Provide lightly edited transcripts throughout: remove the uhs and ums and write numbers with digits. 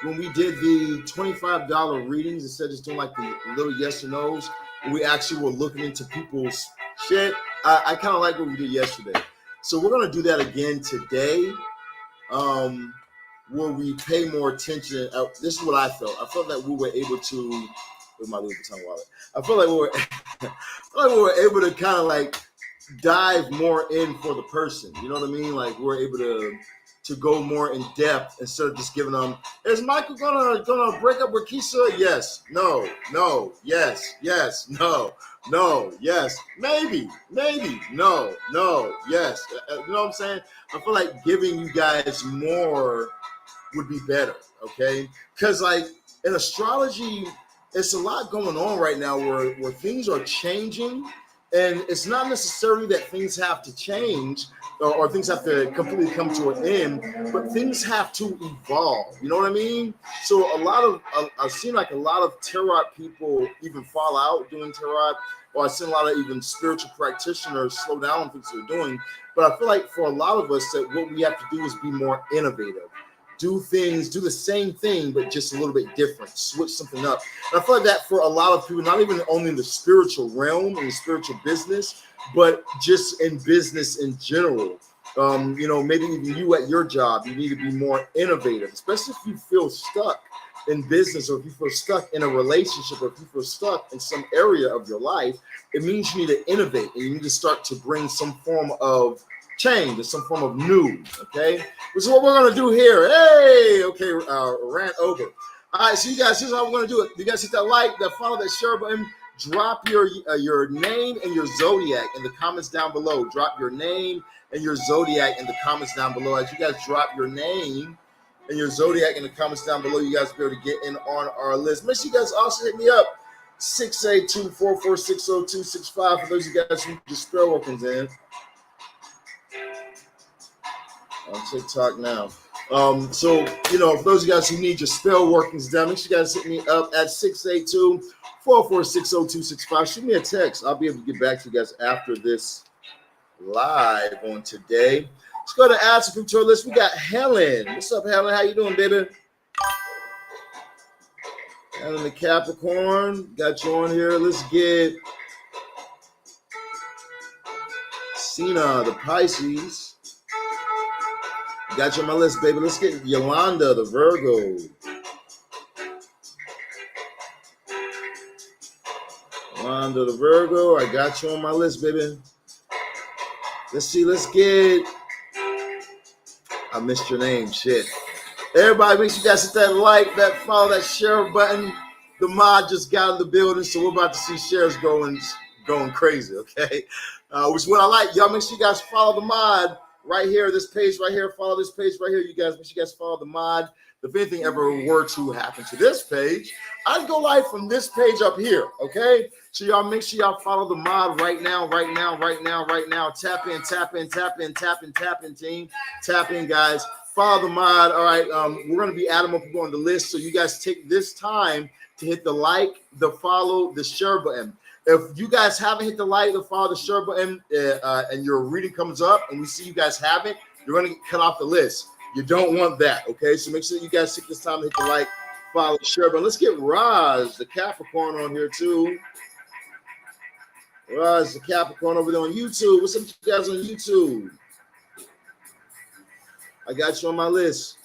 when we did the $25 readings instead of just doing like the little yes or no's, we actually were looking into people's shit. I kind of like what we did yesterday. So we're going to do that again today, where we pay more attention. This is what I felt. I felt that we were able to, with my Louis Vuitton wallet, I felt like we were, able to kind of like dive more in for the person. You know what I mean? Like we're able to go more in depth instead of just giving them, is Michael gonna break up with Keisha? Yes, no, yes, no, yes, maybe, no, yes. You know what I'm saying? I feel like giving you guys more would be better, okay? Because like in astrology, it's a lot going on right now where things are changing, and it's not necessarily that things have to change or things have to completely come to an end, but things have to evolve. You know what I mean? So I've seen like a lot of tarot people even fall out doing tarot, or I've seen a lot of even spiritual practitioners slow down on things they're doing. But I feel like for a lot of us, that what we have to do is be more innovative. Do the same thing, but just a little bit different, switch something up. And I feel like that for a lot of people, not even only in the spiritual realm, in the spiritual business, but just in business in general. Maybe even you at your job, you need to be more innovative, especially if you feel stuck in business, or if you feel stuck in a relationship, or if you feel stuck in some area of your life. It means you need to innovate, and you need to start to bring some form of change or some form of new, okay? Which is what we're gonna do here. Hey, okay, rant over. All right, so you guys, here's how we're gonna do it. You guys hit that like, that follow, that share button. Drop your name and your zodiac in the comments down below. Drop your name and your zodiac in the comments down below. As you guys drop your name and your zodiac in the comments down below, you guys will be able to get in on our list. Make sure you guys also hit me up, 682-446-0265, for those of you guys who just spell workings in on TikTok now. So, for those of you guys who need your spell workings done, make sure you guys hit me up at 682-446-0265. Shoot me a text. I'll be able to get back to you guys after this live on today. Let's go to add some to our list. We got Helen. What's up, Helen? How you doing, baby? Helen the Capricorn. Got you on here. Let's get Cena the Pisces. Got you on my list, baby. Let's get Yolanda, the Virgo. Yolanda, the Virgo. I got you on my list, baby. Let's see. Let's get... I missed your name. Shit. Everybody, make sure you guys hit that like, that follow, that share button. The mod just got in the building, so we're about to see shares going crazy, okay? Which is what I like. Y'all make sure you guys follow the mod. Right here, this page right here, follow this page right here. You guys, make sure you guys follow the mod. If anything ever were to happen to this page, I'd go live from this page up here, okay? So y'all make sure y'all follow the mod right now. Tap in, team. Tap in, guys. Follow the mod. All right, we're going to be adding more people on the list, so you guys take this time to hit the like, the follow, the share button. If you guys haven't hit the like, the follow, the share button, and your reading comes up and we see you guys haven't, you're going to get cut off the list. You don't want that, okay? So make sure you guys take this time to hit the like, follow, share button. Let's get Raj, the Capricorn, on here too. Raj, the Capricorn, over there on YouTube. What's up, you guys on YouTube? I got you on my list.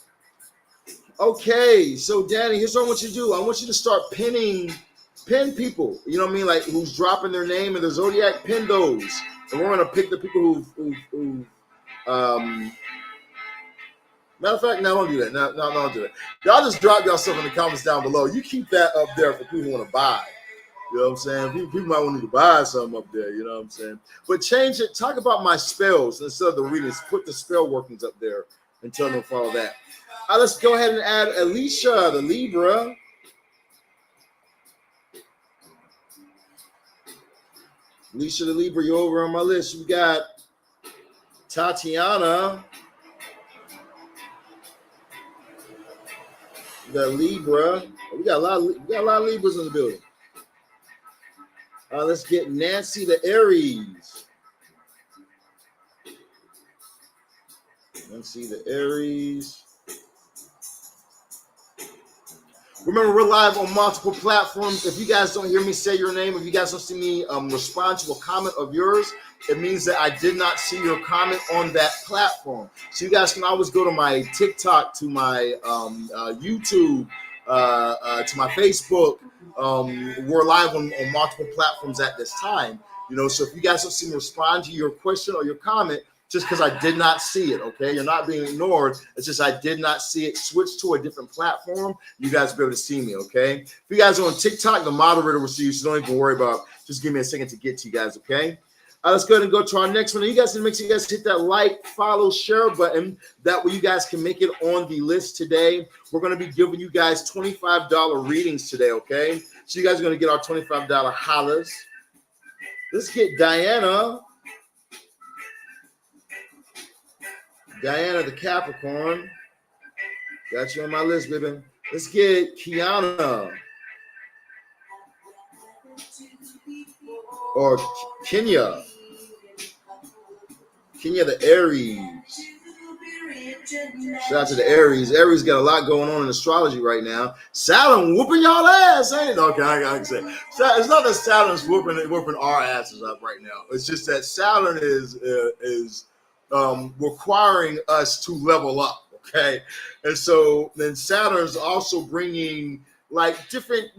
Okay, so Danny, here's what I want you to do. I want you to start pin people, you know what I mean, like who's dropping their name and their zodiac, pin those, and we're gonna pick the people who matter of fact, no, don't do that. No, don't do that. Y'all just drop y'all stuff in the comments down below. You keep that up there for people who want to buy. You know what I'm saying? People might want to buy something up there, you know what I'm saying? But change it, talk about my spells instead of the readings. Put the spell workings up there and tell them to follow that. All right, let's go ahead and add Alicia, the Libra. Alicia the Libra, you're over on my list. We got Tatiana, the Libra. We got a lot of Libras in the building. Let's get Nancy the Aries. Nancy the Aries. Remember, we're live on multiple platforms. If you guys don't hear me say your name, if you guys don't see me respond to a comment of yours, it means that I did not see your comment on that platform. So you guys can always go to my TikTok, to my YouTube, to my Facebook. We're live on multiple platforms at this time. So if you guys don't see me respond to your question or your comment, just because I did not see it, okay? You're not being ignored. It's just I did not see it. Switch to a different platform. You guys will be able to see me, okay? If you guys are on TikTok, the moderator will see you, so don't even worry about it. Just give me a second to get to you guys, okay? Let's go ahead and go to our next one. You guys can make sure you guys hit that like, follow, share button. That way you guys can make it on the list today. We're going to be giving you guys $25 readings today, okay? So you guys are going to get our $25 hollers. Let's get Diana. Diana the Capricorn. Got you on my list, baby. Let's get Kiana. Or Kenya. Kenya the Aries. Shout out to the Aries. Aries got a lot going on in astrology right now. Saturn whooping y'all ass, ain't it? Okay, I can say. It's not that Saturn's whooping our asses up right now. It's just that Saturn is requiring us to level up, okay? And so then Saturn's also bringing like different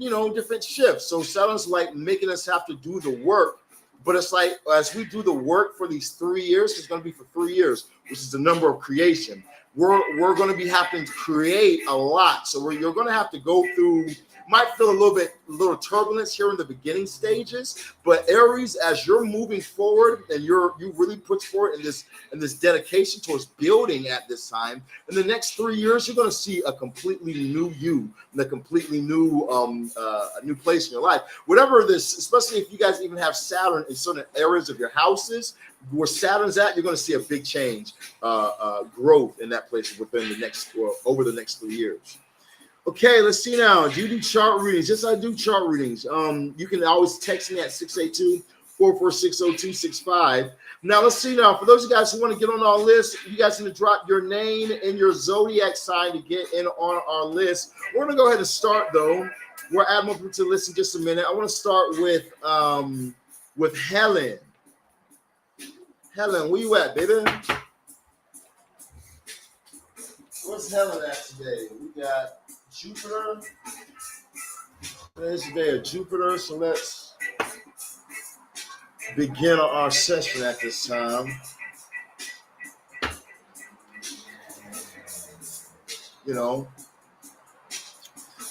shifts. So Saturn's like making us have to do the work, but it's like as we do the work for these 3 years, it's going to be for 3 years, which is the number of creation. We're going to be having to create a lot. So you're going to have to go through. Might feel a little turbulence here in the beginning stages, but Aries, as you're moving forward and you really put forward in this dedication towards building at this time, in the next 3 years, you're going to see a completely new you and a completely new a new place in your life. Whatever this, especially if you guys even have Saturn in certain areas of your houses, where Saturn's at, you're going to see a big change, growth in that place within over the next 3 years. Okay, let's see now. Do you do chart readings? Yes, I do chart readings. You can always text me at 682-446-0265. Now, let's see now. For those of you guys who want to get on our list, you guys need to drop your name and your zodiac sign to get in on our list. We're going to go ahead and start, though. We're adding more people to the list in just a minute. I want to start with Helen. Helen, where you at, baby? What's Helen at today? We got Jupiter. Today's the day of Jupiter, so let's begin our session at this time.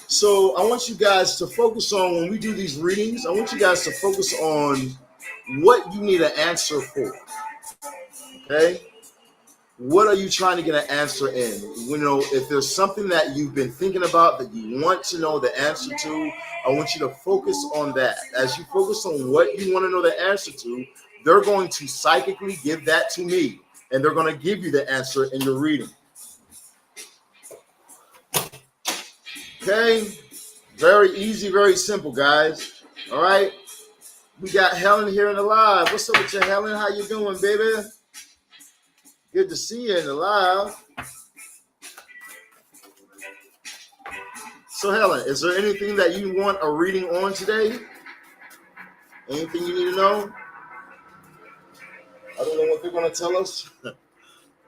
So I want you guys to focus on, when we do these readings, I want you guys to focus on what you need an answer for. Okay? What are you trying to get an answer in? If there's something that you've been thinking about that you want to know the answer to, I want you to focus on that. As you focus on what you want to know the answer to, they're going to psychically give that to me, and they're going to give you the answer in your reading. Okay? Very easy, very simple, guys. All right? We got Helen here in the live. What's up with you, Helen? How you doing, baby? Good to see you in the live. So, Helen, is there anything that you want a reading on today? Anything you need to know? Other than what they're going to tell us?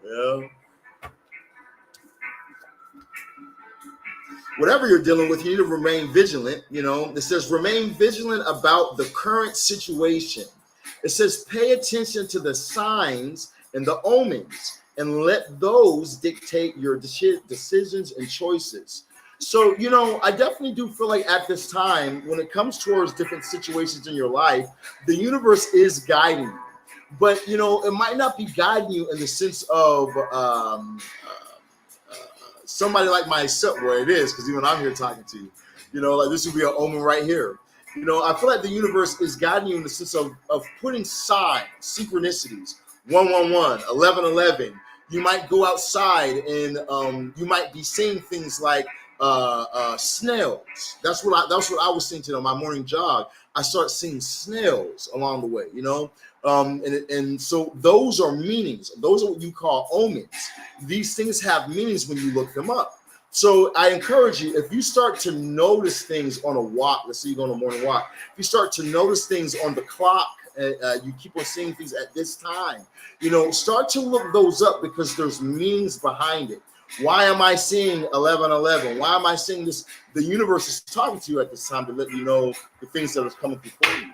Yeah. Whatever you're dealing with, you need to remain vigilant. It says remain vigilant about the current situation. It says pay attention to the signs and the omens, and let those dictate your decisions and choices. So, I definitely do feel like at this time, when it comes towards different situations in your life, the universe is guiding you. But, it might not be guiding you in the sense of somebody like myself, where it is, because even I'm here talking to you, like this would be an omen right here. I feel like the universe is guiding you in the sense of putting signs, synchronicities, 111, 1111. You might go outside and you might be seeing things like snails. That's what I was seeing today on my morning jog. I start seeing snails along the way, and so those are meanings. Those are what you call omens. These things have meanings when you look them up. So I encourage you, if you start to notice things on a walk, let's say you go on a morning walk, if you start to notice things on the clock, you keep on seeing things at this time, start to look those up because there's meanings behind it. Why am I seeing 11:11? Why am I seeing this? The universe is talking to you at this time to let you know the things that are coming before you.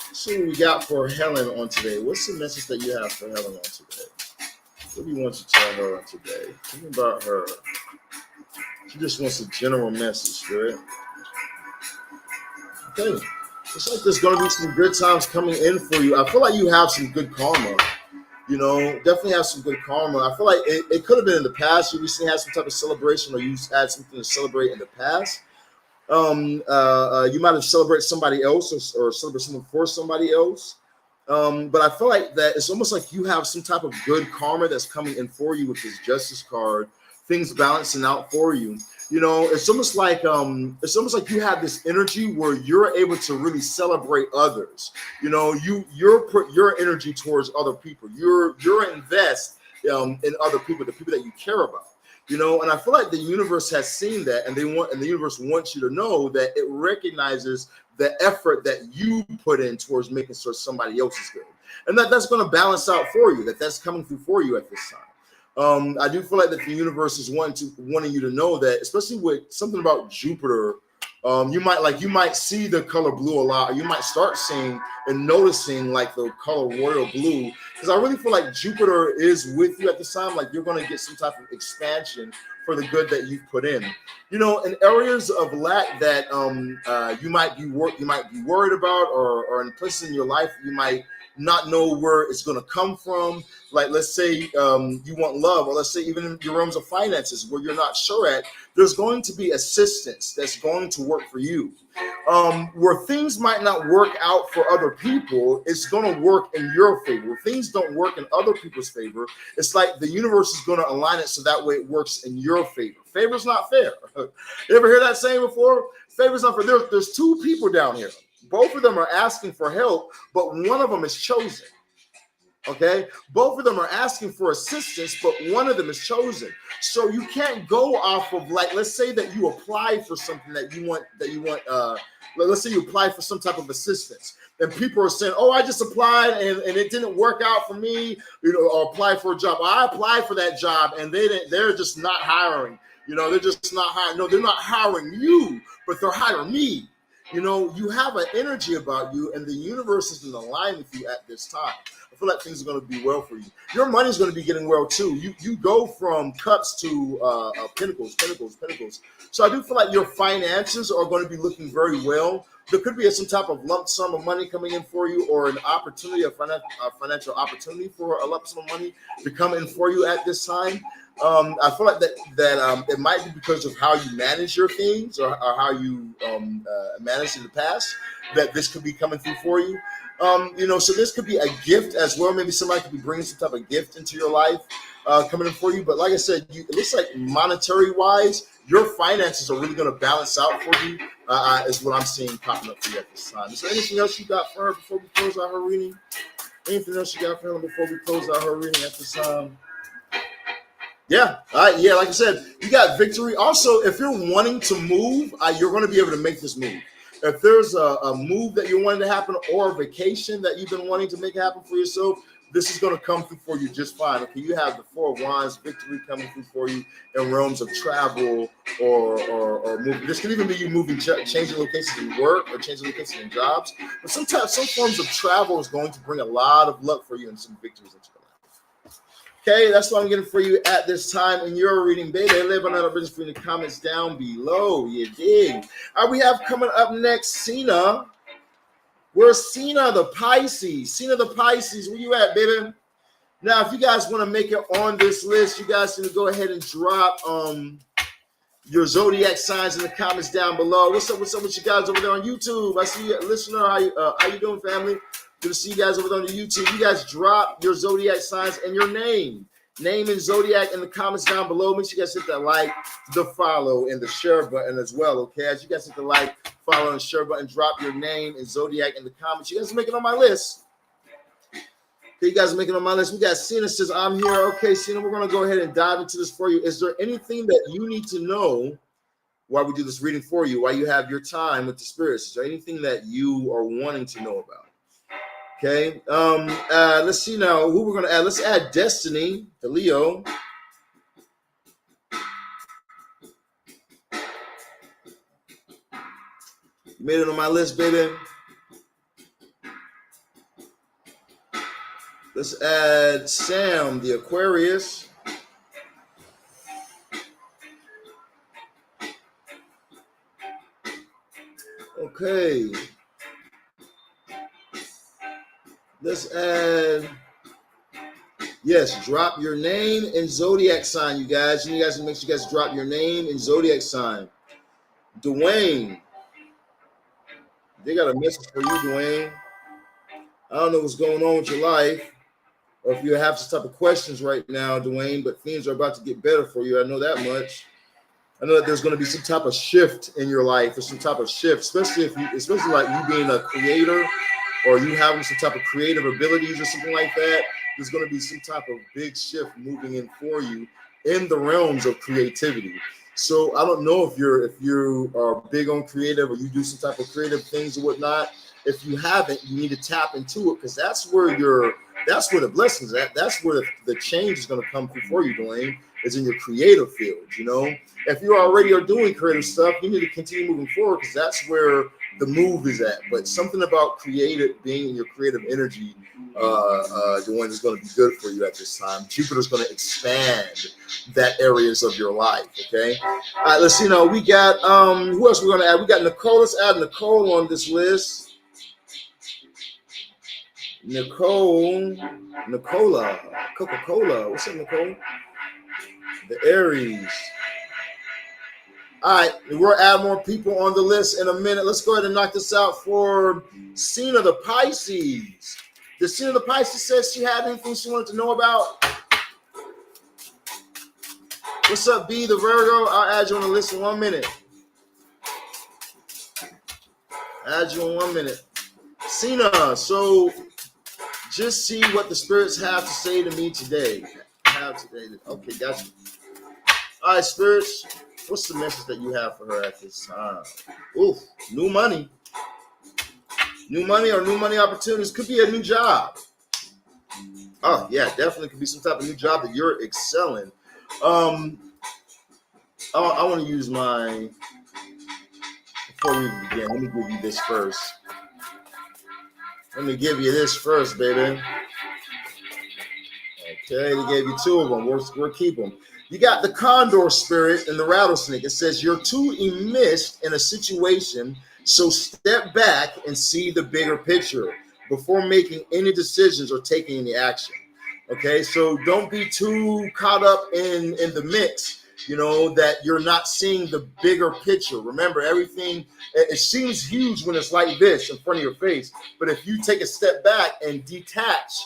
Let's see what we got for Helen on today. What's the message that you have for Helen on today? What do you want to tell her today? Tell me about her. She just wants a general message, right? Okay. It's like there's going to be some good times coming in for you. I feel like you have some good karma. Definitely have some good karma. I feel like it could have been in the past. You recently had some type of celebration, or you had something to celebrate in the past. You might have celebrated somebody else or celebrate something for somebody else. But I feel like that it's almost like you have some type of good karma that's coming in for you with this Justice card. Things balancing out for you. It's almost like you have this energy where you're able to really celebrate others. You're put your energy towards other people. You're invest in other people, the people that you care about. And I feel like the universe has seen that, and the universe wants you to know that it recognizes the effort that you put in towards making sure somebody else is good, and that's going to balance out for you. That's coming through for you at this time. I do feel like that the universe is wanting you to know that, especially with something about Jupiter. You might see the color blue a lot, or you might start seeing and noticing like the color royal blue, because I really feel like Jupiter is with you at this time. Like you're going to get some type of expansion for the good that you've put in. In areas of lack that you might be worried about, or in places in your life you might not know where it's going to come from. Like, let's say you want love, or let's say even in your realms of finances where you're not sure at, there's going to be assistance that's going to work for you. Where things might not work out for other people, it's going to work in your favor. Where things don't work in other people's favor, it's like the universe is going to align it so that way it works in your favor. Favor's not fair. You ever hear that saying before? Favor's not fair. There's two people down here. Both of them are asking for help, but one of them is chosen. Okay, both of them are asking for assistance, but one of them is chosen. So you can't go off of, like, let's say that you apply for something that you want. Let's say you apply for some type of assistance, and people are saying, "Oh, I just applied and it didn't work out for me," or apply for a job. Well, I applied for that job and they're just not hiring. They're just not hiring. No, they're not hiring you, but they're hiring me. You have an energy about you, and the universe is in line with you at this time. I feel like things are going to be well for you. Your money is going to be getting well too. You go from cups to pinnacles. So I do feel like your finances are going to be looking very well. There could be some type of lump sum of money coming in for you, or an opportunity, a financial opportunity for a lump sum of money to come in for you at this time. I feel like that it might be because of how you manage your things, or how you managed in the past, that this could be coming through for you. So this could be a gift as well. Maybe somebody could be bringing some type of gift into your life coming in for you. But like I said, it looks like monetary wise, your finances are really going to balance out for you, is what I'm seeing popping up for you at this time. Is there anything else you got for her before we close out her reading? Anything else you got for her before we close out her reading at this time? Yeah, yeah. Like I said, you got victory. Also, if you're wanting to move, you're going to be able to make this move. If there's a move that you're wanting to happen, or a vacation that you've been wanting to make happen for yourself, this is going to come through for you just fine. Okay, you have the Four of Wands, victory coming through for you in realms of travel or moving. This can even be you moving, changing locations in work, or changing locations in jobs. But sometimes some forms of travel is going to bring a lot of luck for you and some victories into your life. Okay, that's what I'm getting for you at this time in your reading, baby. Leave another business for you in the comments down below. You dig? All right, we have coming up next, Cena. Where's Cena the Pisces? Cena the Pisces, where you at, baby? Now, if you guys want to make it on this list, you guys can go ahead and drop your zodiac signs in the comments down below. What's up with you guys over there on YouTube? I see you, listener. How you doing, family? Good to see you guys over there on the YouTube. You guys drop your zodiac signs and your name and zodiac in the comments down below. Make sure you guys hit that like, the follow, and the share button as well. Okay, as you guys hit the like, follow, and share button, drop your name and zodiac in the comments. You guys make it on my list. Okay, you guys are making on my list. We got Cena says, I'm here. Okay, Cena, we're going to go ahead and dive into this for you. Is there anything that you need to know while we do this reading for you, while you have your time with the spirits? Is there anything that you are wanting to know about? Okay, let's see now who we're going to add. Let's add Destiny, the Leo. You made it on my list, baby. Let's add Sam, the Aquarius. Okay. Let's add, yes, drop your name and zodiac sign, you guys. You guys make sure you guys drop your name and zodiac sign. Dwayne. They got a message for you, Dwayne. I don't know what's going on with your life, or if you have some type of questions right now, Dwayne, but things are about to get better for you. I know that much. I know that there's going to be some type of shift in your life, or some type of shift, especially like you being a creator, or you having some type of creative abilities or something like that. There's going to be some type of big shift moving in for you in the realms of creativity. So I don't know if you are big on creative, or you do some type of creative things or whatnot. If you haven't, you need to tap into it, because that's where the blessings at. That's where the change is going to come through for you, Dwayne, is in your creative field. You know, if you already are doing creative stuff, you need to continue moving forward, because that's where the move is at. But something about creative, being in your creative energy, Dwayne, is going to be good for you at this time. Jupiter's going to expand that areas of your life. Okay. All right. Let's see. Now we got who else we're going to add? We got Nicole. Let's add Nicole on this list. Nicola, Coca-Cola. What's up, Nicole? The Aries. All right, we'll add more people on the list in a minute. Let's go ahead and knock this out for Cena the Pisces. Did Cena the Pisces says she had anything she wanted to know about? What's up, B the Virgo? I'll add you on the list in 1 minute. Add you in 1 minute. Cena, so just see what the spirits have to say to me today. Okay, gotcha. All right, spirits, what's the message that you have for her at this time? Ooh, new money. New money or new money opportunities. Could be a new job. Oh, yeah, definitely could be some type of new job that you're excelling. I want to use my, before we begin, let me give you this first. Let me give you this first, baby. Okay, they gave you two of them. We'll keep them. You got the condor spirit and the rattlesnake. It says you're too immersed in a situation, so step back and see the bigger picture before making any decisions or taking any action. Okay, so don't be too caught up in the mix, you know, that you're not seeing the bigger picture. Remember, everything, it seems huge when it's like this in front of your face, but if you take a step back and detach,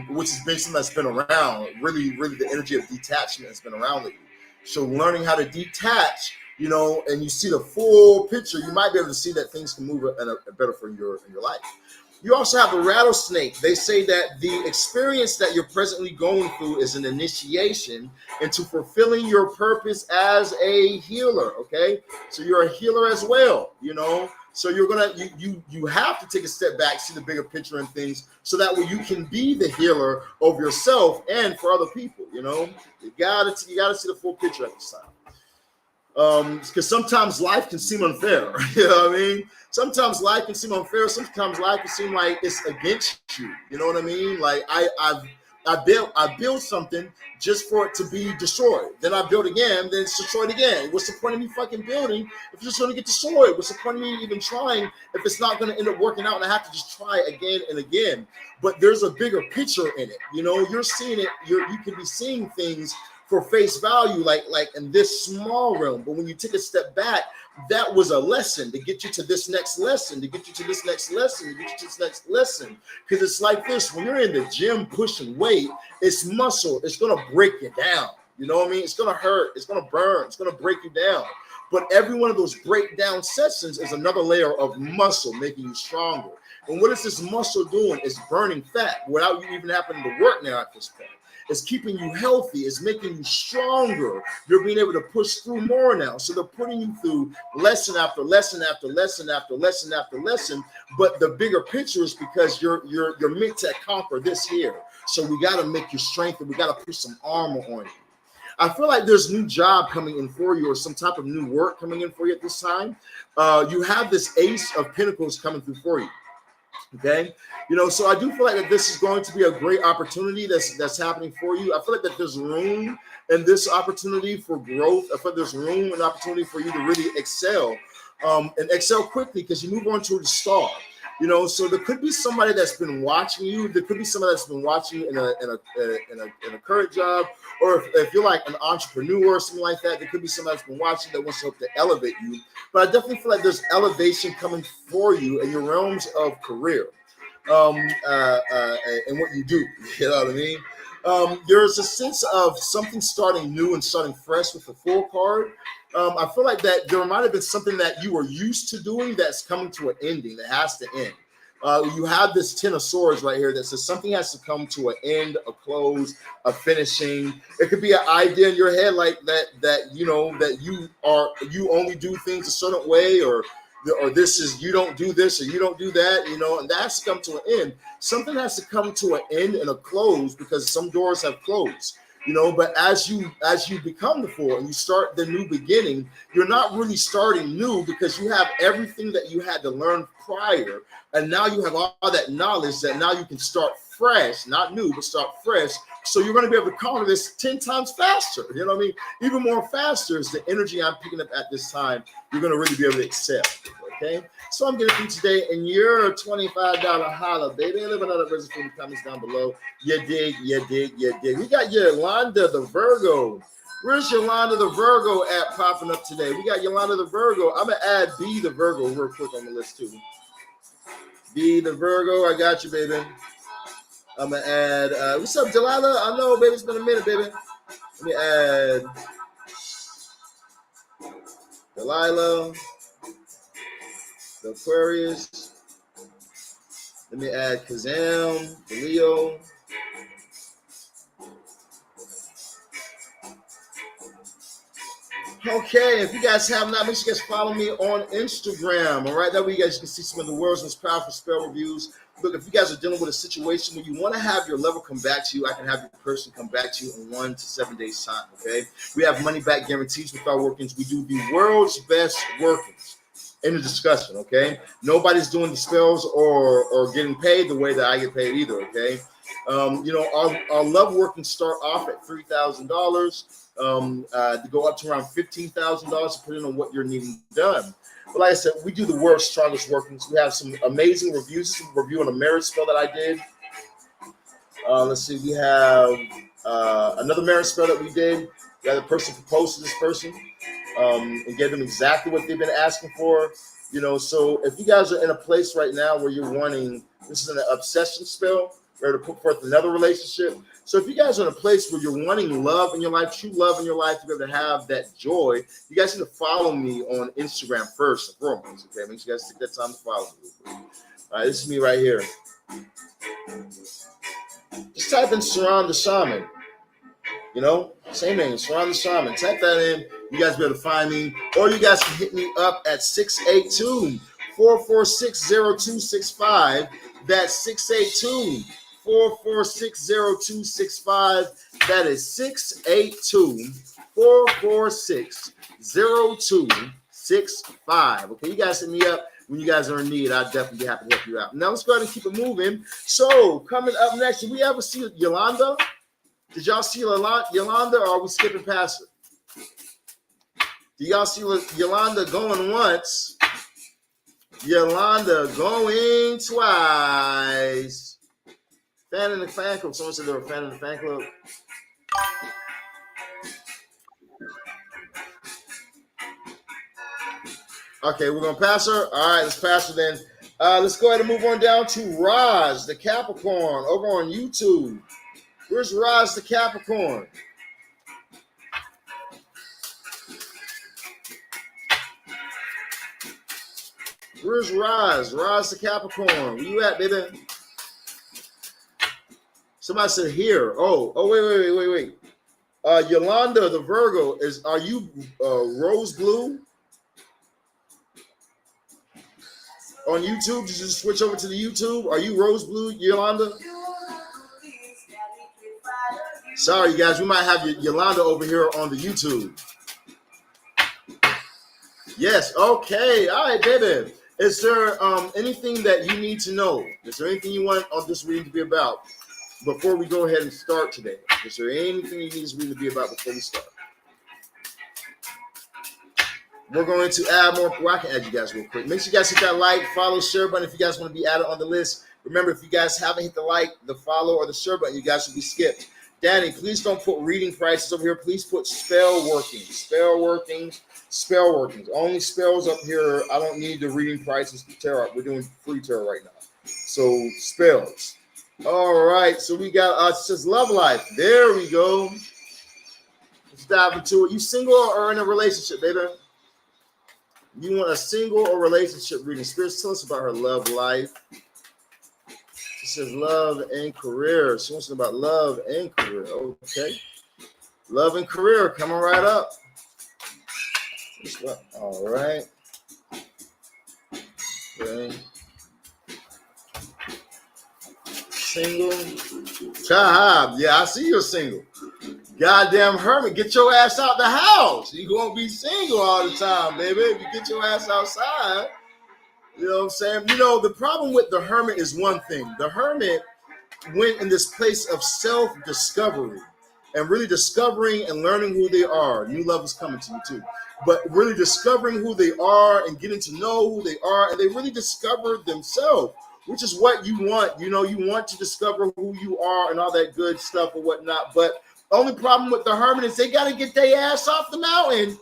which has been something that's been around, really the energy of detachment has been around lately. So learning how to detach, you know, and you see the full picture, you might be able to see that things can move better for in your life. You also have the rattlesnake. They say that the experience that you're presently going through is an initiation into fulfilling your purpose as a healer. Okay, so you're a healer as well, you know. So you're you have to take a step back, see the bigger picture and things, so that way you can be the healer of yourself and for other people. You know, you gotta see the full picture at this time. Because sometimes life can seem unfair. You know what I mean? Sometimes life can seem unfair. Sometimes life can seem like it's against you. You know what I mean? Like I built something just for it to be destroyed. Then I build again, then it's destroyed again. What's the point of me fucking building if it's just going to get destroyed? What's the point of me even trying if it's not going to end up working out and I have to just try again and again? But there's a bigger picture in it. You know, you're seeing it. You can be seeing things for face value, like in this small realm. But when you take a step back, that was a lesson to get you to this next lesson, to get you to this next lesson, to get you to this next lesson. Because it's like this, when you're in the gym pushing weight, it's muscle. It's going to break you down. You know what I mean? It's going to hurt. It's going to burn. It's going to break you down. But every one of those breakdown sessions is another layer of muscle, making you stronger. And what is this muscle doing? It's burning fat without you even having to work now at this point. It's keeping you healthy. It's making you stronger. You're being able to push through more now. So they're putting you through lesson after lesson after lesson after lesson after lesson. But the bigger picture is because you're meant to conquer this here. So we got to make you strengthen. We got to put some armor on you. I feel like there's a new job coming in for you, or some type of new work coming in for you at this time. You have this Ace of Pentacles coming through for you. Okay, so I do feel like that this is going to be a great opportunity that's happening for you. I feel like that there's room in this opportunity for growth. I feel like there's room and opportunity for you to really excel, and excel quickly, because you move on to the star. So there could be somebody that's been watching you. There could be somebody that's been watching you in a current job, or if you're like an entrepreneur or something like that, there could be somebody that's been watching that wants to help to elevate you. But I definitely feel like there's elevation coming for you in your realms of career, and what you do. You know what I mean? There's a sense of something starting new and starting fresh with the Full card. I feel like that there might have been something that you were used to doing that's coming to an ending, that has to end. You have this Ten of Swords right here that says something has to come to an end, a close, a finishing. It could be an idea in your head like that you only do things a certain way, or this is, you don't do this or you don't do that, and that has to come to an end. Something has to come to an end and a close, because some doors have closed. But as you become the Four and you start the new beginning, you're not really starting new, because you have everything that you had to learn prior, and now you have all that knowledge that now you can start fresh, not new, but start fresh. So you're going to be able to conquer this 10 times faster. You know what I mean? Even more faster is the energy I'm picking up at this time. You're going to really be able to excel. Okay, so I'm getting through today, and your $25 holla, baby. A little bit of the from the comments down below. You dig. We got Yolanda the Virgo. Where's Yolanda the Virgo at popping up today? We got Yolanda the Virgo. I'm gonna add B the Virgo real quick on the list too. B the Virgo, I got you, baby. I'm gonna add. What's up, Delilah? I know, baby. It's been a minute, baby. Let me add Delilah. The Aquarius. Let me add Kazam, the Leo. Okay, if you guys have not, make sure you guys follow me on Instagram. All right, that way you guys can see some of the world's most powerful spell reviews. Look, if you guys are dealing with a situation where you want to have your level come back to you, I can have your person come back to you in 1 to 7 days time. Okay, we have money back guarantees with our workings. We do the world's best workings. In the discussion, okay? Nobody's doing the spells or getting paid the way that I get paid either, okay? Our love workings start off at $3,000 to go up to around $15,000, depending on what you're needing done. But like I said, we do the world's strongest workings. We have some amazing reviews. This is a review on a marriage spell that I did. Let's see, we have another marriage spell that we did. We had a person propose to this person. And give them exactly what they've been asking for, So if you guys are in a place right now where you're wanting, this is an obsession spell, or to put forth another relationship. So if you guys are in a place where you're wanting love in your life, true love in your life, to be able to have that joy, you guys need to follow me on Instagram first and foremost. Okay, make sure you guys take that time to follow me. All right, this is me right here. Just type in Surround the Shaman. Same name, Surround the Shaman. Type that in. You guys be able to find me. Or you guys can hit me up at 682-446-0265. That's 682-446-0265. That is 682-446-0265. Okay, you guys hit me up when you guys are in need. I'll definitely be happy to help you out. Now let's go ahead and keep it moving. So coming up next, did we ever see Yolanda? Did y'all see Yolanda, or are we skipping past her? Do y'all see Yolanda going once? Yolanda going twice. Fan in the fan club. Someone said they were a fan in the fan club. Okay, we're going to pass her. All right, let's pass her then. Let's go ahead and move on down to Raj, the Capricorn, over on YouTube. Where's Raj, the Capricorn? Where's Roz? Roz the Capricorn. Where you at, baby? Somebody said here. Oh, wait. Yolanda the Virgo, are you rose blue on YouTube? Did you switch over to the YouTube? Are you rose blue, Yolanda? Sorry, you guys, we might have Yolanda over here on the YouTube. Yes, okay. All right, baby. Is there anything that you need to know? Is there anything you want on this reading to be about before we go ahead and start today? Is there anything you need this reading to be about before we start? We're going to add more. Well, I can add you guys real quick. Make sure you guys hit that like, follow, share button if you guys want to be added on the list. Remember, if you guys haven't hit the like, the follow, or the share button, you guys should be skipped. Danny, please don't put reading prices over here. Please put spell workings. Only spells up here. I don't need the reading prices to tarot. We're doing free tarot right now. So spells. All right. So we got it says love life. There we go. Let's dive into it. You single or in a relationship, baby? You want a single or relationship reading? Spirits, tell us about her love life. She says love and career. She wants to know about love and career. Okay. Love and career coming right up. All right. Okay. Single. Chahab. Yeah, I see you're single. Goddamn hermit, get your ass out the house. You won't be single all the time, baby. If you get your ass outside, you know what I'm saying? You know, the problem with the hermit is one thing. The hermit went in this place of self-discovery and really discovering and learning who they are. New love is coming to you too. But really discovering who they are and getting to know who they are. And they really discovered themselves, which is what you want. You know, you want to discover who you are and all that good stuff and whatnot. But the only problem with the hermit is they got to get their ass off the mountain.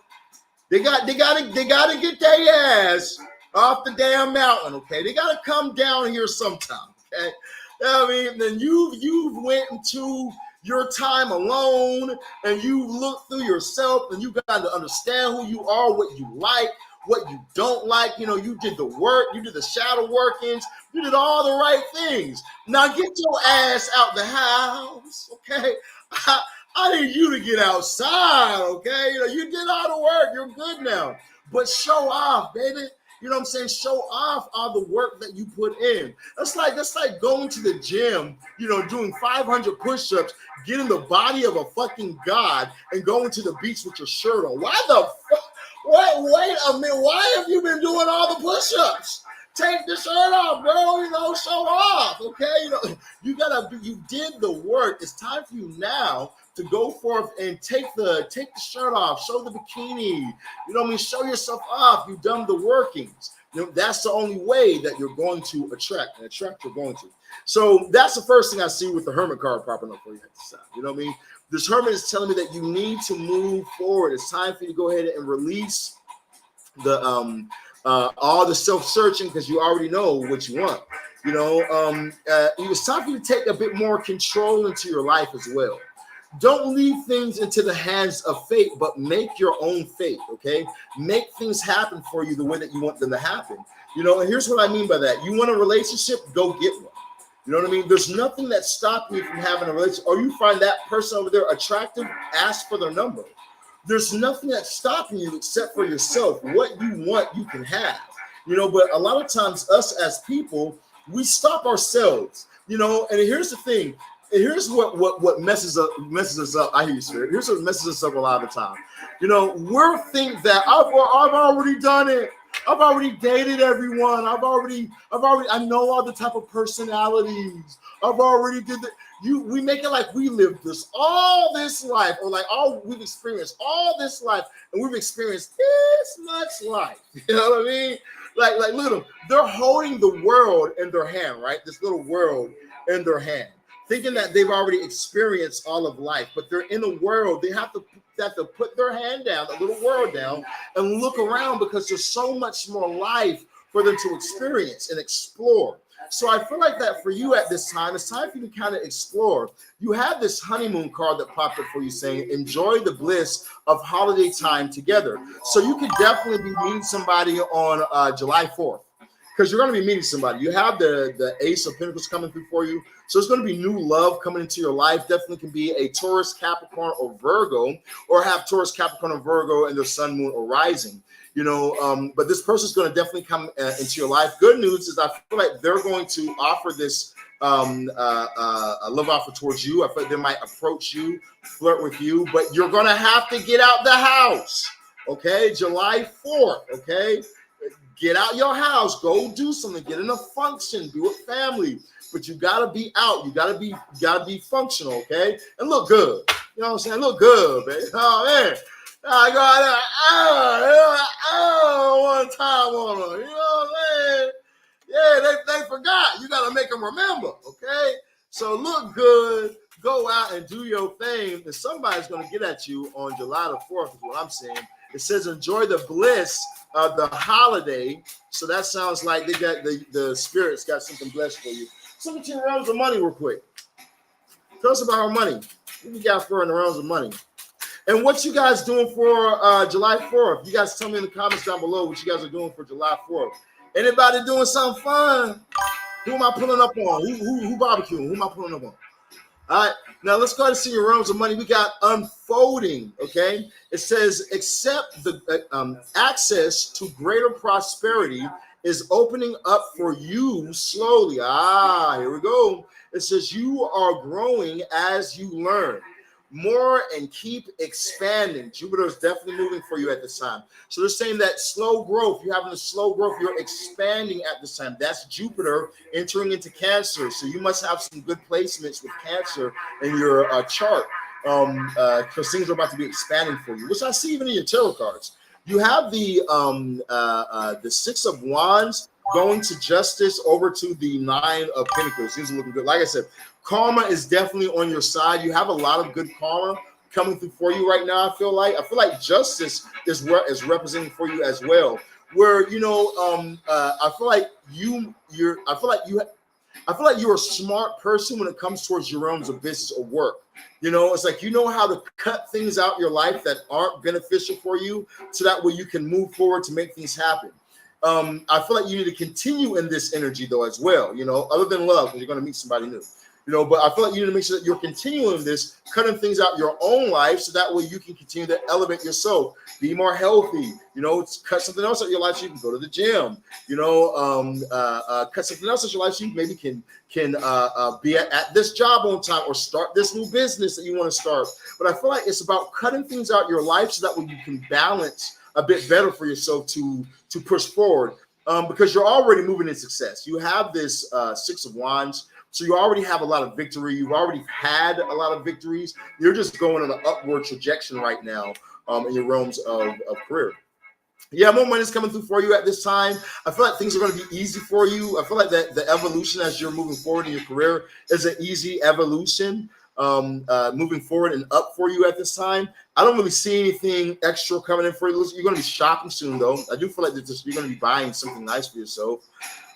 They got to get their ass off the damn mountain, okay? They got to come down here sometime, okay? I mean, then you've went into your time alone and you look through yourself and you got to understand who you are, what you like, what you don't like. You know, you did the work, you did the shadow workings, you did all the right things. Now get your ass out the house, okay? I need you to get outside, okay? You know, you did all the work. You're good now. But show off, baby. You know what I'm saying? Show off all the work that you put in. That's like going to the gym, you know, doing 500 push-ups, getting the body of a fucking god, and going to the beach with your shirt on. Why the fuck? Wait a minute. Why have you been doing all the push-ups? Take the shirt off, bro. You know, show off, okay? You know, you did the work. It's time for you now to go forth and take the shirt off, show the bikini, you know what I mean? Show yourself off. You've done the workings. You know, that's the only way that you're going to attract you're going to. So that's the first thing I see with the Hermit card popping up for you at the side. You know what I mean? This Hermit is telling me that you need to move forward. It's time for you to go ahead and release the all the self-searching, because you already know what you want. You know, it's time for you to take a bit more control into your life as well. Don't leave things into the hands of fate, but make your own fate, okay? Make things happen for you the way that you want them to happen. You know, and here's what I mean by that. You want a relationship? Go get one. You know what I mean? There's nothing that's stopping you from having a relationship. Or you find that person over there attractive, ask for their number. There's nothing that's stopping you except for yourself. What you want, you can have. You know, but a lot of times us as people, we stop ourselves. You know, and here's the thing. Here's what messes us up. I hear you, Spirit. Here's what messes us up a lot of the time. You know, we're think that I've already done it. I've already dated everyone. I know all the type of personalities. I've already did that. We make it like we lived all this life, or like we've experienced all this life, and we've experienced this much life. You know what I mean? Like look at them. They're holding the world in their hand, right? This little world in their hand, thinking that they've already experienced all of life, but they're in a world. They have to put their hand down, the little world down, and look around, because there's so much more life for them to experience and explore. So I feel like that for you at this time, it's time for you to kind of explore. You have this honeymoon card that popped up for you saying, enjoy the bliss of holiday time together. So you could definitely be meeting somebody on July 4th. because you're going to be meeting somebody. You have the Ace of Pentacles coming through for you. So it's going to be new love coming into your life. Definitely can be a Taurus, Capricorn, or Virgo, or have Taurus, Capricorn, or Virgo in their sun, moon, or rising. But this person is going to definitely come into your life. Good news is I feel like they're going to offer this a love offer towards you. I feel like they might approach you, flirt with you, but you're going to have to get out the house. Okay, July 4th. Okay, get out your house, go do something, get in a function, do it family. But you gotta be out. You gotta be functional, okay? And look good. You know what I'm saying? Look good, baby. Oh man. I got one time on them. You know what I'm saying? Yeah, they forgot. You gotta make them remember, okay? So look good, go out and do your thing, and somebody's gonna get at you on July the 4th, is what I'm saying. It says enjoy the bliss of the holiday. So that sounds like they got the spirits got something blessed for you. Look at your realms of money real quick. Tell us about our money. What we got for in the realms of money? And what you guys doing for July 4th? You guys tell me in the comments down below what you guys are doing for July 4th. Anybody doing something fun? Who am I pulling up on? Who barbecuing? Who am I pulling up on? All right, now let's go ahead and see your realms of money. We got unfolding, okay? It says, accept the access to greater prosperity is opening up for you slowly. Here we go. It says you are growing as you learn more and keep expanding. Jupiter is definitely moving for you at this time. So they're saying that slow growth, you're having a slow growth, you're expanding at this time. That's Jupiter entering into Cancer. So you must have some good placements with Cancer in your chart because things are about to be expanding for you, which I see even in your tarot cards. You have the 6 of Wands going to Justice over to the 9 of Pentacles. These are looking good. Like I said, karma is definitely on your side. You have a lot of good karma coming through for you right now. I feel like Justice is representing for you as well. Where I feel like you're a smart person when it comes towards your realms of business or work. It's like you know how to cut things out in your life that aren't beneficial for you, so that way you can move forward to make things happen. I feel like you need to continue in this energy though as well. Other than love, because you're going to meet somebody new. But I feel like you need to make sure that you're continuing this, cutting things out in your own life, so that way you can continue to elevate yourself, be more healthy. Cut something else out your life so you can go to the gym. Cut something else out your life so you maybe can be at this job on time or start this new business that you want to start. But I feel like it's about cutting things out your life so that way you can balance a bit better for yourself to push forward. Because you're already moving in success. You have this 6 of Wands. So you already have a lot of victory. You've already had a lot of victories. You're just going on an upward trajectory right now in your realms of career. Yeah, more money is coming through for you at this time. I feel like things are going to be easy for you. I feel like that the evolution as you're moving forward in your career is an easy evolution, moving forward and up for you at this time. I don't really see anything extra coming in for you. You're going to be shopping soon, though. I do feel like you're going to be buying something nice for yourself.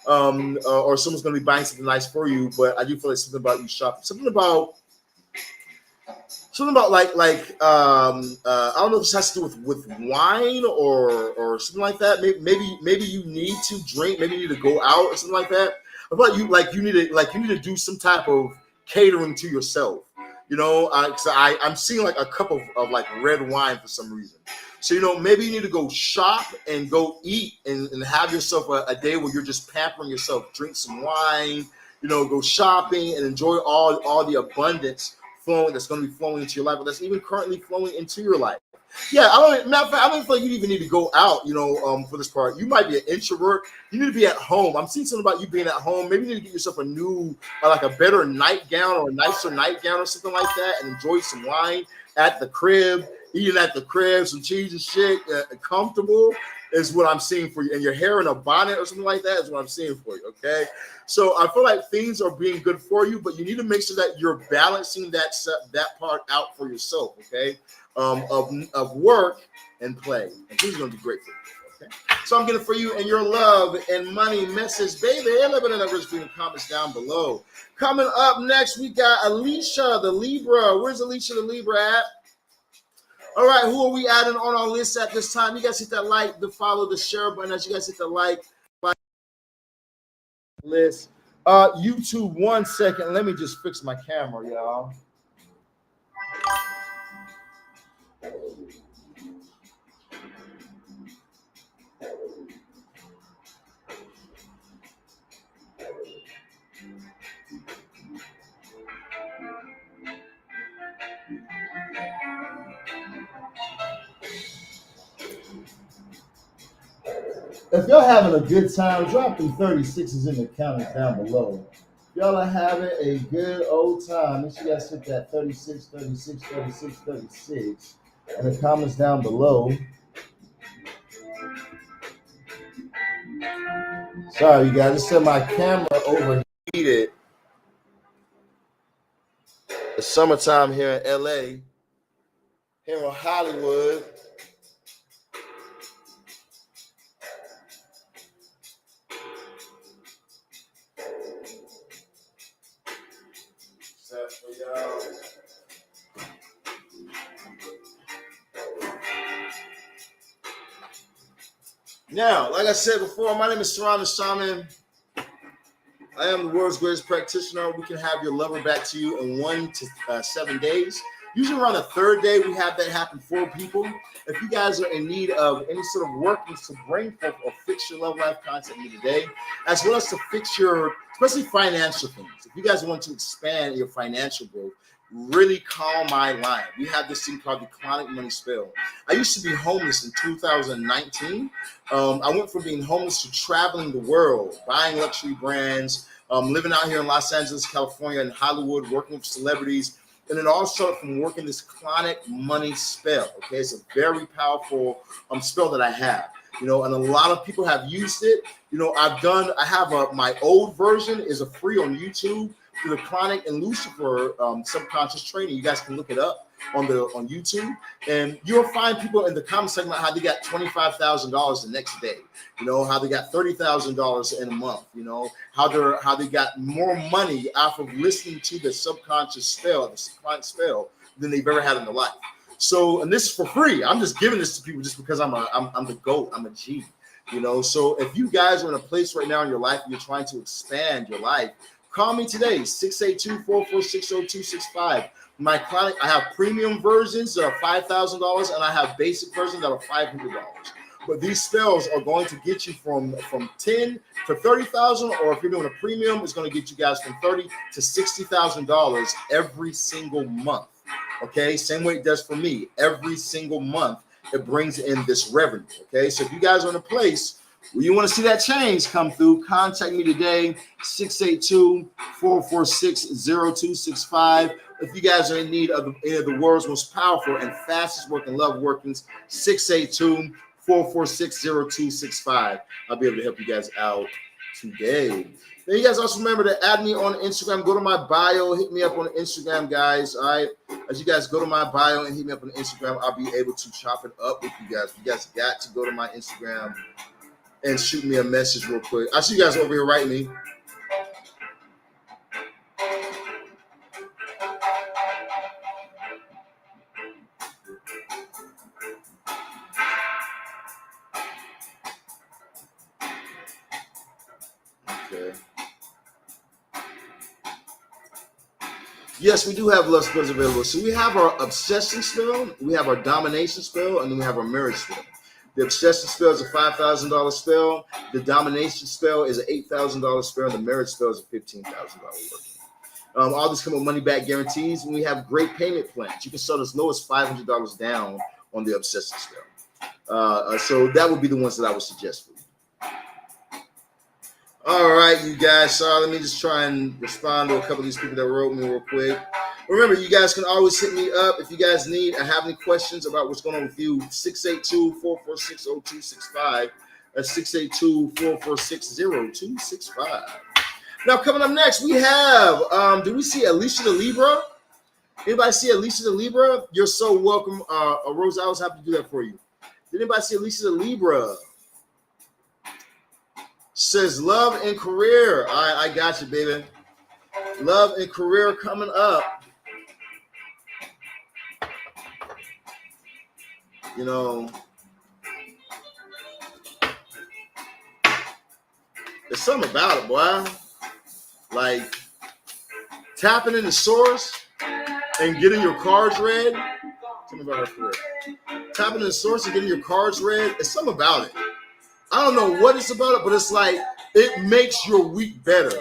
Or someone's going to be buying something nice for you, but I do feel like something about you shopping, something about like I don't know if this has to do with wine or something like that. Maybe you need to drink, maybe you need to go out or something like that. I feel like you need to do some type of catering to yourself. I'm seeing like a cup of like red wine for some reason. So, maybe you need to go shop and go eat and have yourself a day where you're just pampering yourself, drink some wine, go shopping and enjoy all the abundance that's going to be flowing into your life, but that's even currently flowing into your life. Yeah, I don't feel like you even need to go out, for this part. You might be an introvert. You need to be at home. I'm seeing something about you being at home. Maybe you need to get yourself a new, like a better nightgown or a nicer nightgown or something like that and enjoy some wine at the crib, eating at the crib, some cheese and shit, comfortable is what I'm seeing for you. And your hair in a bonnet or something like that is what I'm seeing for you, okay? So I feel like things are being good for you, but you need to make sure that you're balancing that part out for yourself, okay? Of work and play. And things are going to be great for you, okay? So I'm getting for you and your love and money message, baby. Let me know in the comments down below. Coming up next, we got Alicia, the Libra. Where's Alicia, the Libra at? All right, who are we adding on our list at this time? You guys hit that like, the follow, the share button. As you guys hit the like, list. YouTube, 1 second. Let me just fix my camera, y'all. If y'all having a good time, drop them 36s in the comments down below. If y'all are having a good old time, make sure you guys hit that 36, 36, 36, 36 in the comments down below. Sorry, you guys. Just said my camera overheated. It's summertime here in LA, here in Hollywood. Set for y'all. Now, like I said before, my name is Saran the Shaman. I am the world's greatest practitioner. We can have your lover back to you in 1 to 7 days. Usually around the third day, we have that happen for people. If you guys are in need of any sort of workings to bring forth or fix your love life, contact me today, as well as to fix your, especially financial things. If you guys want to expand your financial growth, really call my line. We have this thing called the Clauneck money spell. I used to be homeless in 2019. I went from being homeless to traveling the world, buying luxury brands, living out here in Los Angeles, California, and Hollywood, working with celebrities. And it all started from working this Clauneck money spell. Okay, it's a very powerful spell that I have. You know, and a lot of people have used it. You know, I have my old version is a free on YouTube through the Clauneck and Lucifer subconscious training. You guys can look it up on YouTube, and you'll find people in the comment segment how they got $25,000 the next day. You know, how they got $30,000 in a month. You know, how they got more money off of listening to the subconscious spell, the Clauneck spell, than they've ever had in their life. So, and this is for free. I'm just giving this to people just because I'm the GOAT. I'm a G. You know, so if you guys are in a place right now in your life and you're trying to expand your life, call me today, 682-446-0265. My Clauneck, I have premium versions that are $5,000, and I have basic versions that are $500. But these spells are going to get you from 10 to 30,000, or if you're doing a premium, it's going to get you guys from $30,000 to $60,000 every single month. Okay, same way it does for me. Every single month, it brings in this revenue. Okay, so if you guys are in a place where you want to see that change come through, contact me today, 682-446-0265. If you guys are in need of any of the world's most powerful and fastest working love workings, 682-446-0265. I'll be able to help you guys out today. Now, you guys also remember to add me on Instagram. Go to my bio, hit me up on Instagram, guys. All right. As you guys go to my bio and hit me up on Instagram, I'll be able to chop it up with you guys. You guys got to go to my Instagram and shoot me a message real quick. I see you guys over here writing me. Okay. Yes, we do have love spells available. So we have our obsession spell, we have our domination spell, and then we have our marriage spell. The obsession spell is a $5,000 spell. The domination spell is an $8,000 spell. And the marriage spell is a $15,000 working. All this come with money back guarantees, and we have great payment plans. You can start as low as $500 down on the obsession spell. So that would be the ones that I would suggest for you. All right, you guys. So let me just try and respond to a couple of these people that wrote me real quick. Remember, you guys can always hit me up if you guys need or have any questions about what's going on with you. 682-446-0265. That's 682-446-0265. Now, coming up next, we have, do we see Alicia the Libra? Anybody see Alicia the Libra? You're so welcome. Rose, I was happy to do that for you. Did anybody see Alicia the Libra? Says love and career. All right, I got you, baby. Love and career coming up. You know, There's something about it, boy. Like tapping into source and getting your cards read. Tell me about her career. Tapping into source and getting your cards read. There's something about it. I don't know what it's about it, but it's like it makes your week better.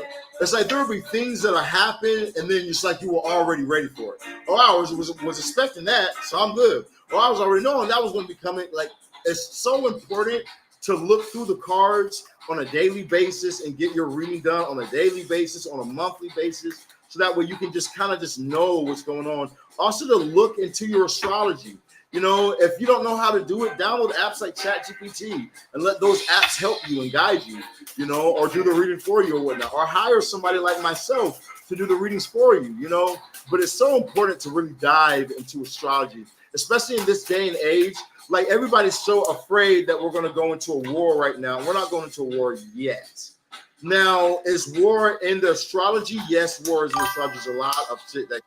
It's like there will be things that'll happen, and then it's like you were already ready for it. Oh, I was expecting that, so I'm good. Oh, I was already knowing that was going to be coming. Like it's so important to look through the cards on a daily basis and get your reading done on a daily basis, on a monthly basis, so that way you can just kind of just know what's going on. Also, to look into your astrology. You know, if you don't know how to do it, download apps like ChatGPT and let those apps help you and guide you, you know, or do the reading for you or whatnot, or hire somebody like myself to do the readings for you, you know. But it's so important to really dive into astrology, especially in this day and age. Like everybody's so afraid that we're going to go into a war right now. We're not going into a war yet. Now, is war in the astrology? Yes, war is in the astrology. There's a lot of shit that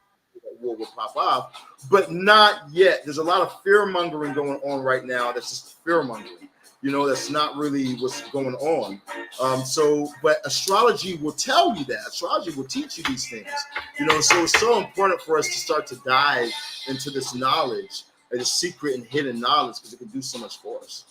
war will pop off, but not yet. There's a lot of fear mongering going on right now. That's just fear mongering. You know, that's not really what's going on. But astrology will tell you that. Astrology will teach you these things. You know, so it's so important for us to start to dive into this knowledge, the secret and hidden knowledge, because it can do so much for us.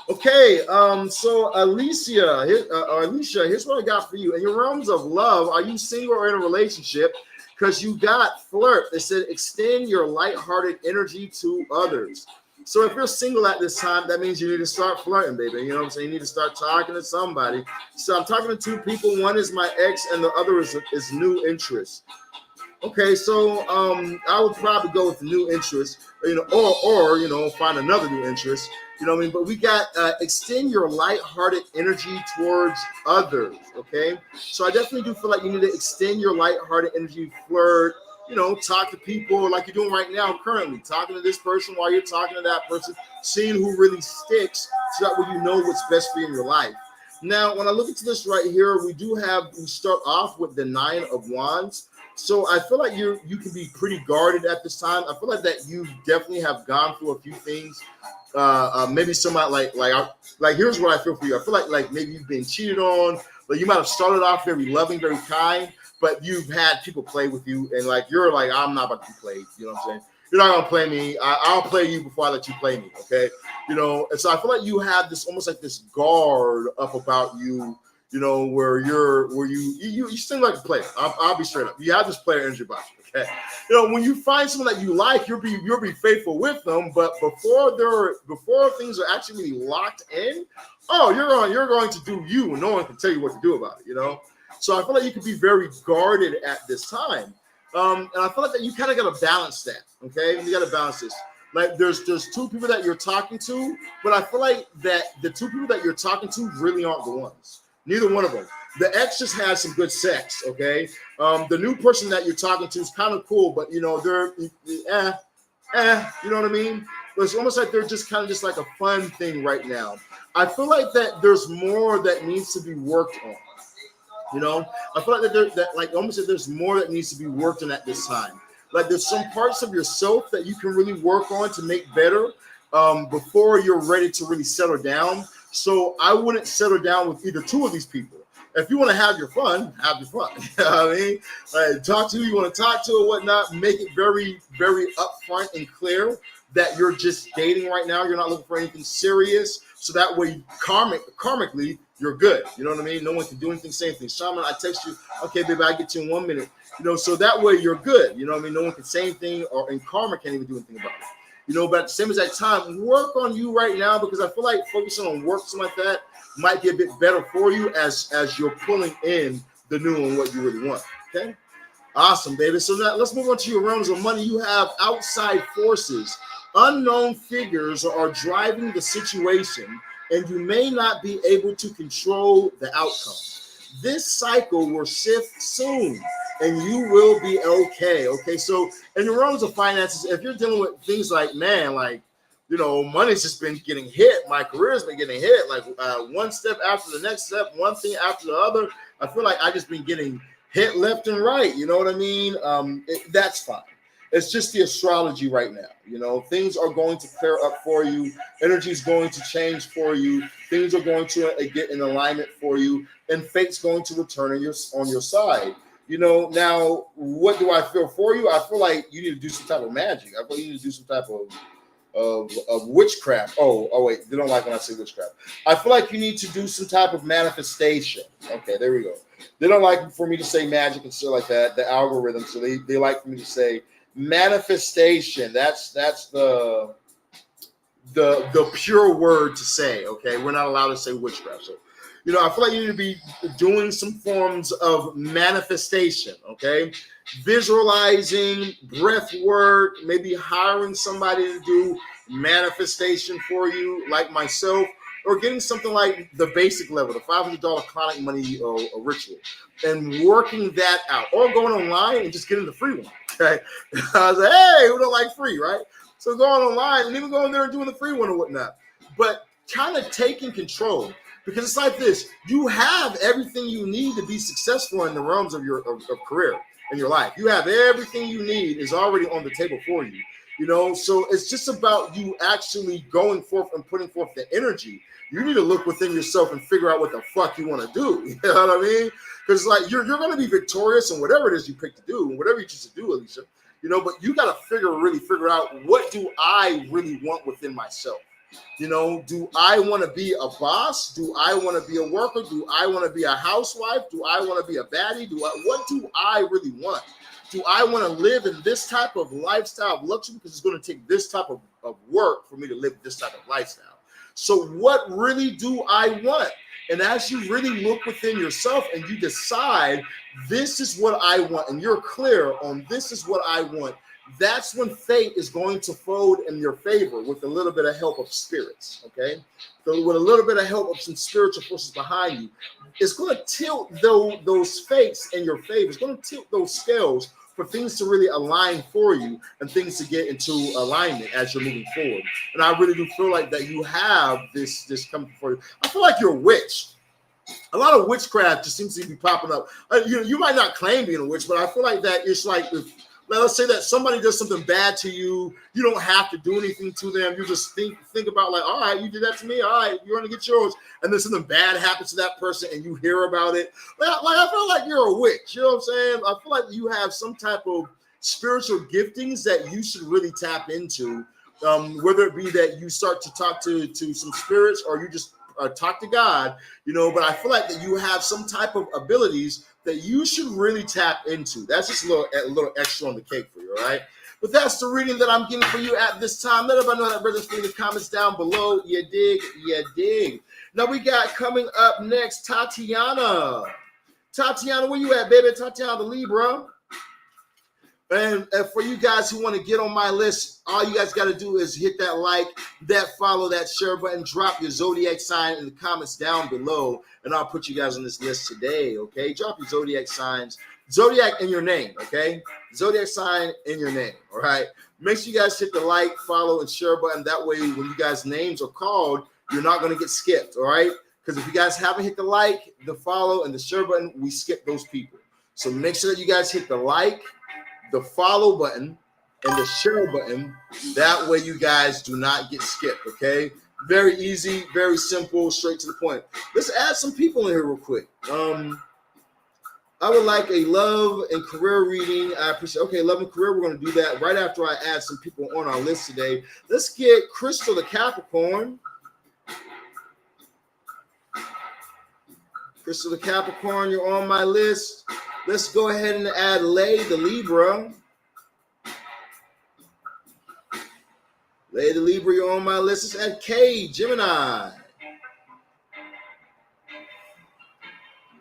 Okay, so Alicia, here's what I got for you. In your realms of love, are you single or in a relationship? Because you got flirt. They said extend your lighthearted energy to others. So if you're single at this time, that means you need to start flirting, baby. You know what I'm saying? You need to start talking to somebody. So I'm talking to two people. One is my ex, and the other is new interest. Okay, so I would probably go with new interest, you know, or you know, find another new interest. You know what I mean? But we got extend your lighthearted energy towards others, okay? So I definitely do feel like you need to extend your lighthearted energy, flirt, you know, talk to people like you're doing right now currently, talking to this person while you're talking to that person, seeing who really sticks so that way you know what's best for you in your life. Now, when I look into this right here, we start off with the 9 of Wands. So I feel like you can be pretty guarded at this time. I feel like that you definitely have gone through a few things. Maybe somebody like here's what I feel for you. I feel like maybe you've been cheated on. Like you might have started off very loving, very kind, but you've had people play with you, and like you're like, I'm not about to be played. You know what I'm saying? You're not gonna play me. I'll play you before I let you play me. Okay? You know. And so I feel like you have this almost like this guard up about you. You know, where you seem like a player. I'll be straight up. You have this player energy about you. Okay, you know, when you find someone that you like, you'll be faithful with them. But before things are actually locked in, you're going to do you, and no one can tell you what to do about it. You know, so I feel like you can be very guarded at this time, and I feel like that you kind of got to balance that. Okay, you got to balance this. Like there's two people that you're talking to, but I feel like that the two people that you're talking to really aren't the ones. Neither one of them. The ex just had some good sex, okay? The new person that you're talking to is kind of cool, but, you know, they're, you know what I mean? It's almost like they're just kind of just like a fun thing right now. I feel like that there's more that needs to be worked on, you know? I feel like there's more that needs to be worked on at this time. Like there's some parts of yourself that you can really work on to make better before you're ready to really settle down. So I wouldn't settle down with either two of these people. If you want to have your fun, have your fun. You know what I mean? Talk to who you want to talk to or whatnot. Make it very, very upfront and clear that you're just dating right now. You're not looking for anything serious. So that way, karmically, you're good. You know what I mean? No one can do anything, say anything. Shaman, I text you, okay, baby, I get you in 1 minute. You know, so that way you're good. You know what I mean? No one can say anything, and karma can't even do anything about it. You know, but at the same as that time, work on you right now, because I feel like focusing on work, something like that, might be a bit better for you as you're pulling in the new and what you really want. Okay, awesome, baby. So now let's move on to your realms of money. You have outside forces, unknown figures are driving the situation, and you may not be able to control the outcome. This cycle will shift soon, and you will be okay. Okay, so in the realms of finances, if you're dealing with things like, man, like, you know, money's just been getting hit. My career's been getting hit, like one step after the next step, one thing after the other. I feel like I just been getting hit left and right. You know what I mean? That's fine. It's just the astrology right now. You know, things are going to clear up for you. Energy is going to change for you. Things are going to get in alignment for you, and fate's going to return on your side. You know, now what do I feel for you? I feel like you need to do some type of magic. I feel like you need to do some type of witchcraft. Oh wait, they don't like when I say witchcraft. I feel like you need to do some type of manifestation. Okay, there we go. They don't like for me to say magic and stuff like that, the algorithm. So they like for me to say manifestation. That's the pure word to say. Okay, we're not allowed to say witchcraft. So, you know, I feel like you need to be doing some forms of manifestation. Okay, visualizing, breath work, maybe hiring somebody to do manifestation for you, like myself, or getting something like the basic level, the $500 Clauneck money ritual, and working that out, or going online and just getting the free one. Okay, I was like, hey, who don't like free, right? So going online and even going there and doing the free one or whatnot, but kind of taking control, because it's like this: you have everything you need to be successful in the realms of your of career in your life. You have everything you need is already on the table for you. You know, so it's just about you actually going forth and putting forth the energy. You need to look within yourself and figure out what the fuck you want to do. You know what I mean? Because like you're going to be victorious in whatever it is you pick to do, and whatever you choose to do, Alicia. You know, but you got to really figure out, what do I really want within myself? You know, do I want to be a boss? Do I want to be a worker? Do I want to be a housewife? Do I want to be a baddie? What do I really want? Do I want to live in this type of lifestyle of luxury? Because it's going to take this type of work for me to live this type of lifestyle. So what really do I want? And as you really look within yourself and you decide, this is what I want, and you're clear on this is what I want, that's when fate is going to fold in your favor with a little bit of help of spirits, okay? So with a little bit of help of some spiritual forces behind you, it's going to tilt those fates in your favor. It's going to tilt those scales for things to really align for you and things to get into alignment as you're moving forward. And I really do feel like that you have this coming for you. I feel like you're a witch. A lot of witchcraft just seems to be popping up. You might not claim being a witch, but I feel like that it's like, let's say that somebody does something bad to you. You don't have to do anything to them. You just think about like, all right, you did that to me. All right, you're going to get yours. And then something bad happens to that person and you hear about it. Like I feel like you're a witch. You know what I'm saying? I feel like you have some type of spiritual giftings that you should really tap into, whether it be that you start to talk to some spirits or you just talk to God, you know, but I feel like that you have some type of abilities that you should really tap into. That's just a little extra on the cake for you, all right? But that's the reading that I'm getting for you at this time. Let everybody know that, brothers, in the comments down below. You dig, you dig. Now we got coming up next, Tatiana. Tatiana, where you at, baby? Tatiana the Libra. And for you guys who want to get on my list, all you guys got to do is hit that like, that follow, that share button, drop your Zodiac sign in the comments down below, and I'll put you guys on this list today, okay? Drop your Zodiac signs, Zodiac in your name, okay? Zodiac sign in your name, all right? Make sure you guys hit the like, follow, and share button. That way, when you guys' names are called, you're not going to get skipped, all right? Because if you guys haven't hit the like, the follow, and the share button, we skip those people. So make sure that you guys hit the like, the follow button, and the share button. That way you guys do not get skipped, okay? Very easy, very simple, straight to the point. Let's add some people in here real quick. I would like a love and career reading. I appreciate. Okay, love and career. We're going to do that right after I add some people on our list today. Let's get Crystal the Capricorn. Crystal the Capricorn, you're on my list. Let's go ahead and add Lay the Libra. Lay the Libra, you're on my list. Let's add K, Gemini.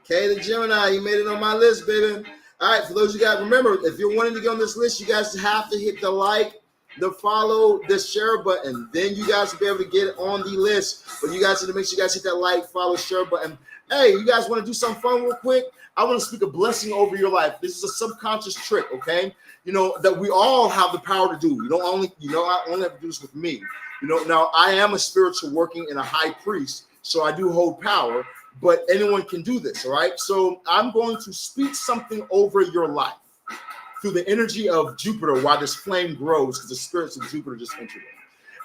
K the Gemini, you made it on my list, baby. All right, for those of you guys, remember, if you're wanting to get on this list, you guys have to hit the like, the follow, the share button. Then you guys will be able to get on the list. But you guys need to make sure you guys hit that like, follow, share button. Hey, you guys want to do something fun real quick? I want to speak a blessing over your life. This is a subconscious trick, okay? You know, that we all have the power to do. I only have to do this with me. You know, now I am a spiritual working in a high priest, so I do hold power, but anyone can do this, all right? So I'm going to speak something over your life. through the energy of Jupiter while this flame grows, because the spirits of Jupiter just entered it.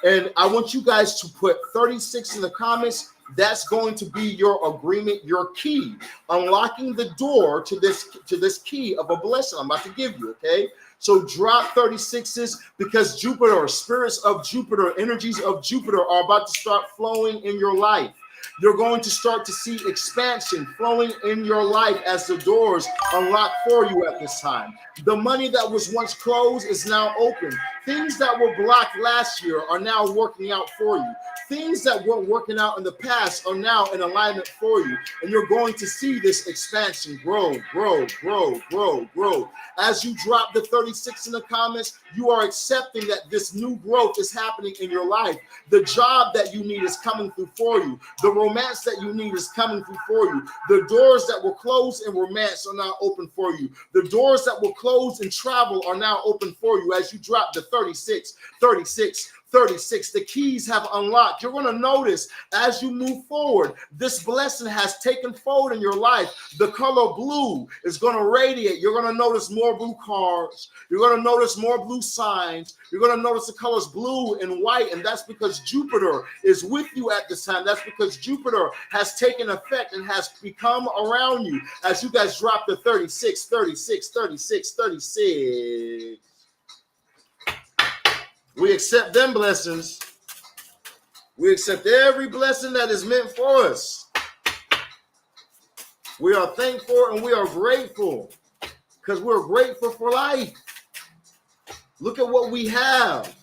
And I want you guys to put 36 in the comments. That's going to be your agreement, your key, unlocking the door to this key of a blessing I'm about to give you, okay? So drop 36s, because Jupiter, spirits of Jupiter, energies of Jupiter are about to start flowing in your life. You're going to start to see expansion flowing in your life as the doors unlock for you at this time. The money that was once closed is now open. Things that were blocked last year are now working out for you. Things that weren't working out in the past are now in alignment for you. And you're going to see this expansion grow, grow, grow, grow, grow. As you drop the 36 in the comments, you are accepting that this new growth is happening in your life. The job that you need is coming through for you. The romance that you need is coming through for you. The doors that were closed in romance are now open for you. The doors that were closed in travel are now open for you as you drop the 36, 36, 36. The keys have unlocked. You're going to notice as you move forward, this blessing has taken forward in your life. The color blue is going to radiate. You're going to notice more blue cars. You're going to notice more blue signs. You're going to notice the colors blue and white, and that's because Jupiter is with you at this time. That's because Jupiter has taken effect and has become around you as you guys drop the 36, 36, 36, 36. We accept them blessings. We accept every blessing that is meant for us. We are thankful and we are grateful because we're grateful for life. Look at what we have.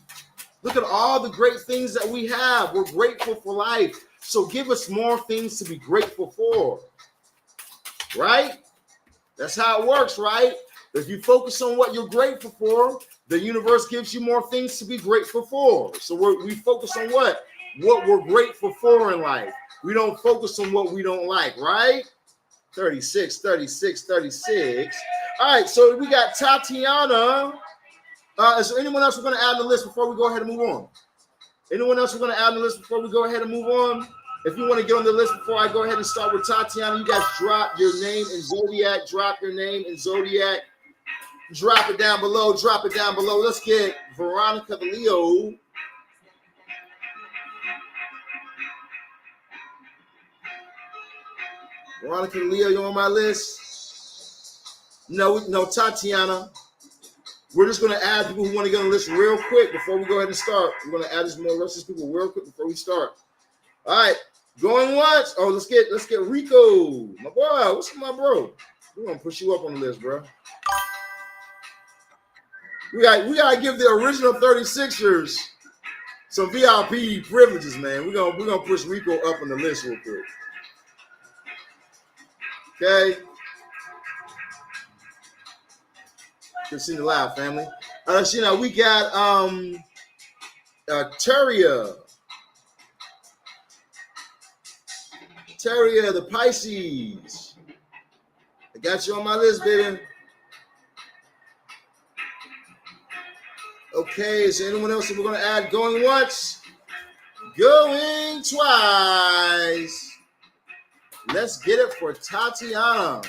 Look at all the great things that we have. We're grateful for life. So give us more things to be grateful for. Right? That's how it works, right? If you focus on what you're grateful for, the universe gives you more things to be grateful for. So we focus on what? What we're grateful for in life. We don't focus on what we don't like, right? 36, 36, 36. All right, so we got Tatiana. Is there anyone else we're going to add to the list before we go ahead and move on? Anyone else we're going to add to the list before we go ahead and move on? If you want to get on the list before I go ahead and start with Tatiana, you guys drop your name in Zodiac. Drop your name in Zodiac. Drop it down below. Drop it down below. Let's get Veronica the Leo. Veronica the Leo, you on my list? No, Tatiana. We're just going to add people who want to get on the list real quick before we go ahead and start. We're going to add this more rest of people real quick before we start. All right, going once. Oh, let's get Rico, my boy. What's up, my bro? We're gonna push you up on the list, bro. We gotta give the original 36ers some VIP privileges, man. We're gonna push Rico up on the list real quick. Okay. Good seeing you live, family. We got Terria. Terria, the Pisces. I got you on my list, baby. Okay, is there anyone else that we're going to add? Going once, going twice. Let's get it for Tatiana.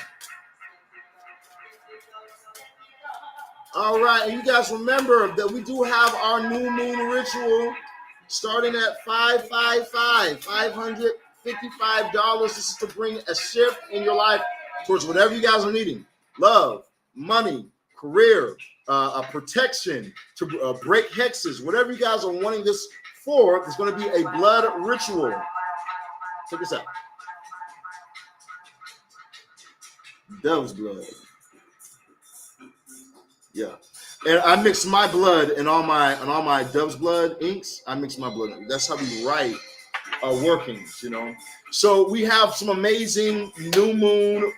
All right, and you guys remember that we do have our new moon ritual starting at $555. This is to bring a shift in your life towards whatever you guys are needing. Love, money, career, protection, to break hexes. Whatever you guys are wanting this for, there's going to be a blood ritual. Check this out. Dove's blood. Yeah. And I mix my blood and all my Dove's blood inks. I mix my blood. That's how we write workings, you know. So we have some amazing new moon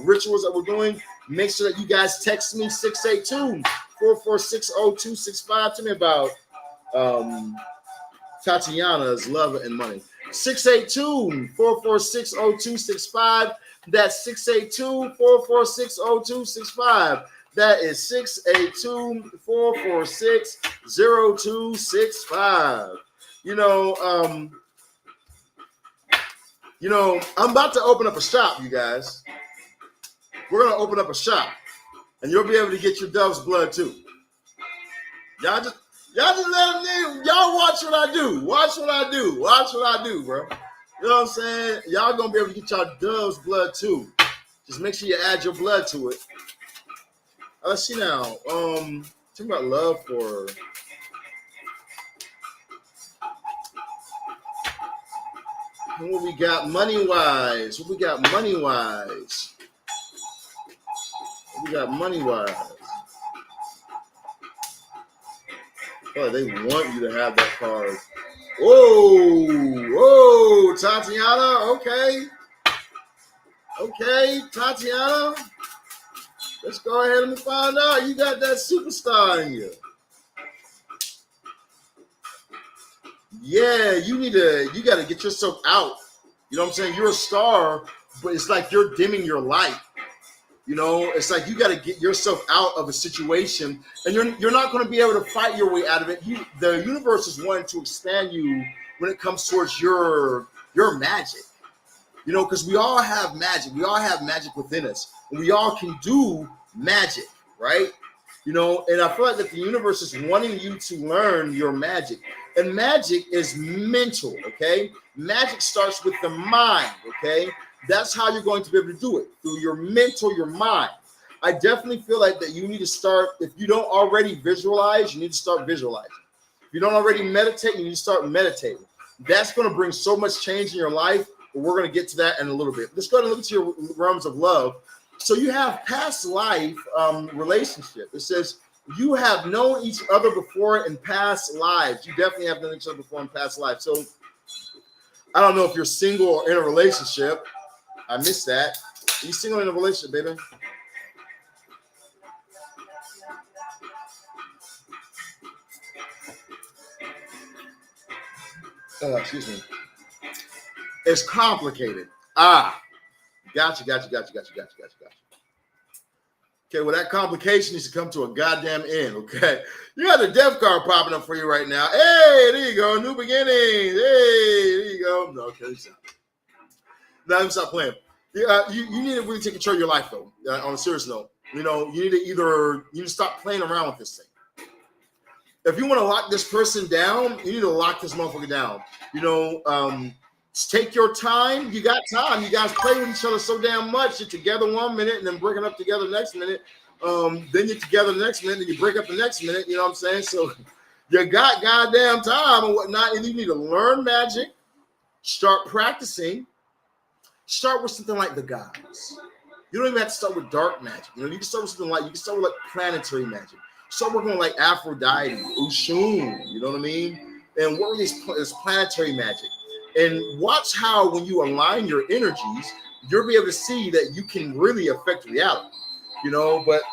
rituals that we're doing. Make sure that you guys text me 682-446-0265. Tell me about Tatiana's love and money. 682-446-0265. That's 682-446-0265. That is 682-446-0265. I'm about to open up a shop, you guys. We're going to open up a shop. And you'll be able to get your dove's blood too. Y'all just let them, y'all watch what I do. Watch what I do. Watch what I do, bro. You know what I'm saying? Y'all gonna be able to get y'all dove's blood too. Just make sure you add your blood to it. Let's see now. Talk about love for. What we got money wise? What we got money wise? What we got money wise? Oh, they want you to have that card. Whoa, Tatiana. Okay, Tatiana. Let's go ahead and find out. You got that superstar in you. Yeah, you got to get yourself out. You know what I'm saying? You're a star, but it's like you're dimming your light. You know, it's like you got to get yourself out of a situation, and you're not going to be able to fight your way out of it. The universe is wanting to expand you when it comes towards your magic. You know, because we all have magic. We all have magic within us, and we all can do magic, right? You know, and I feel like that the universe is wanting you to learn your magic. And magic is mental, okay? Magic starts with the mind, okay? That's how you're going to be able to do it, through your mental, your mind. I definitely feel like that you need to start, if you don't already visualize, you need to start visualizing. If you don't already meditate, you need to start meditating. That's going to bring so much change in your life, but we're going to get to that in a little bit. Let's go ahead and look at your realms of love. So you have past life relationship. It says you have known each other before in past lives. You definitely have known each other before in past lives. So I don't know if you're single or in a relationship. I missed that. Are you single in a relationship, baby? Excuse me. It's complicated. Gotcha. Okay, well, that complication needs to come to a goddamn end, okay? You got the death card popping up for you right now. Hey, there you go. New beginnings. Hey, there you go. No, okay, stop. Now, let me stop playing. You need to really take control of your life, though, on a serious note. You know, you need to stop playing around with this thing. If you want to lock this person down, you need to lock this motherfucker down. You know, take your time. You got time. You guys play with each other so damn much. You're together 1 minute and then breaking up together the next minute. Then you're together the next minute and you break up the next minute. You know what I'm saying? So you got goddamn time and whatnot. And you need to learn magic. Start practicing. Start with something like the gods. You don't even have to start with dark magic. You know, you can start with something like, you can start with like planetary magic. Start working on like Aphrodite, Ushun, you know what I mean? And what are this planetary magic? And watch how when you align your energies, you'll be able to see that you can really affect reality, you know? But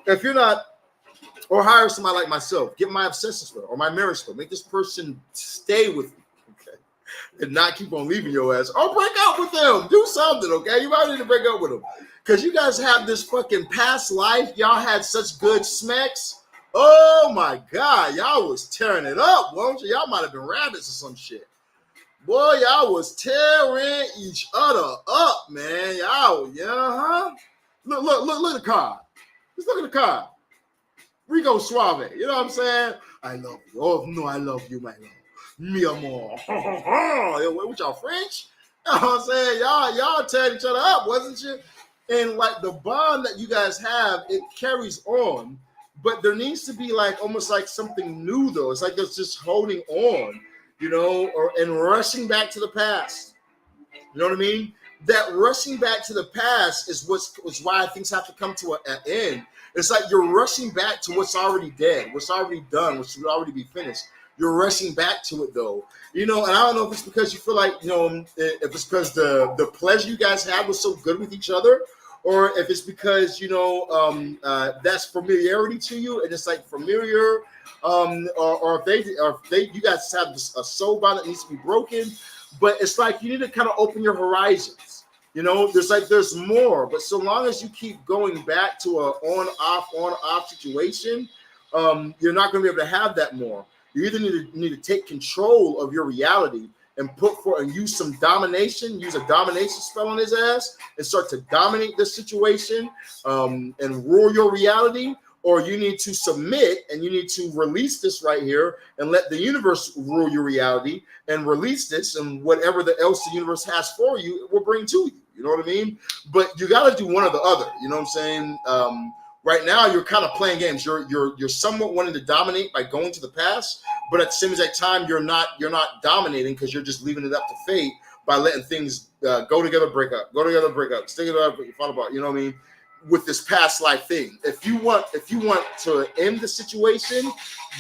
if you're not, or hire somebody like myself, get my obsessive spell or my mirror spell, make this person stay with you, okay? And not keep on leaving your ass. Or break up with them. Do something, okay? You might need to break up with them. Because you guys have this fucking past life. Y'all had such good smacks. Oh my God. Y'all was tearing it up, won't you? Y'all might have been rabbits or some shit. Boy, y'all was tearing each other up, man. Y'all, yeah, huh? Look at the card. Just look at the card. Rico Suave. You know what I'm saying? I love you. Oh, no, I love you, my love. Mi amor. What y'all, French? You know what I'm saying? Y'all tearing each other up, wasn't you? And like the bond that you guys have, it carries on. But there needs to be like almost like something new, though. It's like it's just holding on, you know, and rushing back to the past. You know what I mean? That rushing back to the past is why things have to come to an end. It's like you're rushing back to what's already dead, what's already done, what should already be finished. You're rushing back to it, though. You know, and I don't know if it's because you feel like, you know, if it's because the pleasure you guys had was so good with each other, or if it's because, you know, that's familiarity to you and it's like familiar, or if they you guys have a soul bond that needs to be broken, but it's like you need to kind of open your horizons. You know, there's more, but so long as you keep going back to a on-off situation, you're not going to be able to have that more. You either need to take control of your reality and use some domination, use a domination spell on his ass and start to dominate the situation and rule your reality, or you need to submit and you need to release this right here and let the universe rule your reality and release this, and whatever else the universe has for you, it will bring to you. You know what I mean? But you got to do one or the other. You know what I'm saying? Right now, you're kind of playing games. You're somewhat wanting to dominate by going to the past, but at the same exact time, you're not dominating because you're just leaving it up to fate by letting things go together, break up, stick it up, fall apart. You know what I mean? With this past life thing, if you want to end the situation,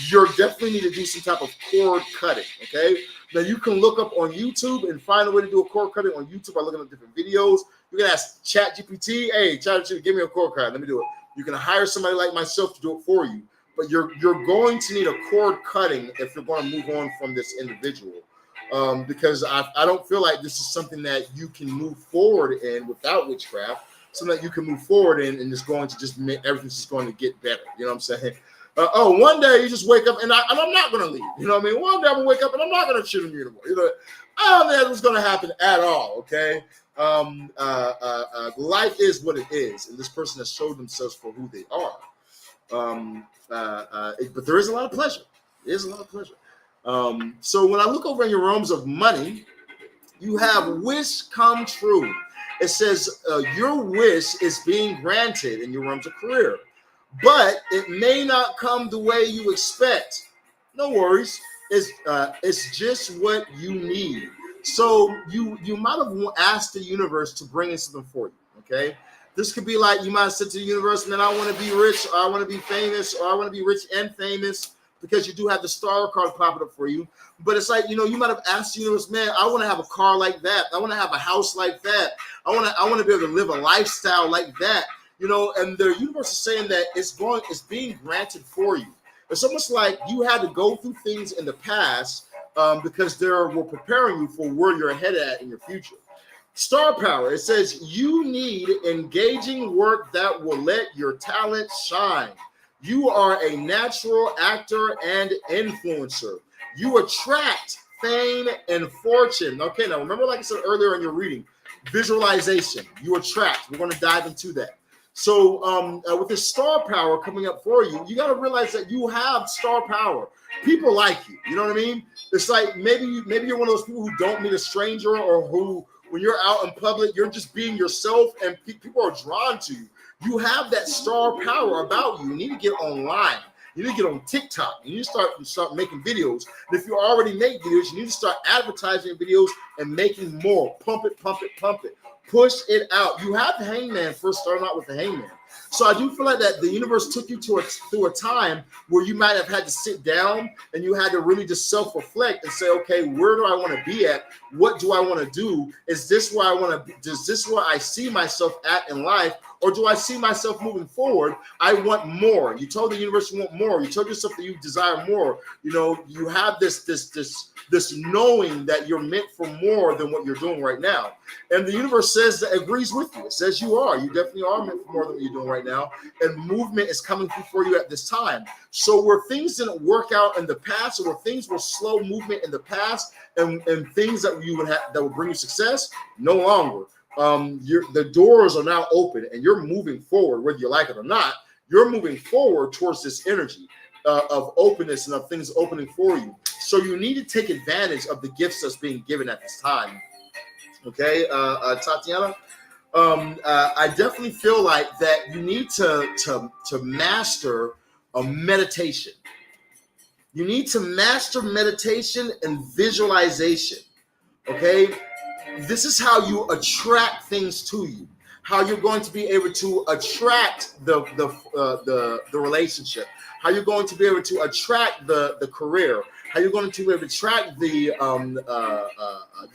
you definitely need to do some type of cord cutting. Okay, now you can look up on YouTube and find a way to do a cord cutting on YouTube by looking at different videos. You can ask ChatGPT, hey, ChatGPT, give me a cord cut. Let me do it. You can hire somebody like myself to do it for you, but you're going to need a cord cutting if you're going to move on from this individual, because I don't feel like this is something that you can move forward in without witchcraft. Something that you can move forward in, and it's going to just make everything's just going to get better. You know what I'm saying? One day you just wake up and I'm not going to leave. You know what I mean? One day I'm going to wake up and I'm not going to shoot him anymore. You know, I don't think that's going to happen at all. Okay. Life is what it is, and this person has showed themselves for who they are. But there is a lot of pleasure. There's a lot of pleasure. So when I look over in your realms of money, you have wish come true. It says your wish is being granted in your realms of career, but it may not come the way you expect. No worries. It's just what you need. So you might have asked the universe to bring in something for you. Okay, this could be like you might have said to the universe, "Man, I want to be rich, or I want to be famous, or I want to be rich and famous." Because you do have the star card popping up for you. But it's like, you know, you might have asked the universe, man, I want to have a car like that. I want to have a house like that. I want to be able to live a lifestyle like that. You know, and the universe is saying that it's being granted for you. It's almost like you had to go through things in the past because they were preparing you for where you're headed at in your future. Star power, it says you need engaging work that will let your talent shine. You are a natural actor and influencer. You attract fame and fortune. Okay, now remember, like I said earlier in your reading, visualization. You attract. We're going to dive into that. So with this star power coming up for you, you got to realize that you have star power. People like you. You know what I mean? It's like maybe you're one of those people who don't meet a stranger, or who, when you're out in public, you're just being yourself and people are drawn to you. You have that star power about you. You need to get online. You need to get on TikTok. You need to start making videos. And if you already make videos, you need to start advertising videos and making more. Pump it, pump it, pump it. Push it out. You have the hangman first, starting out with the hangman. So I do feel like that the universe took you through a time where you might have had to sit down and you had to really just self-reflect and say, okay, where do I want to be at? What do I want to do? Is this where I want to? Is this where I see myself at in life? Or do I see myself moving forward? I want more. You told the universe you want more. You told yourself that you desire more. You know, you have this knowing that you're meant for more than what you're doing right now. And the universe says that agrees with you. It says you are. You definitely are meant for more than what you're doing right now. And movement is coming through for you at this time. So where things didn't work out in the past, or where things were slow movement in the past, and things that you would have that would bring you success, no longer. The doors are now open and you're moving forward, whether you like it or not. You're moving forward towards this energy of openness and of things opening for you. So you need to take advantage of the gifts that's being given at this time. Okay, Tatiana, I definitely feel like that you need to master a meditation. You need to master meditation and visualization. Okay. This is how you attract things to you. How you're going to be able to attract the relationship. How you're going to be able to attract the career. How you're going to be able to attract the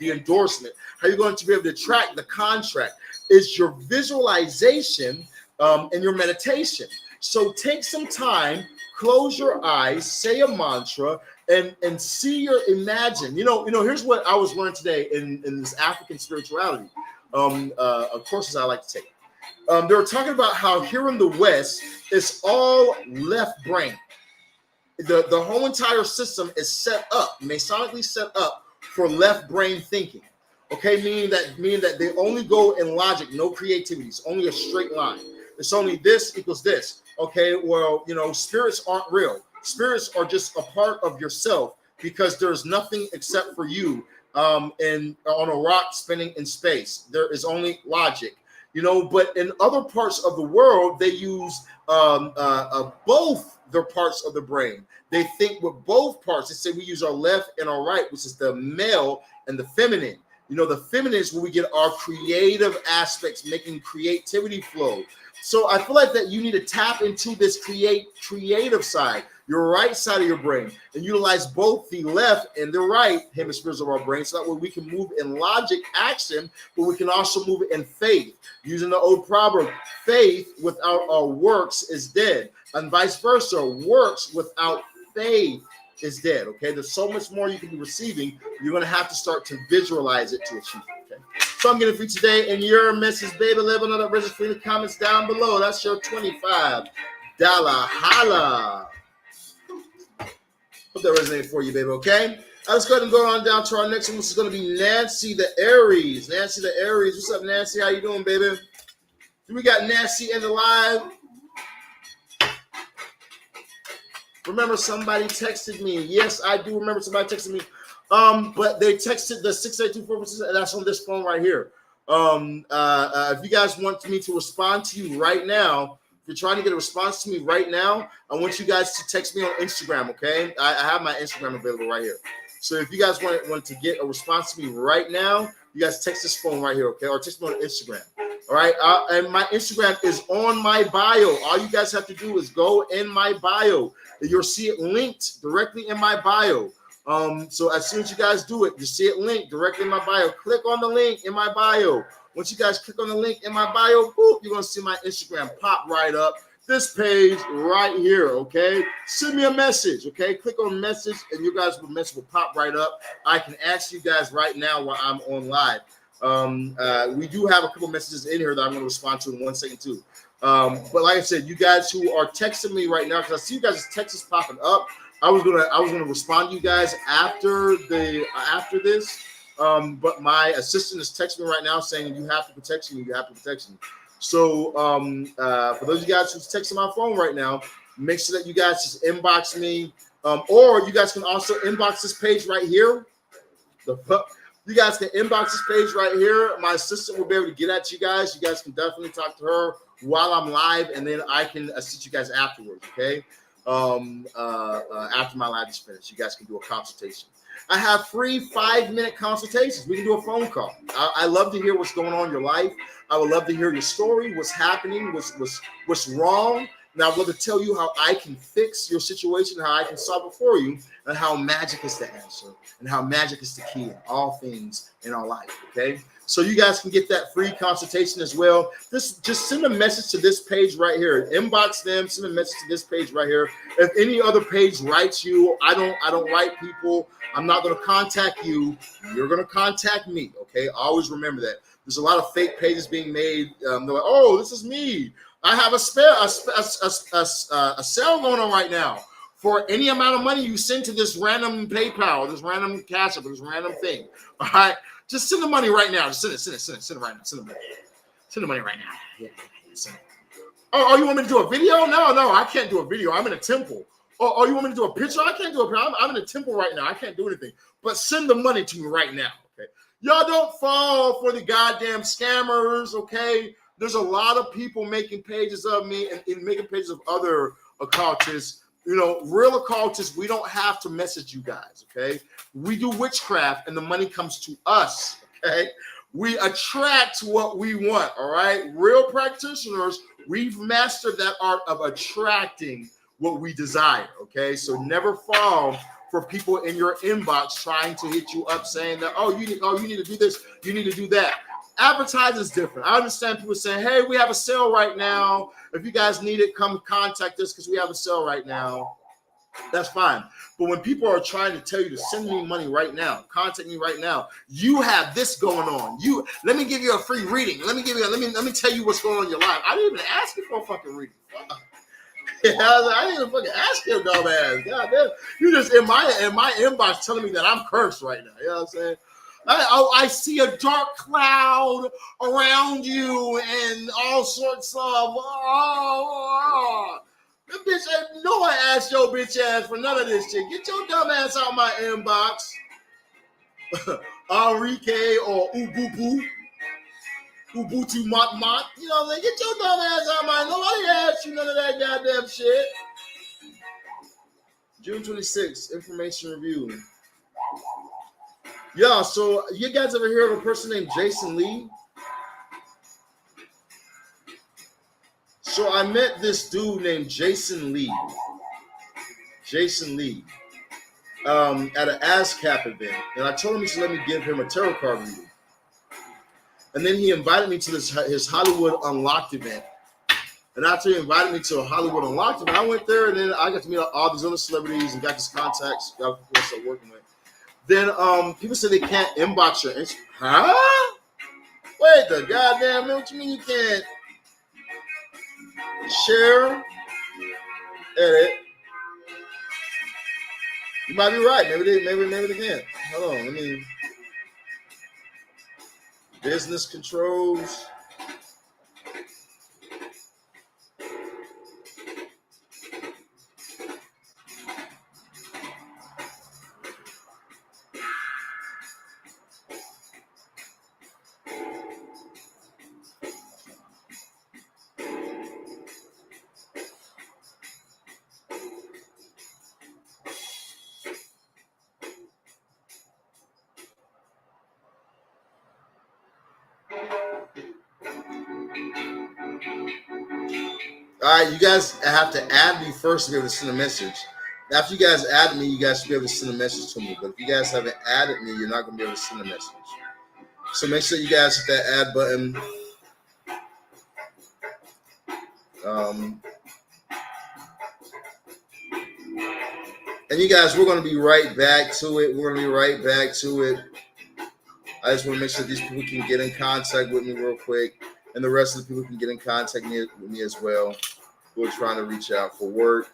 endorsement. How you're going to be able to attract the contract. Is your visualization and your meditation. So take some time, close your eyes, say a mantra, and see your imagine. You know, here's what I was learning today in this African spirituality courses I like to take. They were talking about how here in the West, it's all left brain. The whole entire system is set up, masonically set up for left brain thinking. Okay, meaning that they only go in logic, no creativity. It's only a straight line. It's only this equals this. Okay, well, spirits aren't real. Spirits are just a part of yourself because there's nothing except for you and on a rock spinning in space. There is only logic. But in other parts of the world, they use both their parts of the brain. They think with both parts. They say we use our left and our right, which is the male and the feminine. The feminine is where we get our creative aspects, making creativity flow. So I feel like that you need to tap into this creative side, your right side of your brain, and utilize both the left and the right hemispheres of our brain, so that way we can move in logic, action, but we can also move in faith. Using the old proverb, faith without works is dead, and vice versa. Works without faith is dead. Okay, there's so much more you can be receiving. You're going to have to start to visualize it to achieve it. Okay, so I'm getting for you today, and your message, baby. Let me know that register in the comments down below. That's your $25 holla. Hope that resonated for you, baby. Okay, let's go ahead and go on down to our next one, which is going to be Nancy the Aries. Nancy the Aries, what's up, Nancy? How you doing, baby? We got Nancy in the live. Remember, somebody texted me. Yes, I do remember somebody texted me. But they texted the 68246, and that's on this phone right here. If you guys want me to respond to you right now, if you're trying to get a response to me right now, I want you guys to text me on Instagram, okay? I have my Instagram available right here. So if you guys want to get a response to me right now, you guys text this phone right here, okay? Or text me on Instagram. All right, and my Instagram is on my bio. All you guys have to do is go in my bio. You'll see it linked directly in my bio. So as soon as you guys do it, you see it linked directly in my bio. Click on the link in my bio. Once you guys click on the link in my bio, boop, you're going to see my Instagram pop right up. This page right here, okay? Send me a message, okay? Click on message, and you guys' message will pop right up. I can ask you guys right now while I'm on live. We do have a couple messages in here that I'm going to respond to in 1 second too. But like I said, you guys who are texting me right now, because I see you guys' texts popping up. I was gonna respond to you guys after this. But my assistant is texting me right now saying you have to protect me. You have to protect me. So for those of you guys who's texting my phone right now, make sure that you guys just inbox me. Or you guys can also inbox this page right here. You guys can inbox this page right here. My assistant will be able to get at you guys. You guys can definitely talk to her while I'm live, and then I can assist you guys afterwards, okay? After my live is finished, you guys can do a consultation. I have free 5-minute consultations. We can do a phone call. I love to hear what's going on in your life. I would love to hear your story, what's happening, what's wrong. And I would love to tell you how I can fix your situation, how I can solve it for you, and how magic is the answer, and how magic is the key in all things in our life, okay? So you guys can get that free consultation as well. Just send a message to this page right here. Inbox them, send a message to this page right here. If any other page writes you, I don't write people. I'm not going to contact you. You're going to contact me, okay? Always remember that. There's a lot of fake pages being made. They're like, oh, this is me. I have a sale going on right now. For any amount of money you send to this random PayPal, this random Cash App, this random thing, all right? Just send the money right now. Just send it right now. Send the money right now. Yeah, send it. Oh, you want me to do a video? No, I can't do a video. I'm in a temple. Oh, you want me to do a picture? I can't do a picture. I'm in a temple right now. I can't do anything. But send the money to me right now, okay? Y'all don't fall for the goddamn scammers, okay? There's a lot of people making pages of me and making pages of other occultists. You know, real occultists, we don't have to message you guys, okay? We do witchcraft and the money comes to us, okay? We attract what we want, all right? Real practitioners, we've mastered that art of attracting what we desire, okay? So never fall for people in your inbox trying to hit you up saying that, you need to do this, you need to do that. Advertising is different. I understand people saying, hey, we have a sale right now. If you guys need it, come contact us because we have a sale right now. That's fine. But when people are trying to tell you to send me money right now, contact me right now, you have this going on. Let me give you a free reading. Let me tell you what's going on in your life. I didn't even ask you for a fucking reading. Yeah, I didn't even fucking ask your dumb ass. God damn. You just in my inbox telling me that I'm cursed right now. You know what I'm saying? I see a dark cloud around you and all sorts of the bitch, I know I asked your bitch ass for none of this shit. Get your dumb ass out my inbox. Enrique or Ububu. Ubutu Mot Mot. You know what I'm saying? Get your dumb ass out my. Nobody asked you none of that goddamn shit. June 26th, information review. Yeah, so you guys ever hear of a person named Jason Lee? So I met this dude named Jason Lee. Jason Lee. At an ASCAP event. And I told him he should let me give him a tarot card reading. And then he invited me to his Hollywood Unlocked event. And after he invited me to a Hollywood Unlocked event, I went there and then I got to meet all these other celebrities and got his contacts, got people to start working with. Then people said they can't inbox your Instagram. Huh? Wait the goddamn minute. What you mean you can't share, edit? You might be right. Maybe they can't. Hold on. Let me. Business controls. All right, you guys have to add me first to be able to send a message. After you guys add me, you guys should be able to send a message to me. But if you guys haven't added me, you're not going to be able to send a message. So make sure you guys hit that add button. And you guys, we're going to be right back to it. I just want to make sure these people can get in contact with me real quick. And the rest of the people can get in contact with me as well. We're trying to reach out for work.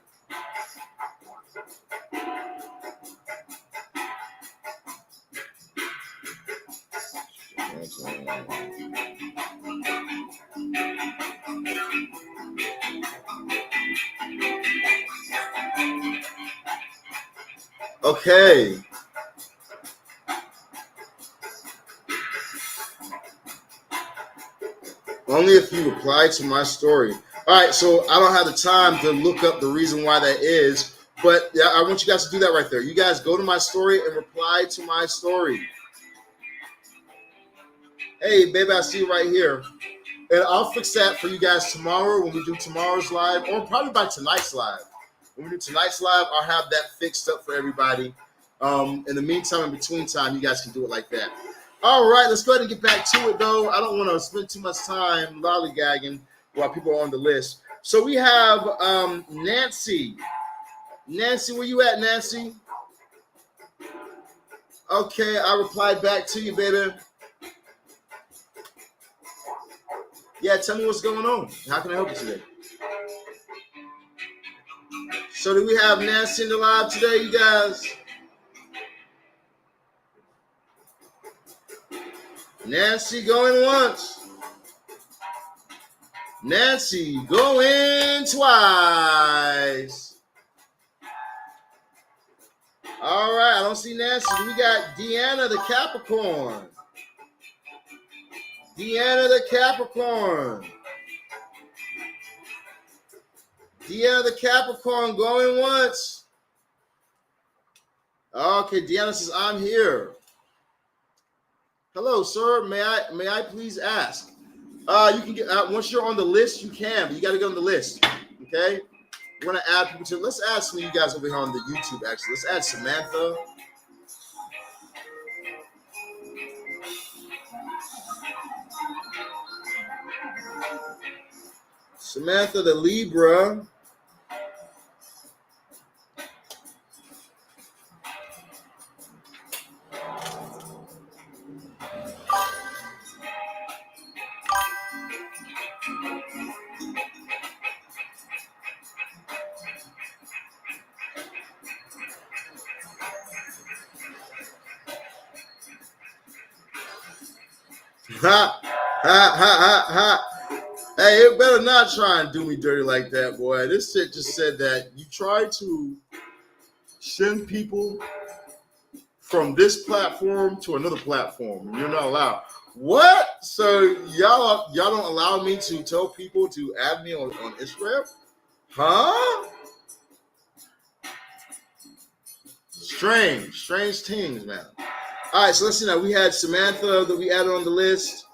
Okay. Only if you reply to my story. All right, so I don't have the time to look up the reason why that is, but yeah, I want you guys to do that right there. You guys go to my story and reply to my story. Hey, baby, I see you right here. And I'll fix that for you guys tomorrow when we do tomorrow's live, or probably by tonight's live. When we do tonight's live, I'll have that fixed up for everybody. In the meantime, in between time, you guys can do it like that. All right, let's go ahead and get back to it, though. I don't want to spend too much time lollygagging while people are on the list. So we have Nancy. Nancy, where you at, Nancy? Okay, I replied back to you, baby. Yeah, tell me what's going on. How can I help you today? So do we have Nancy in the live today, you guys? Nancy going once. Nancy going twice. All right, I don't see Nancy. We got Deanna the Capricorn. Deanna the Capricorn. Deanna the Capricorn going once. Okay, Deanna says, I'm here. Hello, sir. May I please ask? You can get once you're on the list, you can, but you got to get on the list. Okay? We're gonna add people to. Let's add some of you guys over here on the YouTube. Actually, let's add Samantha. Samantha the Libra. Ha, ha, ha, ha, ha. Hey, it better not try and do me dirty like that, boy. This shit just said that you try to send people from this platform to another platform, and you're not allowed. What? So y'all don't allow me to tell people to add me on Instagram? Huh? Strange things, man. All right, so let's see now. We had Samantha that we added on the list.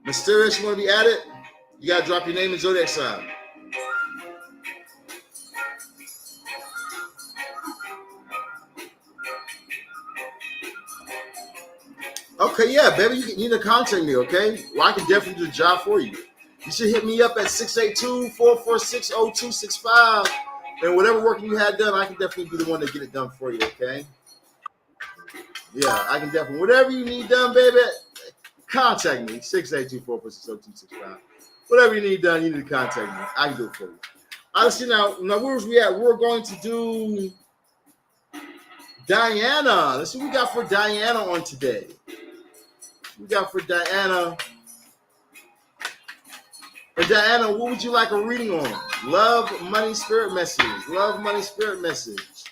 Mysterious, you want to be added? You gotta drop your name and Zodiac sign. Okay, yeah, baby, you need to contact me, okay? Well, I can definitely do the job for you. You should hit me up at 682-446-0265. And whatever work you had done, I can definitely be the one to get it done for you, okay? Yeah, I can definitely. Whatever you need done, baby, contact me. 682-446-0265. Whatever you need done, you need to contact me. I can do it for you. Honestly, now where was we at? We're going to do Diana. Let's see what we got for Diana on today. We got for Diana. And Diana, what would you like a reading on? Love, money, spirit message. Love, money, spirit message.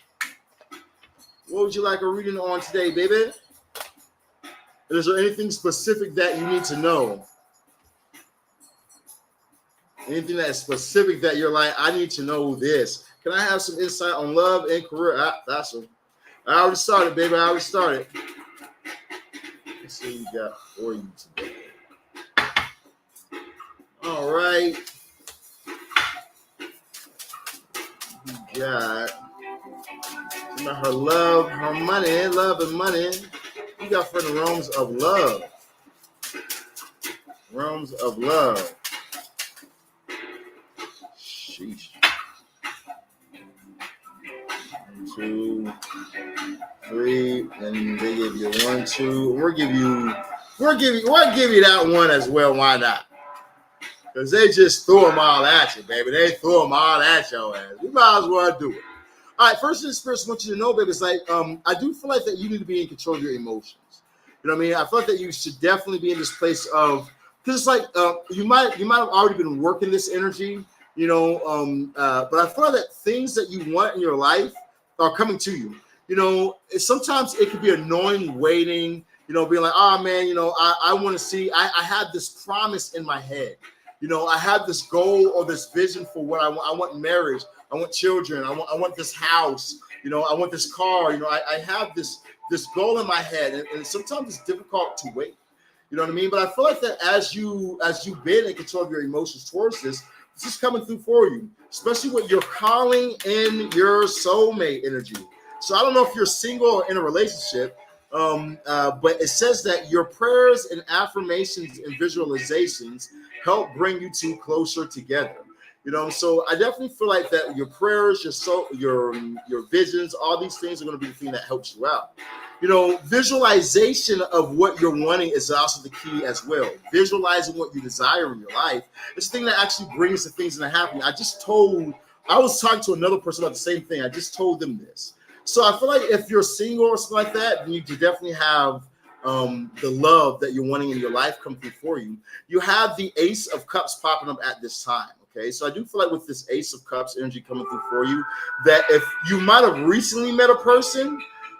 What would you like a reading on today, baby? Is there anything specific that you need to know? Anything that's specific that you're like, I need to know this. Can I have some insight on love and career? That's it. I already started, baby. I already started. Let's see what we got for you today. All right. We got her love, her money, love and money. We got for the realms of love. Realms of love. Sheesh. 1, 2, 3, and they give you 1, 2. We'll give you that one as well. Why not? Because they just threw them all at you, baby. They threw them all at your ass. We might as well do it. All right, first things first, I want you to know, baby, it's like, I do feel like that you need to be in control of your emotions. You know what I mean? I feel like that you should definitely be in this place of, because it's like, you might have already been working this energy, you know, but I feel like that things that you want in your life are coming to you. You know, sometimes it can be annoying waiting, you know, being like, oh man, you know, I want to see, I had this promise in my head. You know, I have this goal or this vision for what I want. I want marriage. I want children. I want this house. You know, I want this car. You know, I have this goal in my head, and sometimes it's difficult to wait. You know what I mean? But I feel like that as you've been in control of your emotions towards this is coming through for you, especially with your calling in your soulmate energy. So I don't know if you're single or in a relationship, but it says that your prayers and affirmations and visualizations help bring you two closer together. You know, so I definitely feel like that your prayers, your visions, all these things are going to be the thing that helps you out. You know, visualization of what you're wanting is also the key as well. Visualizing what you desire in your life is the thing that actually brings the things that are happening. I was talking to another person about the same thing. I just told them this. So I feel like if you're single or something like that, then you definitely have the love that you're wanting in your life come through for you. You have the Ace of Cups popping up at this time. Okay, so I do feel like with this Ace of Cups energy coming through for you, that if you might have recently met a person,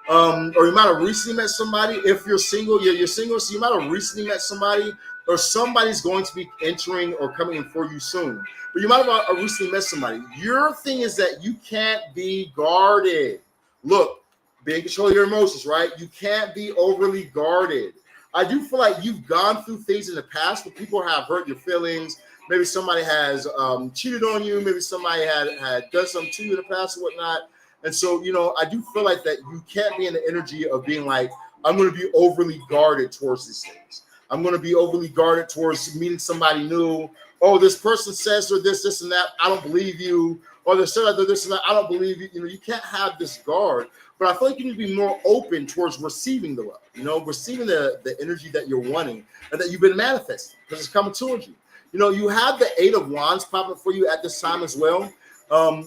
or you might have recently met somebody. If you're single, you're single, so you might have recently met somebody, or somebody's going to be entering or coming in for you soon. But you might have recently met somebody. Your thing is that you can't be guarded. Look, be in control of your emotions, right? You can't be overly guarded. I do feel like you've gone through things in the past where people have hurt your feelings. Maybe somebody has cheated on you. Maybe somebody had done something to you in the past or whatnot. And so, you know, I do feel like that you can't be in the energy of being like, I'm going to be overly guarded towards these things. I'm going to be overly guarded towards meeting somebody new. Oh, this person says or this, and that. I don't believe you. Or they said this and that. I don't believe you. You know, you can't have this guard. But I feel like you need to be more open towards receiving the love. You know, receiving the energy that you're wanting and that you've been manifesting because it's coming towards you. You know, you have the 8 of Wands popping for you at this time as well.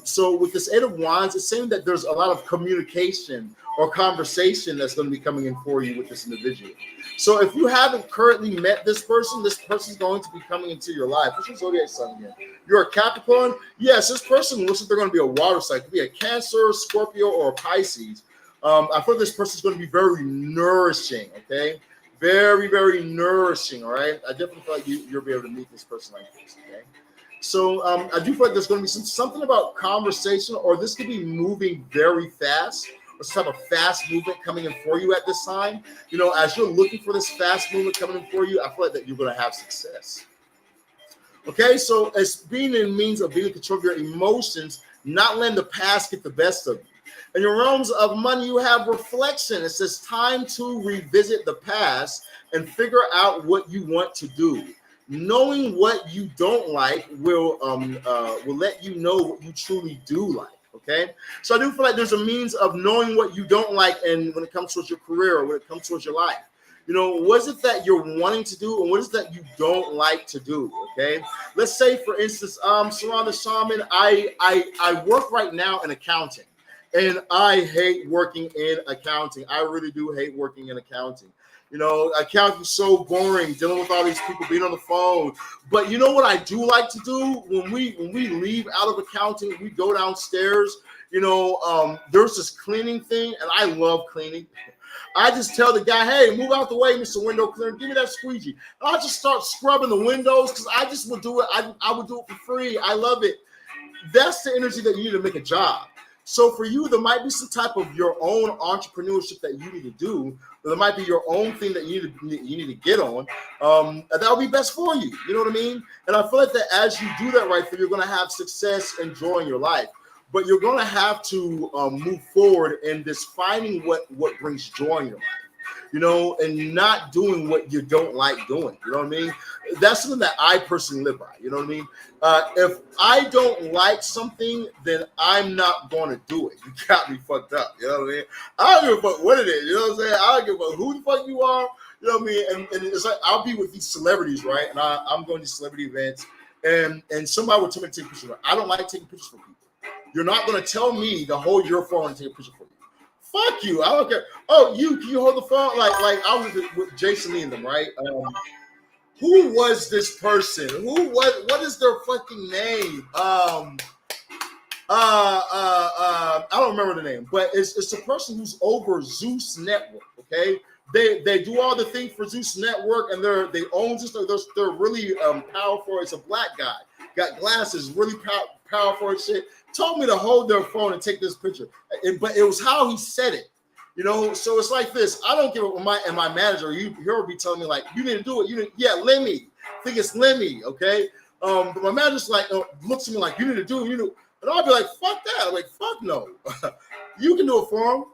So with this Eight of Wands, it's saying that there's a lot of communication or conversation that's going to be coming in for you with this individual. So if you haven't currently met this person's going to be coming into your life. What's your zodiac sign again? You're a Capricorn? Yes, this person looks like they're going to be a water sign. It could be a Cancer, Scorpio, or a Pisces. I feel this person's going to be very nourishing, okay? Very, very nourishing, all right? I definitely feel like you'll be able to meet this person like this, okay? So I do feel like there's going to be something about conversation, or this could be moving very fast, or some type of fast movement coming in for you at this time. You know, as you're looking for this fast movement coming in for you, I feel like that you're going to have success. Okay, so it's being in means of being in control of your emotions, not letting the past get the best of you. In your realms of money, you have reflection. It says time to revisit the past and figure out what you want to do. Knowing what you don't like will let you know what you truly do like. Okay, so I do feel like there's a means of knowing what you don't like, and when it comes towards your career or when it comes towards your life, you know, what is it that you're wanting to do and what is that you don't like to do? Okay, let's say for instance, Sarah the Shaman, I work right now in accounting, and I hate working in accounting. I really do hate working in accounting. You know, accounting is so boring, dealing with all these people, being on the phone. But you know what I do like to do when we leave out of accounting, we go downstairs. You know, there's this cleaning thing, and I love cleaning. I just tell the guy, hey, move out the way, Mr. Window Cleaner. Give me that squeegee. And I'll just start scrubbing the windows because I just would do it. I would do it for free. I love it. That's the energy that you need to make a job. So for you, there might be some type of your own entrepreneurship that you need to do. There might be your own thing that you need to get on. That'll be best for you. You know what I mean? And I feel like that as you do that right there, you're going to have success and joy in your life. But you're going to have to move forward in this finding what brings joy in your life. You know, and not doing what you don't like doing. You know what I mean? That's something that I personally live by. You know what I mean? If I don't like something, then I'm not going to do it. You got me fucked up. You know what I mean? I don't give a fuck what it is. You know what I'm saying? I don't give a fuck who the fuck you are. You know what I mean? And it's like I'll be with these celebrities, right? And I'm going to celebrity events, and somebody will tell me to take pictures. I don't like taking pictures for people. You're not going to tell me to hold your phone and take a picture for you. Fuck you. I don't care. Oh, can you hold the phone? Like I was with Jason Lee and them, right? Who was this person? What is their fucking name? I don't remember the name, but it's the person who's over Zeus Network, okay? They do all the things for Zeus Network, and they own this. They're really powerful. It's a black guy, got glasses, really powerful and shit. Told me to hold their phone and take this picture, but it was how he said it, you know. So it's like this. I don't give it. My manager, he'll be telling me like, you need to do it. Lemmy. I think it's Lemmy, okay. But my manager's like, looks at me like, you need to do it. And I'll be like, fuck that. I'm like, fuck no. You can do it for him,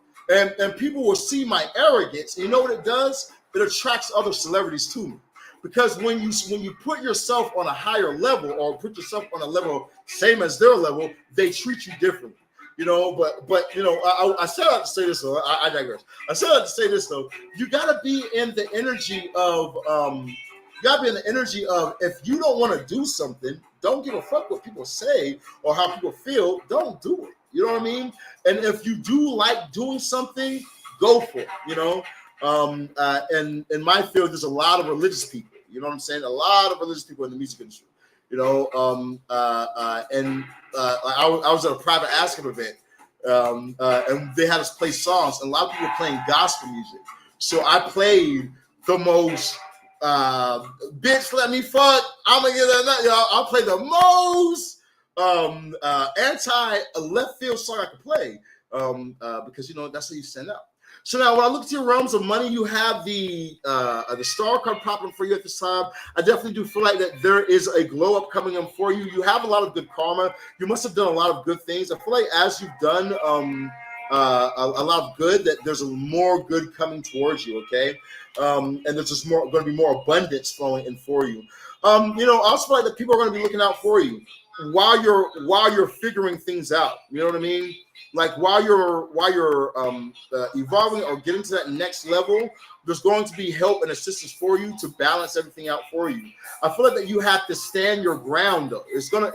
and people will see my arrogance. And you know what it does? It attracts other celebrities to me. Because when you put yourself on a higher level or put yourself on a level same as their level, they treat you differently, you know. But you know, I said I have to say this though. I digress. I said I have to say this though. You gotta be in the energy of if you don't want to do something, don't give a fuck what people say or how people feel. Don't do it. You know what I mean? And if you do like doing something, go for it. You know. And in my field, there's a lot of religious people. You know what I'm saying? A lot of religious people in the music industry. You know, I was at a private ASCAP event, and they had us play songs, and a lot of people were playing gospel music. So I played the most bitch let me fuck. I'm gonna get that. Y'all, I'll play the most anti left field song I could play because you know that's how you stand out. So now, when I look at your realms of money, you have the star card popping for you at this time. I definitely do feel like that there is a glow up coming in for you. You have a lot of good karma. You must have done a lot of good things. I feel like as you've done a lot of good, that there's more good coming towards you. Okay, and there's just going to be more abundance flowing in for you. You know, I also feel like that people are going to be looking out for you. while you're figuring things out. You know what I mean? Like while you're evolving or getting to that next level, there's going to be help and assistance for you to balance everything out for you. I feel like that you have to stand your ground though. It's gonna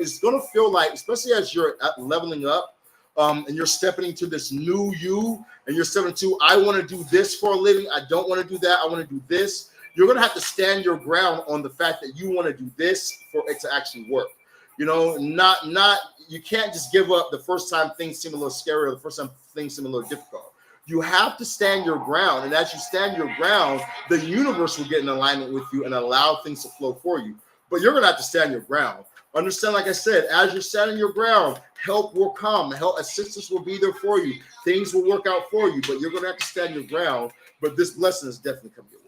feel like, especially as you're leveling up, and you're stepping into this new you, and you're stepping into, I want to do this for a living. I don't want to do that. I want to do this. You're gonna have to stand your ground on the fact that you want to do this for it to actually work. You know, you can't just give up the first time things seem a little scary or the first time things seem a little difficult. You have to stand your ground, and as you stand your ground, the universe will get in alignment with you and allow things to flow for you. But you're gonna have to stand your ground. Understand, like I said, as you're standing your ground, help will come. Help, assistance will be there for you. Things will work out for you, but you're gonna have to stand your ground. But this blessing is definitely coming your way.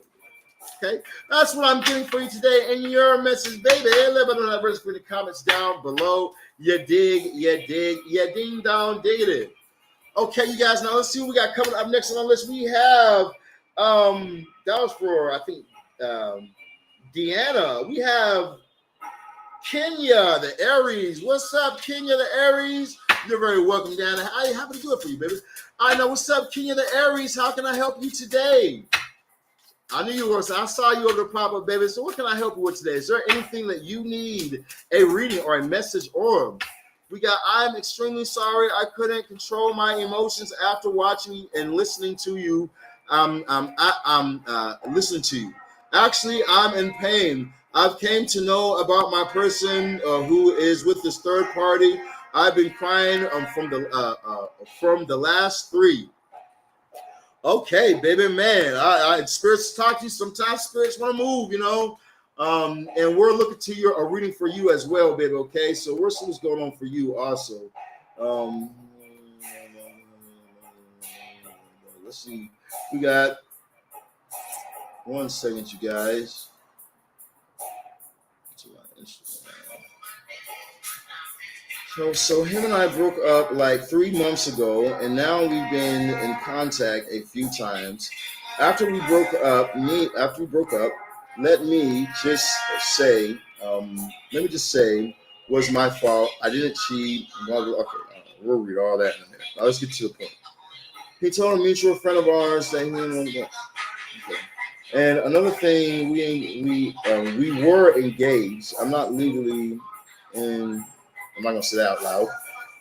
Okay, that's what I'm getting for you today in your message, baby. Let me know that verse in the comments down below. You dig, you ding dong, diggity. Okay, you guys, now let's see what we got coming up next on our list. We have that was for, I think, Deanna. We have Kenya, the Aries. What's up, Kenya, the Aries? You're very welcome, Deanna. How happy to do it for you, baby. I know. What's up, Kenya, the Aries? How can I help you today? I knew you were. I saw you over the pop-up, baby. So what can I help you with today? Is there anything that you need a reading or a message on? We got, I'm extremely sorry. I couldn't control my emotions after watching and listening to you. Listening to you. Actually, I'm in pain. I've came to know about my person who is with this third party. I've been crying from the last 3. Okay, baby, man. Spirits talk to you. Sometimes spirits want to move, you know. And we're looking to a reading for you as well, baby. Okay, so we're seeing what's going on for you also. Let's see. We got 1 second, you guys. So him and I broke up like 3 months ago, and now we've been in contact a few times. After we broke up, let me just say, was my fault. I didn't cheat. Okay, we'll read all that in a minute. Now let's get to the point. He told a mutual friend of ours that he didn't want to go. Okay. And another thing, we were engaged. I'm not legally in. I'm not gonna say that out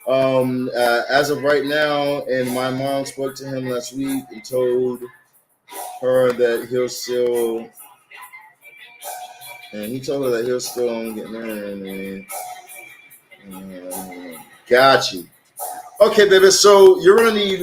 loud. As of right now, and my mom spoke to him last week and told her that he'll still, and he told her that he'll still get married. Got you. Okay, baby. So you're gonna need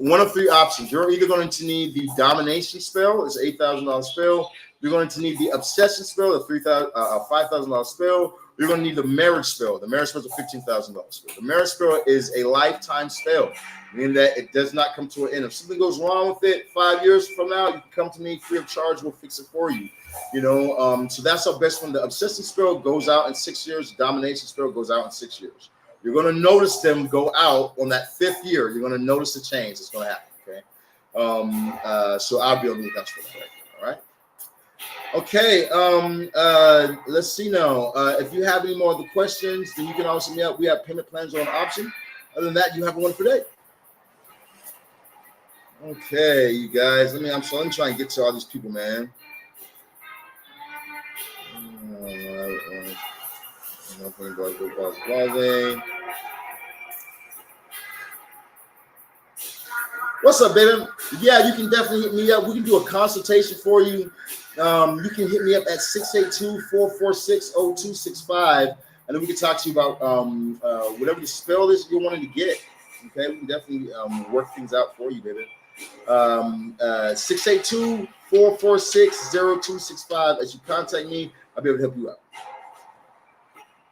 one of 3 options. You're either going to need the domination spell. It's an $8,000 spell. You're going to need the obsession spell, a $5,000 spell. You're going to need the marriage spell. The marriage spell is a $15,000 spell. The marriage spell is a lifetime spell, meaning that it does not come to an end. If something goes wrong with it 5 years from now, you can come to me free of charge. We'll fix it for you. You know, so that's our best one. The obsession spell goes out in 6 years. The domination spell goes out in 6 years. You're going to notice them go out on that 5th year. You're going to notice the change. It's going to happen. Okay. So I'll be on the lookout for that. All right. Okay, let's see now. If you have any more other questions, then you can also me up. We have payment plans on option. Other than that, you have a wonderful day. Okay, you guys. Let me try and get to all these people, man. What's up, baby? Yeah, you can definitely hit me up. We can do a consultation for you. You can hit me up at 682-446-0265, and then we can talk to you about whatever the spell is you're wanting to get. Okay, we can definitely work things out for you, baby. 682-446-0265. As you contact me, I'll be able to help you out.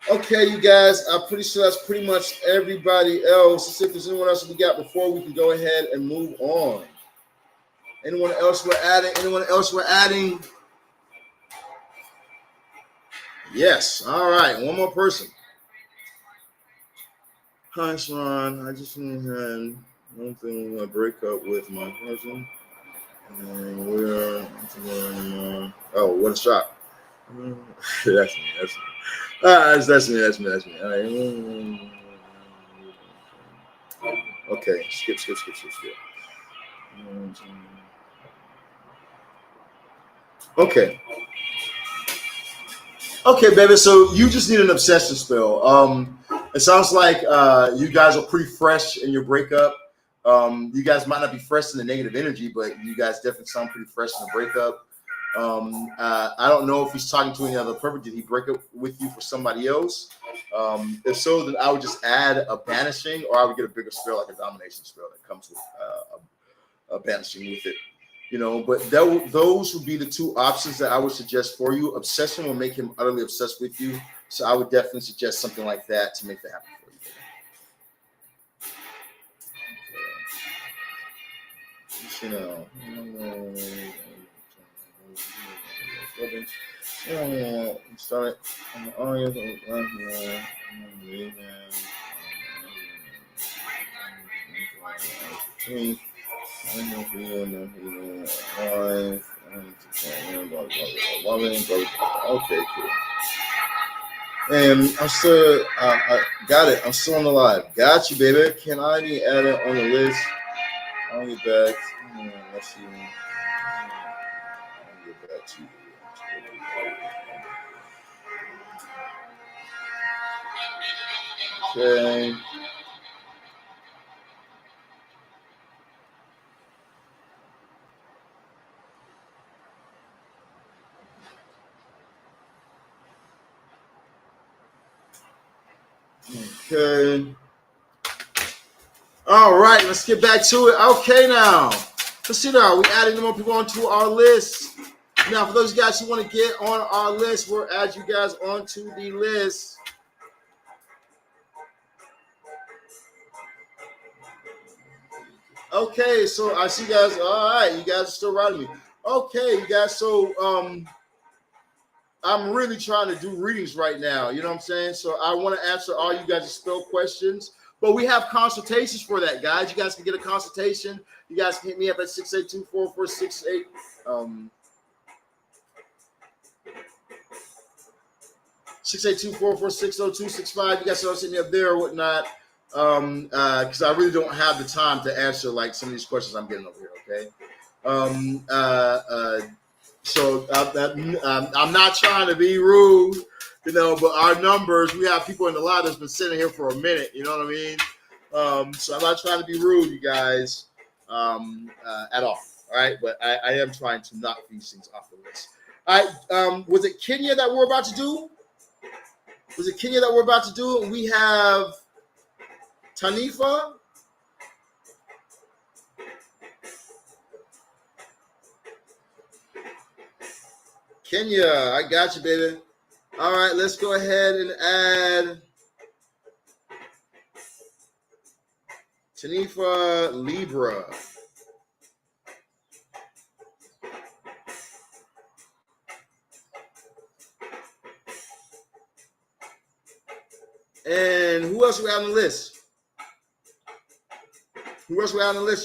Okay, you guys, I'm pretty sure that's pretty much everybody else. Let's see if there's anyone else we got before we can go ahead and move on. Anyone else we're adding? Yes. All right. One more person. Hi, Sharon. I just want to have one thing. I want to break up with my husband. And we're oh, what a shock. That's me. That's me. All right. Okay, skip. Okay. Okay, baby. So you just need an obsession spell. It sounds like you guys are pretty fresh in your breakup. You guys might not be fresh in the negative energy, but you guys definitely sound pretty fresh in the breakup. I don't know if he's talking to any other person. Did he break up with you for somebody else? If so, then I would just add a banishing, or I would get a bigger spell, like a domination spell that comes with a banishing with it. You know, but those would be the two options that I would suggest for you. Obsession will make him utterly obsessed with you, so I would definitely suggest something like that to make that happen for you. You know. Start okay, cool. And I'm still, I got it. I'm still on the live. Got you, baby. Can I be added on the list? I'll get back. Let's see. I'll get back to you. Okay. Okay. All right, let's get back to it. Okay, now. Let's see now. We're adding more people onto our list. Now, for those guys who want to get on our list, we'll add you guys onto the list. Okay, so I see you guys. All right, you guys are still writing me. Okay, you guys. So I'm really trying to do readings right now. You know what I'm saying? So I want to answer all you guys' spell questions. But we have consultations for that, guys. You guys can get a consultation. You guys can hit me up at 682-4468. 682-446-0265. You guys are sitting up there or whatnot. Because I really don't have the time to answer like some of these questions I'm getting over here, okay? So I'm not trying to be rude, you know, but our numbers, we have people in the line that's been sitting here for a minute, you know what I mean? So I'm not trying to be rude, you guys, at all right? But I am trying to knock these things off the list. All right, was it Kenya that we're about to do? We have Tanifa. Kenya, I got you, baby. All right, let's go ahead and add Tanifa Libra. And who else we have on the list? You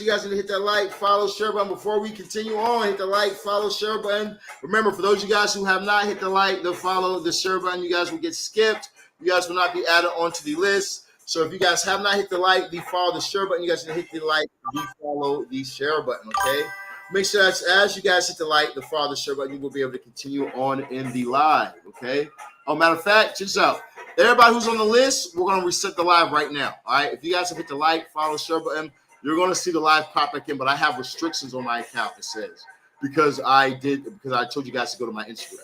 guys need to hit that like, follow, share button. Before we continue on, hit the like, follow, share button. Remember, for those of you guys who have not hit the like, the follow, the share button, you guys will get skipped. You guys will not be added onto the list. So if you guys have not hit the like, the follow, the share button, you guys need to hit the like, the follow, the share button, okay? Make sure that as you guys hit the like, the follow, the share button, you will be able to continue on in the live, okay? Oh, matter of fact, check this out. Everybody who's on the list, we're going to reset the live right now, all right? If you guys have hit the like, follow, share button, you're going to see the live pop back in, but I have restrictions on my account, it says, because I told you guys to go to my Instagram.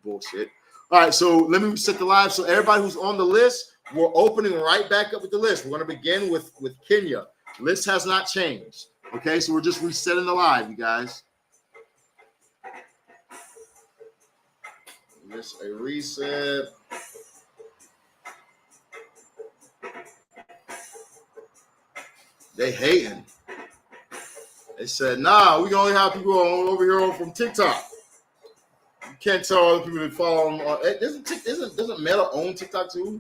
Bullshit. All right, so let me reset the live. So everybody who's on the list, we're opening right back up with the list. We're going to begin with Kenya. List has not changed. Okay, so we're just resetting the live, you guys. Just a reset. They hating. They said, nah, we can only have people over here from TikTok. You can't tell other people to follow them. Doesn't Meta own TikTok too?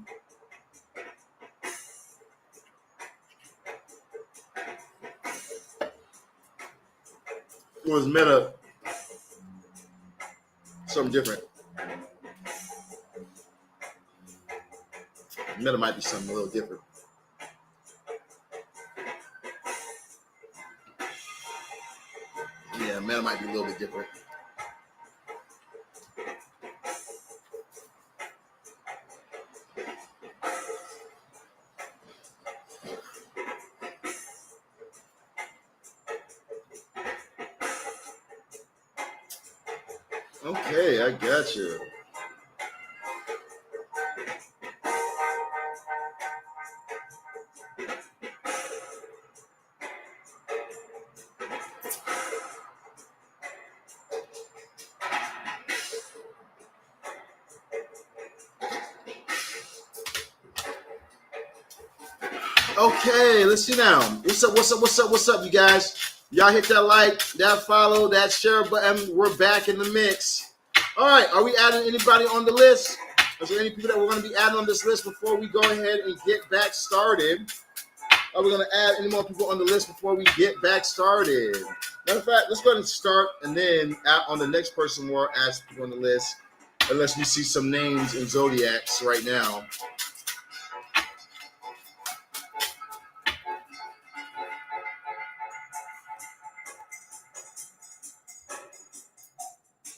It was Meta. Something different. Meta might be something a little different. Yeah, Meta might be a little bit different. Okay, I got you. Okay, let's see now. What's up, you guys? Y'all hit that like, that follow, that share button. We're back in the mix. All right, are we adding anybody on the list? Is there any people that we're going to be adding on this list before we go ahead and get back started? Are we going to add any more people on the list before we get back started? Matter of fact, let's go ahead and start, and then add on the next person we'll add people on the list, unless we see some names in Zodiacs right now.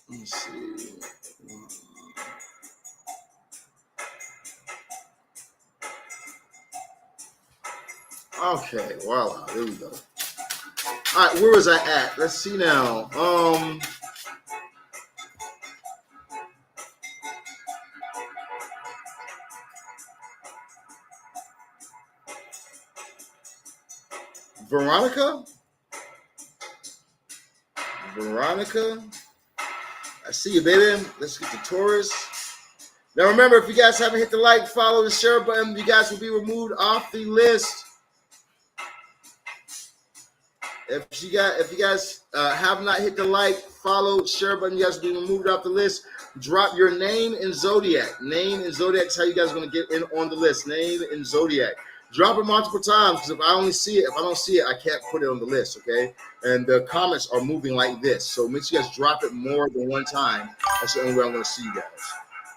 Let's see. Okay, voila, there we go. All right, where was I at? Let's see now. Veronica, I see you, baby. Let's get to Taurus. Now remember, if you guys haven't hit the like, follow, the share button, you guys will be removed off the list. If you guys have not hit the like, follow, share button, you guys will be removed off the list. Drop your name and Zodiac. Name and Zodiac is how you guys are going to get in on the list. Name and Zodiac. Drop it multiple times, because if I don't see it, I can't put it on the list, okay? And the comments are moving like this. So make sure you guys drop it more than one time. That's the only way I'm going to see you guys.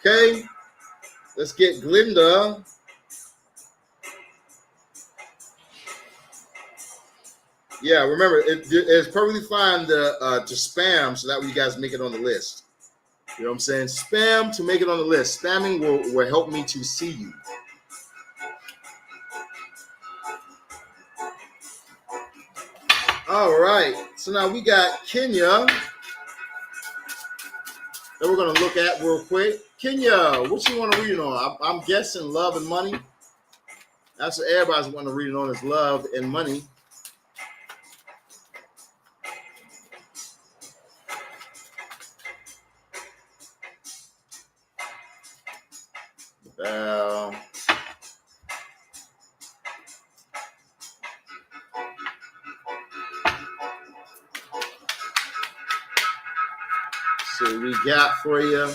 Okay? Let's get Glinda. Yeah, remember, it's perfectly fine to spam, so that way you guys make it on the list. You know what I'm saying? Spam to make it on the list. Spamming will help me to see you. All right, so now we got Kenya that we're going to look at real quick. Kenya, what you want to read on? I'm guessing love and money. That's what everybody's wanting to read it on, is love and money. So we got for you.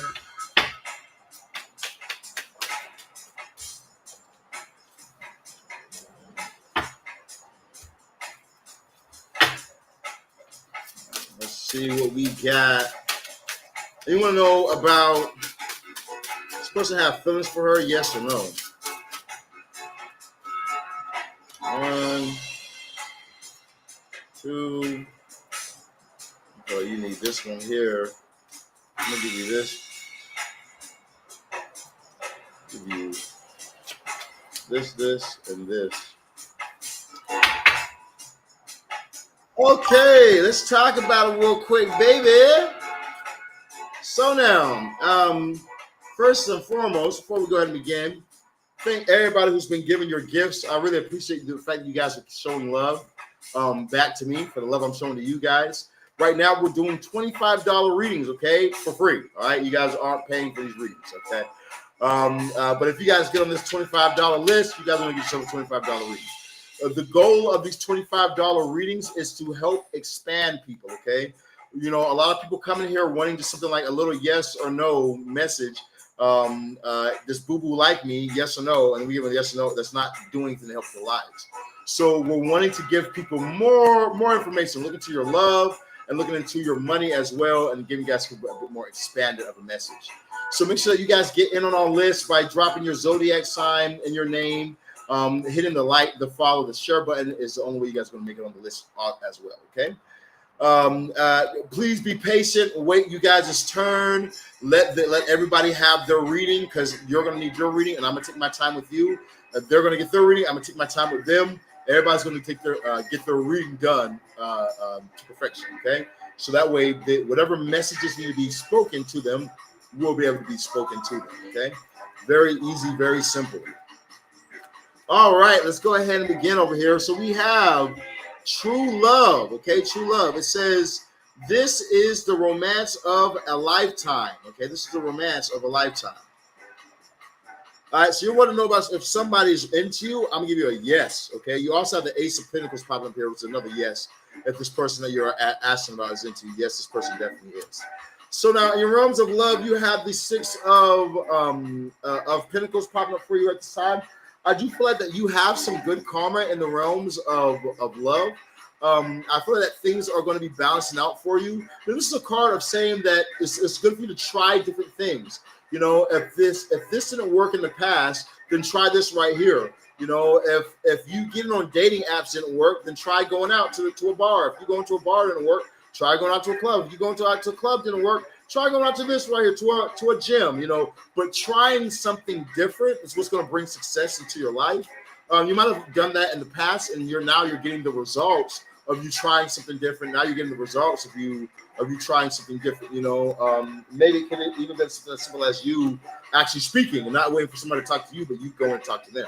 Let's see what we got. You want to know about this person have feelings for her? Yes or no? 1, 2. Oh, you need this one here. I'm gonna give you this. Give you this, and this. Okay, let's talk about it real quick, baby. So now, first and foremost, before we go ahead and begin, thank everybody who's been giving your gifts. I really appreciate the fact that you guys are showing love back to me for the love I'm showing to you guys. Right now, we're doing $25 readings, okay, for free. All right, you guys aren't paying for these readings, okay? But if you guys get on this $25 list, you guys are going to get yourself a $25 reading. The goal of these $25 readings is to help expand people, okay? You know, a lot of people come in here wanting just something like a little yes or no message. This boo-boo like me, yes or no, and we give a yes or no. That's not doing anything to help their lives. So we're wanting to give people more information. Look into your love. and looking into your money as well, and giving you guys a bit more expanded of a message. So make sure that you guys get in on our list by dropping your Zodiac sign and your name. Hitting the like, the follow, the share button is the only way you guys are going to make it on the list as well. Okay. Please be patient. Wait you guys' turn. Let everybody have their reading, because you're going to need your reading, and I'm going to take my time with you. If they're going to get their reading, I'm going to take my time with them. Everybody's going to take their get their reading done to perfection. Okay, so that way whatever messages need to be spoken to them will be able to be spoken to them. Okay, very easy, very simple. All right, let's go ahead and begin over here. So we have true love. Okay, true love. It says this is the romance of a lifetime. Okay, this is the romance of a lifetime. All right, so you want to know about if somebody's into you. I'm gonna give you a yes. Okay, you also have the Ace of Pentacles popping up here, which is another yes. If this person that you're asking about is into you, yes, this person definitely is. So now in your realms of love, you have the Six of Pentacles popping up for you at this time. I do feel like that you have some good karma in the realms of love. I feel like that things are going to be balancing out for you. But this is a card of saying that it's good for you to try different things. You know, if this didn't work in the past, then try this right here. You know, if you get on dating apps didn't work, then try going out to a bar. If you go into a bar didn't work, try going out to a club. If you go into a club didn't work, try going out to this right here, to a gym, you know. But trying something different is what's going to bring success into your life. You might have done that in the past, and you're getting the results of you trying something different. Now you're getting the results of you trying something different. You know, maybe it can even be something as simple as you actually speaking and not waiting for somebody to talk to you, but you go and talk to them.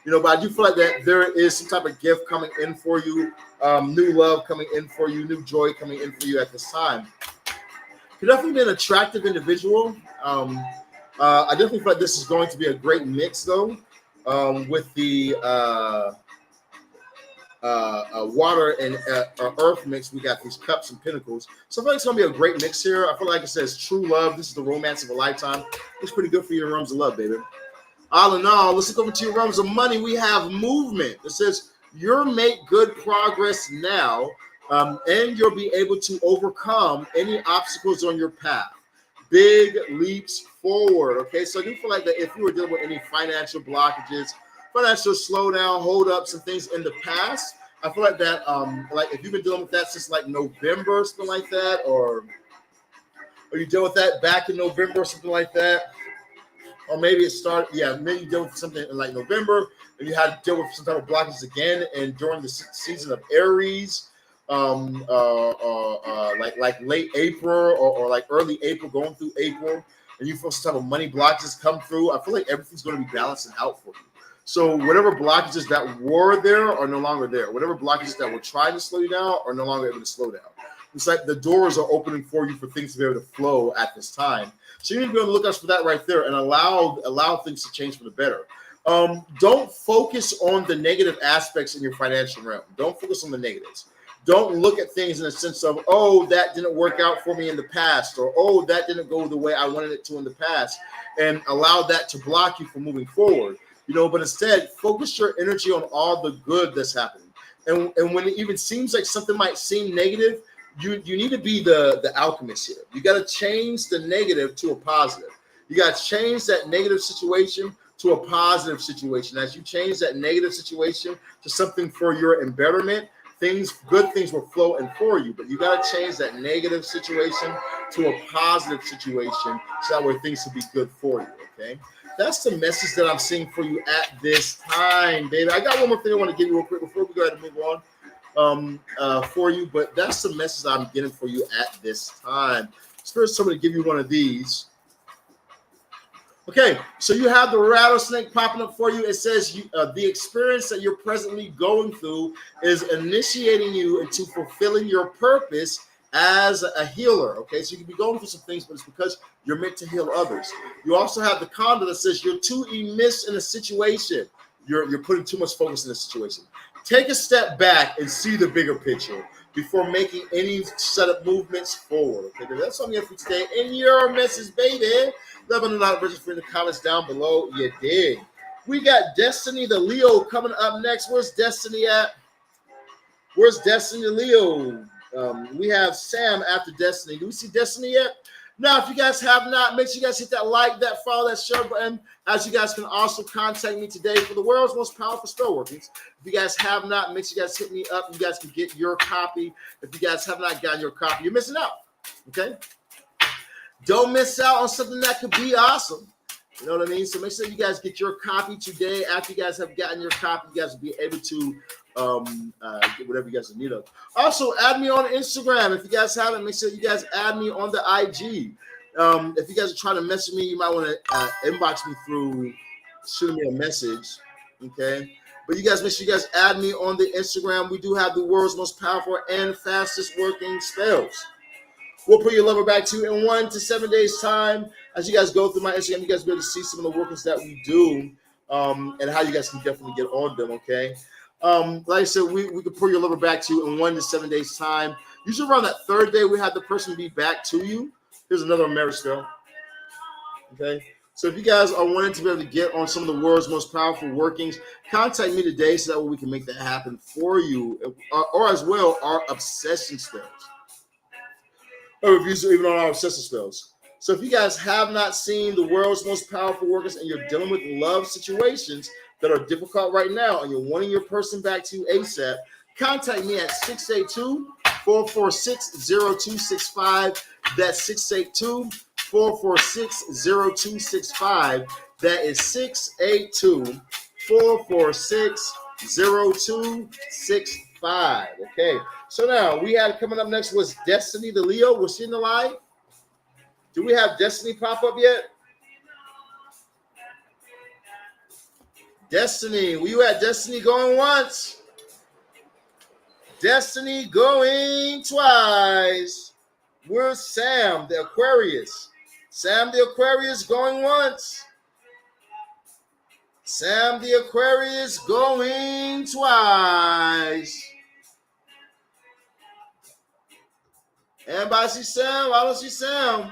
You know, but I do feel like that there is some type of gift coming in for you, new love coming in for you, new joy coming in for you at this time. You're definitely be an attractive individual. I definitely feel like this is going to be a great mix, though, with the water and earth mix. We got these cups and pentacles. So I feel like it's going to be a great mix here. I feel like it says true love. This is the romance of a lifetime. It's pretty good for your realms of love, baby. All in all, let's look over to your realms of money. We have movement. It says you'll make good progress now. And you'll be able to overcome any obstacles on your path. Big leaps forward. Okay, so I do feel like that if you were dealing with any financial blockages, financial slowdown, hold-ups, and things in the past, I feel like that, like if you've been dealing with that since like November, something like that, or you dealt with that back in November, something like that, or maybe it started, maybe you dealt with something in like November, and you had to deal with some type of blockages again, and during the season of Aries, like late April or like early April, going through April, and you feel some type of money blockages come through, I feel like everything's going to be balancing out for you. So whatever blockages that were there are no longer there. Whatever blockages that were trying to slow you down are no longer able to slow down. It's like the doors are opening for you for things to be able to flow at this time. So you need to be on the lookout for that right there and allow things to change for the better. Don't focus on the negative aspects in your financial realm. Don't focus on the negatives. Don't look at things in a sense of, oh, that didn't work out for me in the past, or oh, that didn't go the way I wanted it to in the past, and allow that to block you from moving forward. You know, but instead, focus your energy on all the good that's happening. And when it even seems like something might seem negative, you need to be the alchemist here. You got to change the negative to a positive. You got to change that negative situation to a positive situation. As you change that negative situation to something for your embetterment, good things will flow in for you, but you got to change that negative situation to a positive situation so that way things will be good for you, okay? That's the message that I'm seeing for you at this time, baby. I got one more thing I want to give you real quick before we go ahead and move on for you, but that's the message I'm getting for you at this time. First, somebody give you one of these. Okay, so you have the rattlesnake popping up for you. It says the experience that you're presently going through is initiating you into fulfilling your purpose as a healer. Okay, so you can be going through some things, but it's because you're meant to heal others. You also have the condor that says you're too immersed in a situation. You're putting too much focus in the situation. Take a step back and see the bigger picture before making any setup movements forward. Okay, that's something for today. In your message, baby. Let me know in the comments down below. You dig. We got Destiny the Leo coming up next. Where's Destiny at? Where's Destiny the Leo? We have Sam after Destiny. Do we see Destiny yet? Now, if you guys have not, make sure you guys hit that like, that follow, that share button. As you guys can also contact me today for the world's most powerful spell workings. If you guys have not, make sure you guys hit me up. You guys can get your copy. If you guys have not gotten your copy, you're missing out. Okay? Don't miss out on something that could be awesome. You know what I mean? So make sure you guys get your copy today. After you guys have gotten your copy, you guys will be able to get whatever you guys need of. Also, add me on Instagram. If you guys haven't, make sure you guys add me on the IG. If you guys are trying to message me, you might want to inbox me through shooting me a message. Okay? But you guys make sure you guys add me on the Instagram. We do have the world's most powerful and fastest working spells. We'll put your lover back to you in 1 to 7 days time. As you guys go through my Instagram, you guys will be able to see some of the workings that we do and how you guys can definitely get on them, okay? Like I said, we can pull your lover back to you in 1 to 7 days time. Usually around that third day, we have the person be back to you. Here's another marriage spell, okay? So if you guys are wanting to be able to get on some of the world's most powerful workings, contact me today so that way we can make that happen for you, or as well, our obsession spells. Or reviews even on our obsessive spells. So if you guys have not seen the world's most powerful workers and you're dealing with love situations that are difficult right now and you're wanting your person back to you ASAP, contact me at 682-446-0265. That's 682-446-0265. That is 682-446-0265. Okay. So now we had coming up next was Destiny the Leo. Was she in the live? Do we have Destiny pop up yet? Destiny. Were you at Destiny going once? Destiny going twice. Where's Sam the Aquarius? Sam the Aquarius going once. Sam the Aquarius going twice. Anybody see Sam? I don't see Sam.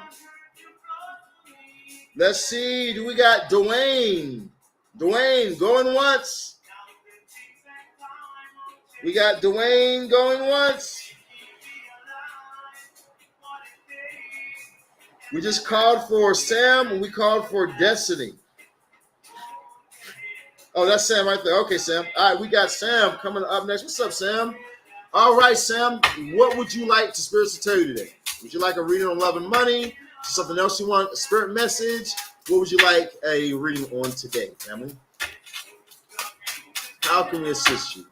Let's see. Do we got Dwayne? Dwayne going once. We got Dwayne going once. We just called for Sam and we called for Destiny. Oh, that's Sam right there. Okay, Sam. All right, we got Sam coming up next. What's up, Sam? All right, Sam, what would you like to Spirit to tell you today? Would you like a reading on love and money? Something else you want? A spirit message? What would you like a reading on today, family? How can we assist you?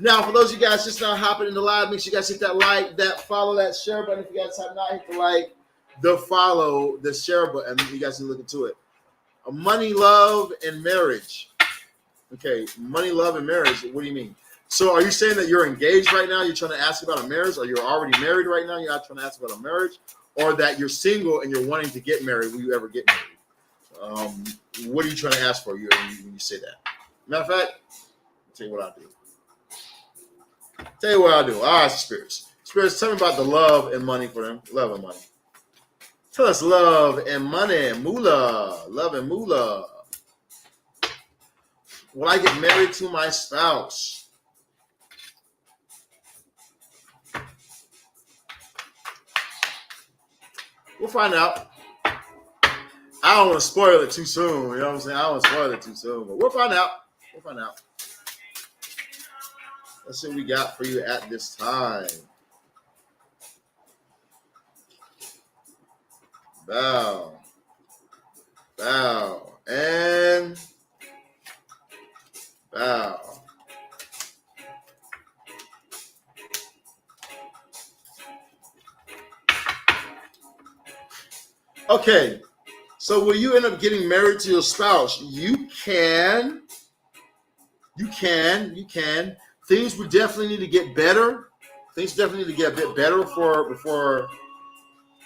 Now, for those of you guys just now hopping in the live, make sure you guys hit that like, that follow, that share button. If you guys have not hit the like, the follow, the share button, you guys can look into it. Money, love, and marriage. Okay, money, love, and marriage. What do you mean? So are you saying that you're engaged right now? You're trying to ask about a marriage, or you're already married right now? You're not trying to ask about a marriage, or that you're single and you're wanting to get married? Will you ever get married? What are you trying to ask for when you say that? Matter of fact, I'll tell you what I do. All right, spirits. Spirits, tell me about the love and money for them. Love and money. Tell us love and money. Moolah. Love and moolah. Will I get married to my spouse? We'll find out. I don't want to spoil it too soon. You know what I'm saying? I don't want to spoil it too soon, but we'll find out. Let's see what we got for you at this time. Bow, and bow. Okay, so will you end up getting married to your spouse? You can. Things would definitely need to get better. Things definitely need to get a bit better before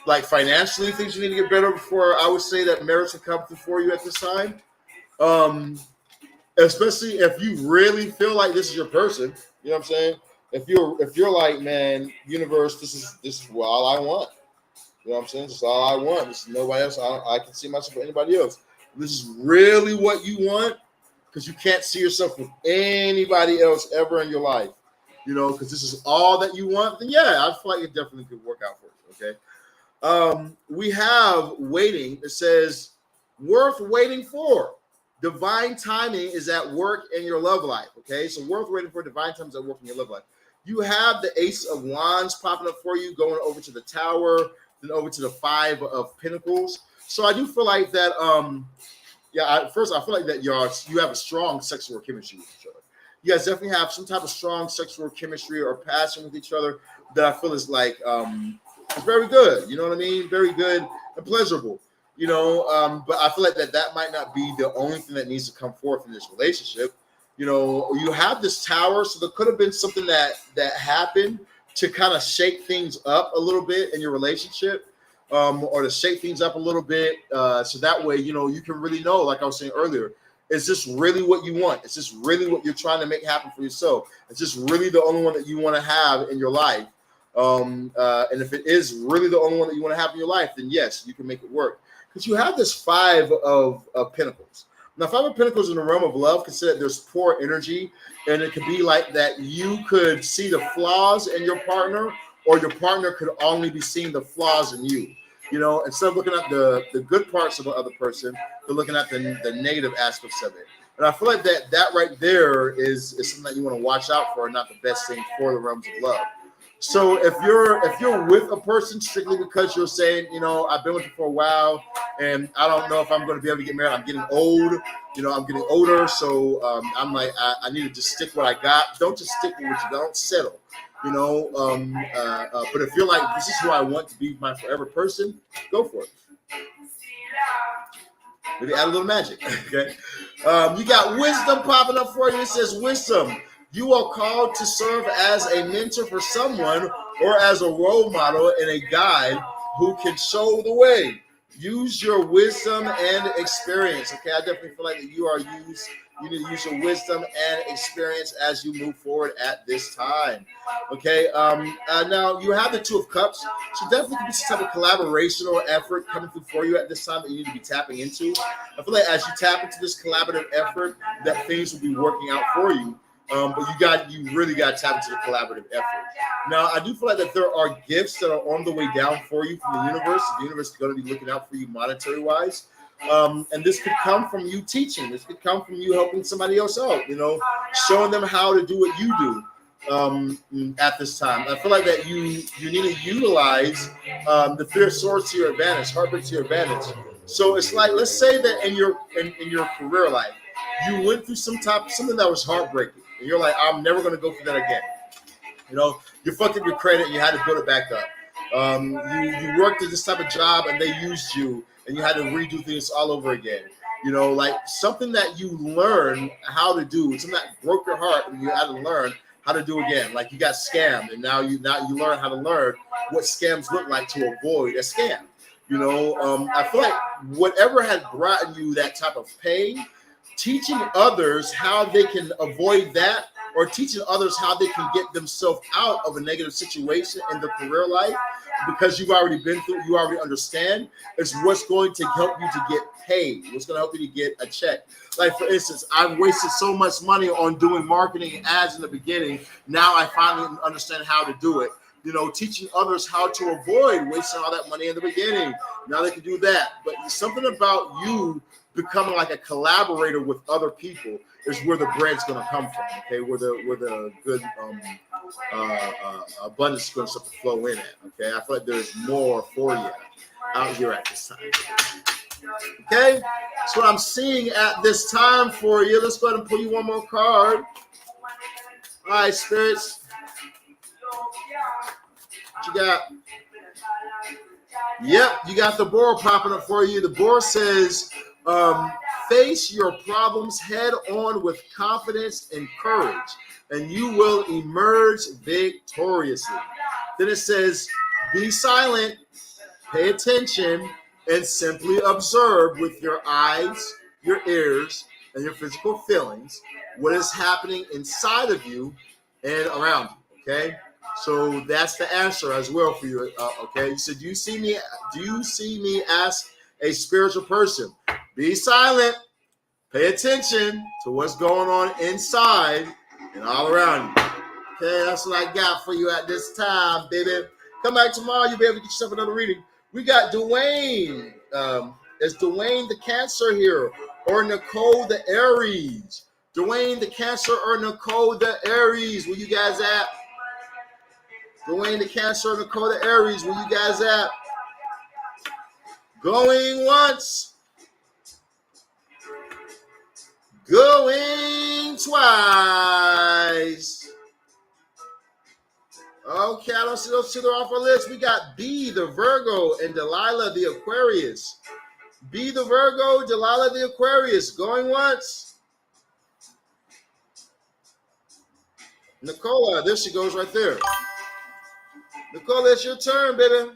like financially, things need to get better before I would say that marriage will come through for you at this time. Especially if you really feel like this is your person. You know what I'm saying? If you're like, man, universe, this is all I want. You know what I'm saying? This is all I want. This is nobody else. I can see myself with anybody else. This is really what you want, because you can't see yourself with anybody else ever in your life. you know, because this is all that you want, then yeah, I feel like it definitely could work out for you. Okay. We have waiting. It says worth waiting for. Divine timing is at work in your love life. Okay, so worth waiting for. Divine timing is at work in your love life. You have the Ace of Wands popping up for you, going over to the Tower, then over to the Five of Pentacles. So I do feel like that. First I feel like that you have a strong sexual chemistry with each other. You guys definitely have some type of strong sexual chemistry or passion with each other that I feel is like it's very good. You know what I mean? Very good and pleasurable. You know, but I feel like that might not be the only thing that needs to come forth in this relationship. You know, you have this Tower, so there could have been something that happened to kind of shake things up a little bit in your relationship, or to shake things up a little bit, so that way, you know, you can really know, like I was saying earlier, is this really what you want? Is this really what you're trying to make happen for yourself? Is this really the only one that you want to have in your life? And if it is really the only one that you want to have in your life, then yes, you can make it work. Because you have this Five of Pentacles. Now, Five of Pentacles in the realm of love, consider there's poor energy, and it could be like that you could see the flaws in your partner, or your partner could only be seeing the flaws in you. You know, instead of looking at the good parts of the other person, they're looking at the negative aspects of it. And I feel like that right there is something that you want to watch out for, and not the best thing for the realms of love. So if you're with a person strictly because you're saying, you know, I've been with you for a while and I don't know if I'm going to be able to get married. I'm getting old, you know, I'm getting older. So I'm like, I need to just stick what I got. Don't just stick with what you don't settle, you know. But if you're like, this is who I want to be my forever person, go for it. Maybe add a little magic. Okay. You got wisdom popping up for you. It says wisdom. You are called to serve as a mentor for someone, or as a role model and a guide who can show the way. Use your wisdom and experience. Okay, I definitely feel like that you need to use your wisdom and experience as you move forward at this time. Okay, now you have the Two of Cups, so definitely could be some type of collaboration or effort coming through for you at this time that you need to be tapping into. I feel like as you tap into this collaborative effort, that things will be working out for you. But you really got to tap into the collaborative effort. Now, I do feel like that there are gifts that are on the way down for you from the universe. The universe is going to be looking out for you monetary wise. And this could come from you teaching. This could come from you helping somebody else out, you know, showing them how to do what you do at this time. I feel like that you need to utilize the fear source to your advantage, heartbreak to your advantage. So it's like, let's say that in your career life, you went through something that was heartbreaking, and you're like, I'm never going to go through that again. You know, you fucked up your credit and you had to build it back up. You worked at this type of job and they used you, and you had to redo things all over again. You know, like something that you learned how to do, something that broke your heart, and you had to learn how to do again. Like you got scammed, and now you learn how to learn what scams look like to avoid a scam. You know, I feel like whatever had brought you that type of pain, teaching others how they can avoid that, or teaching others how they can get themselves out of a negative situation in their career life, because you've already been through, you already understand, is what's going to help you to get paid, what's going to help you to get a check. Like, for instance, I've wasted so much money on doing marketing and ads in the beginning. Now I finally understand how to do it. You know, teaching others how to avoid wasting all that money in the beginning. Now they can do that. But something about you becoming like a collaborator with other people is where the bread's going to come from. Okay, where the good abundance is going to start to flow in at. Okay, I feel like there's more for you out here at this time. Okay, that's what I'm seeing at this time for you. Let's go ahead and pull you one more card. All right, spirits. What you got? Yep, you got the board popping up for you. The board says, face your problems head on with confidence and courage, and you will emerge victoriously. Then it says, be silent, pay attention, and simply observe with your eyes, your ears, and your physical feelings what is happening inside of you and around you. Okay, so that's the answer as well for you. Okay, you said, do you see me as a spiritual person? Be silent, pay attention to what's going on inside and all around you. Okay, that's what I got for you at this time, baby. Come back tomorrow, you'll be able to get yourself another reading. We got Dwayne. Is Dwayne the Cancer here or Nicole the Aries? Dwayne the Cancer or Nicole the Aries? Where you guys at? Dwayne the Cancer or Nicole the Aries? Where you guys at? Going once. Going twice. Okay, I don't see those two off our list. We got B, the Virgo, and Delilah, the Aquarius. B, the Virgo, Delilah, the Aquarius. Going once. Nicola, there she goes right there. Nicola, it's your turn, baby.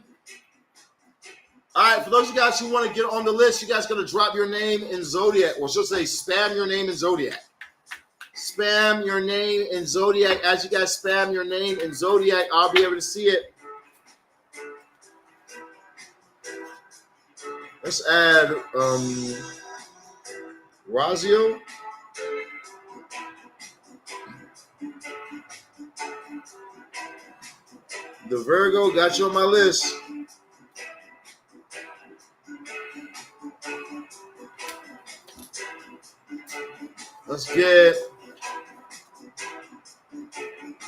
All right, for those of you guys who want to get on the list, you guys got to drop your name in Zodiac, or she'll say spam your name in Zodiac. Spam your name in Zodiac. As you guys spam your name in Zodiac, I'll be able to see it. Let's add Razio. The Virgo, got you on my list. Let's get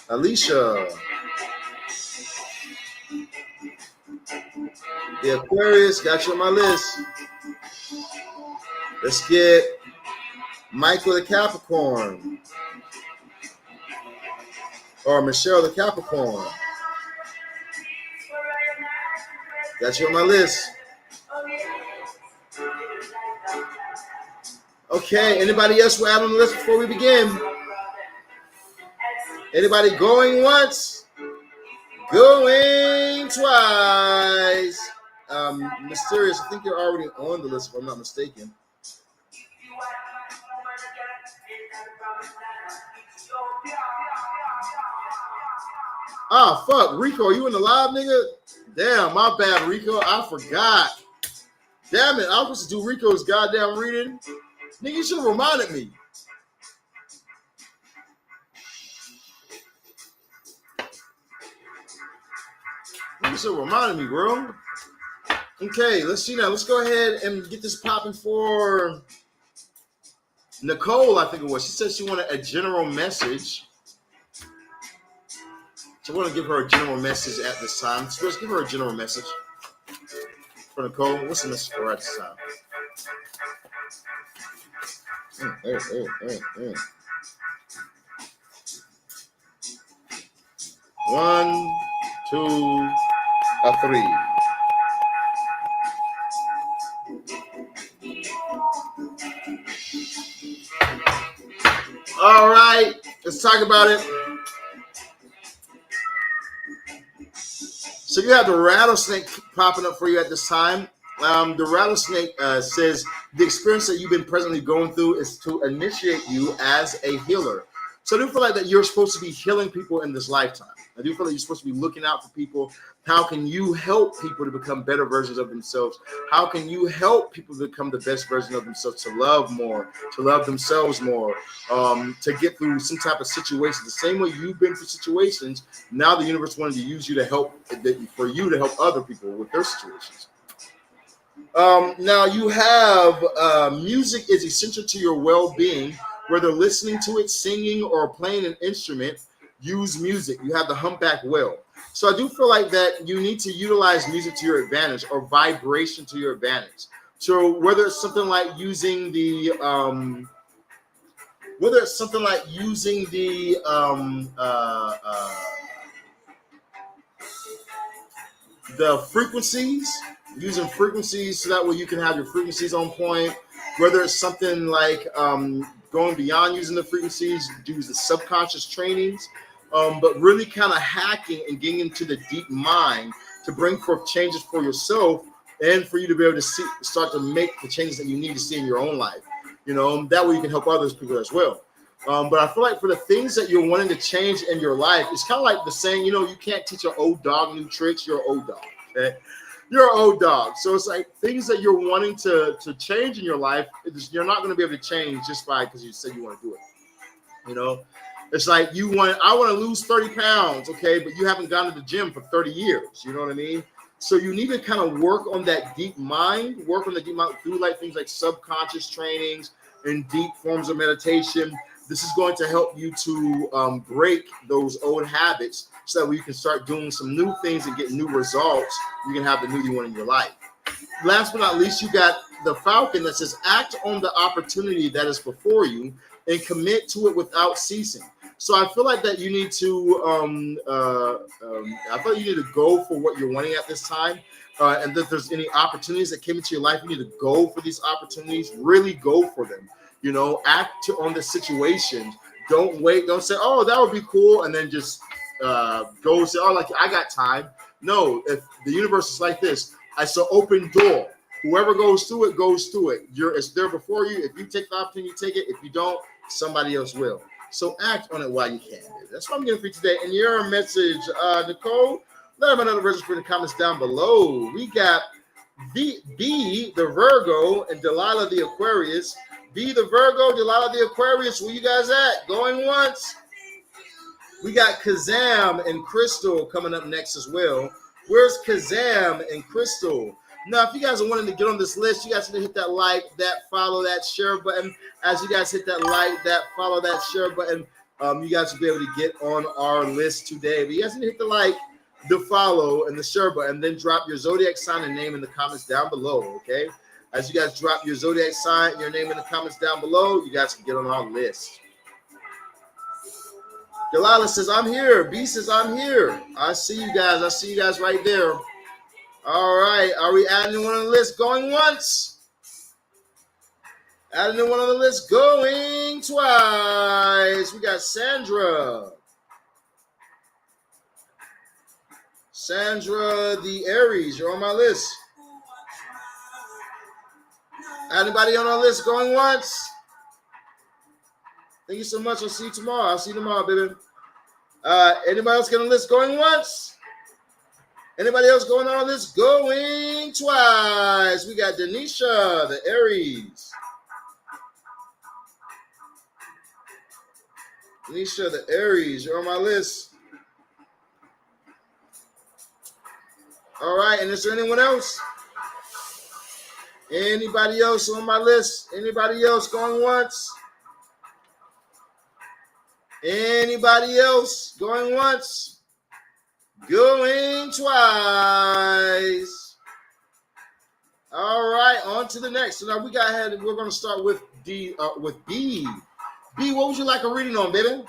Alicia. The Aquarius, got you on my list. Let's get Michael the Capricorn. Or Michelle the Capricorn. Got you on my list. Okay, anybody else will add on the list before we begin? Anybody going once? Going twice. Mysterious, I think you're already on the list if I'm not mistaken. Ah, fuck, Rico, are you in the live, nigga? Damn, my bad, Rico. I forgot. Damn it, I was supposed to do Rico's goddamn reading. Nigga, you should have reminded me. You should have reminded me, bro. Okay, let's see now. Let's go ahead and get this popping for Nicole, I think it was. She said she wanted a general message. So I want to give her a general message at this time. So let's give her a general message for Nicole. What's the message for her at this time? One, two, three. All right, let's talk about it. So you have the rattlesnake popping up for you at this time. The rattlesnake says the experience that you've been presently going through is to initiate you as a healer. So I do feel like that you're supposed to be healing people in this lifetime. I do feel like you're supposed to be looking out for people. How can you help people to become better versions of themselves? How can you help people become the best version of themselves, to love more, to love themselves more, to get through some type of situation? The same way you've been through situations, now the universe wanted to use you to help, for you to help other people with their situations. Now you have music is essential to your well-being, whether listening to it, singing, or playing an instrument. Use music. You have the humpback whale. So I do feel like that you need to utilize music to your advantage, or vibration to your advantage. So whether it's something like using the frequencies, using frequencies so that way you can have your frequencies on point. Whether it's something like going beyond using the frequencies, do the subconscious trainings, but really kind of hacking and getting into the deep mind to bring forth changes for yourself and for you to be able to start to make the changes that you need to see in your own life. You know, that way you can help others people as well. But I feel like for the things that you're wanting to change in your life, it's kind of like the saying, you know, you can't teach an old dog new tricks. You're an old dog. Okay? You're an old dog. So it's like things that you're wanting to change in your life, you're not going to be able to change just because you said you want to do it. You know, It's like I want to lose 30 pounds, okay, but you haven't gone to the gym for 30 years. You know what I mean? So you need to kind of work on that deep mind, through like things like subconscious trainings and deep forms of meditation. This is going to help you to break those old habits so that when you can start doing some new things and get new results, you can have the new one in your life. Last but not least, you got the Falcon that says, act on the opportunity that is before you and commit to it without ceasing. So I feel like that you need to, I feel like you need to go for what you're wanting at this time. And if there's any opportunities that came into your life, you need to go for these opportunities, really go for them. You know, act on the situation. Don't wait. Don't say, oh, that would be cool. And then just go say, oh, like I got time. No, if the universe is like this, it's an open door. Whoever goes through it, goes through it. It's there before you. If you take the opportunity, you take it. If you don't, somebody else will. So act on it while you can. That's what I'm getting for you today. And your message, Nicole, let me know the register in the comments down below. We got B, the Virgo, and Delilah the Aquarius. B, the Virgo, Delilah the Aquarius. Where you guys at? Going once. We got Kazam and Crystal coming up next as well. Where's Kazam and Crystal? Now, if you guys are wanting to get on this list, you guys need to hit that like, that follow, that share button. As you guys hit that like, that follow, that share button, you guys will be able to get on our list today. But you guys need to hit the like, the follow, and the share button, then drop your Zodiac sign and name in the comments down below, okay? As you guys drop your Zodiac sign and your name in the comments down below, you guys can get on our list. Delilah says, I'm here. B says, I'm here. I see you guys. I see you guys right there. All right. Are we adding one on the list? Going once. Adding one on the list. Going twice. We got Sandra. Sandra the Aries. You're on my list. Anybody on our list going once? Thank you so much. I'll see you tomorrow. I'll see you tomorrow, baby. Anybody else get on the list going once? Anybody else going on this? Going twice. We got Denisha, the Aries. Denisha, the Aries. You're on my list. All right. And is there anyone else? Anybody else on my list? Anybody else going once? Anybody else going once? Going twice. All right, on to the next. So now we got ahead, and we're going to start with B. B, what would you like a reading on, baby?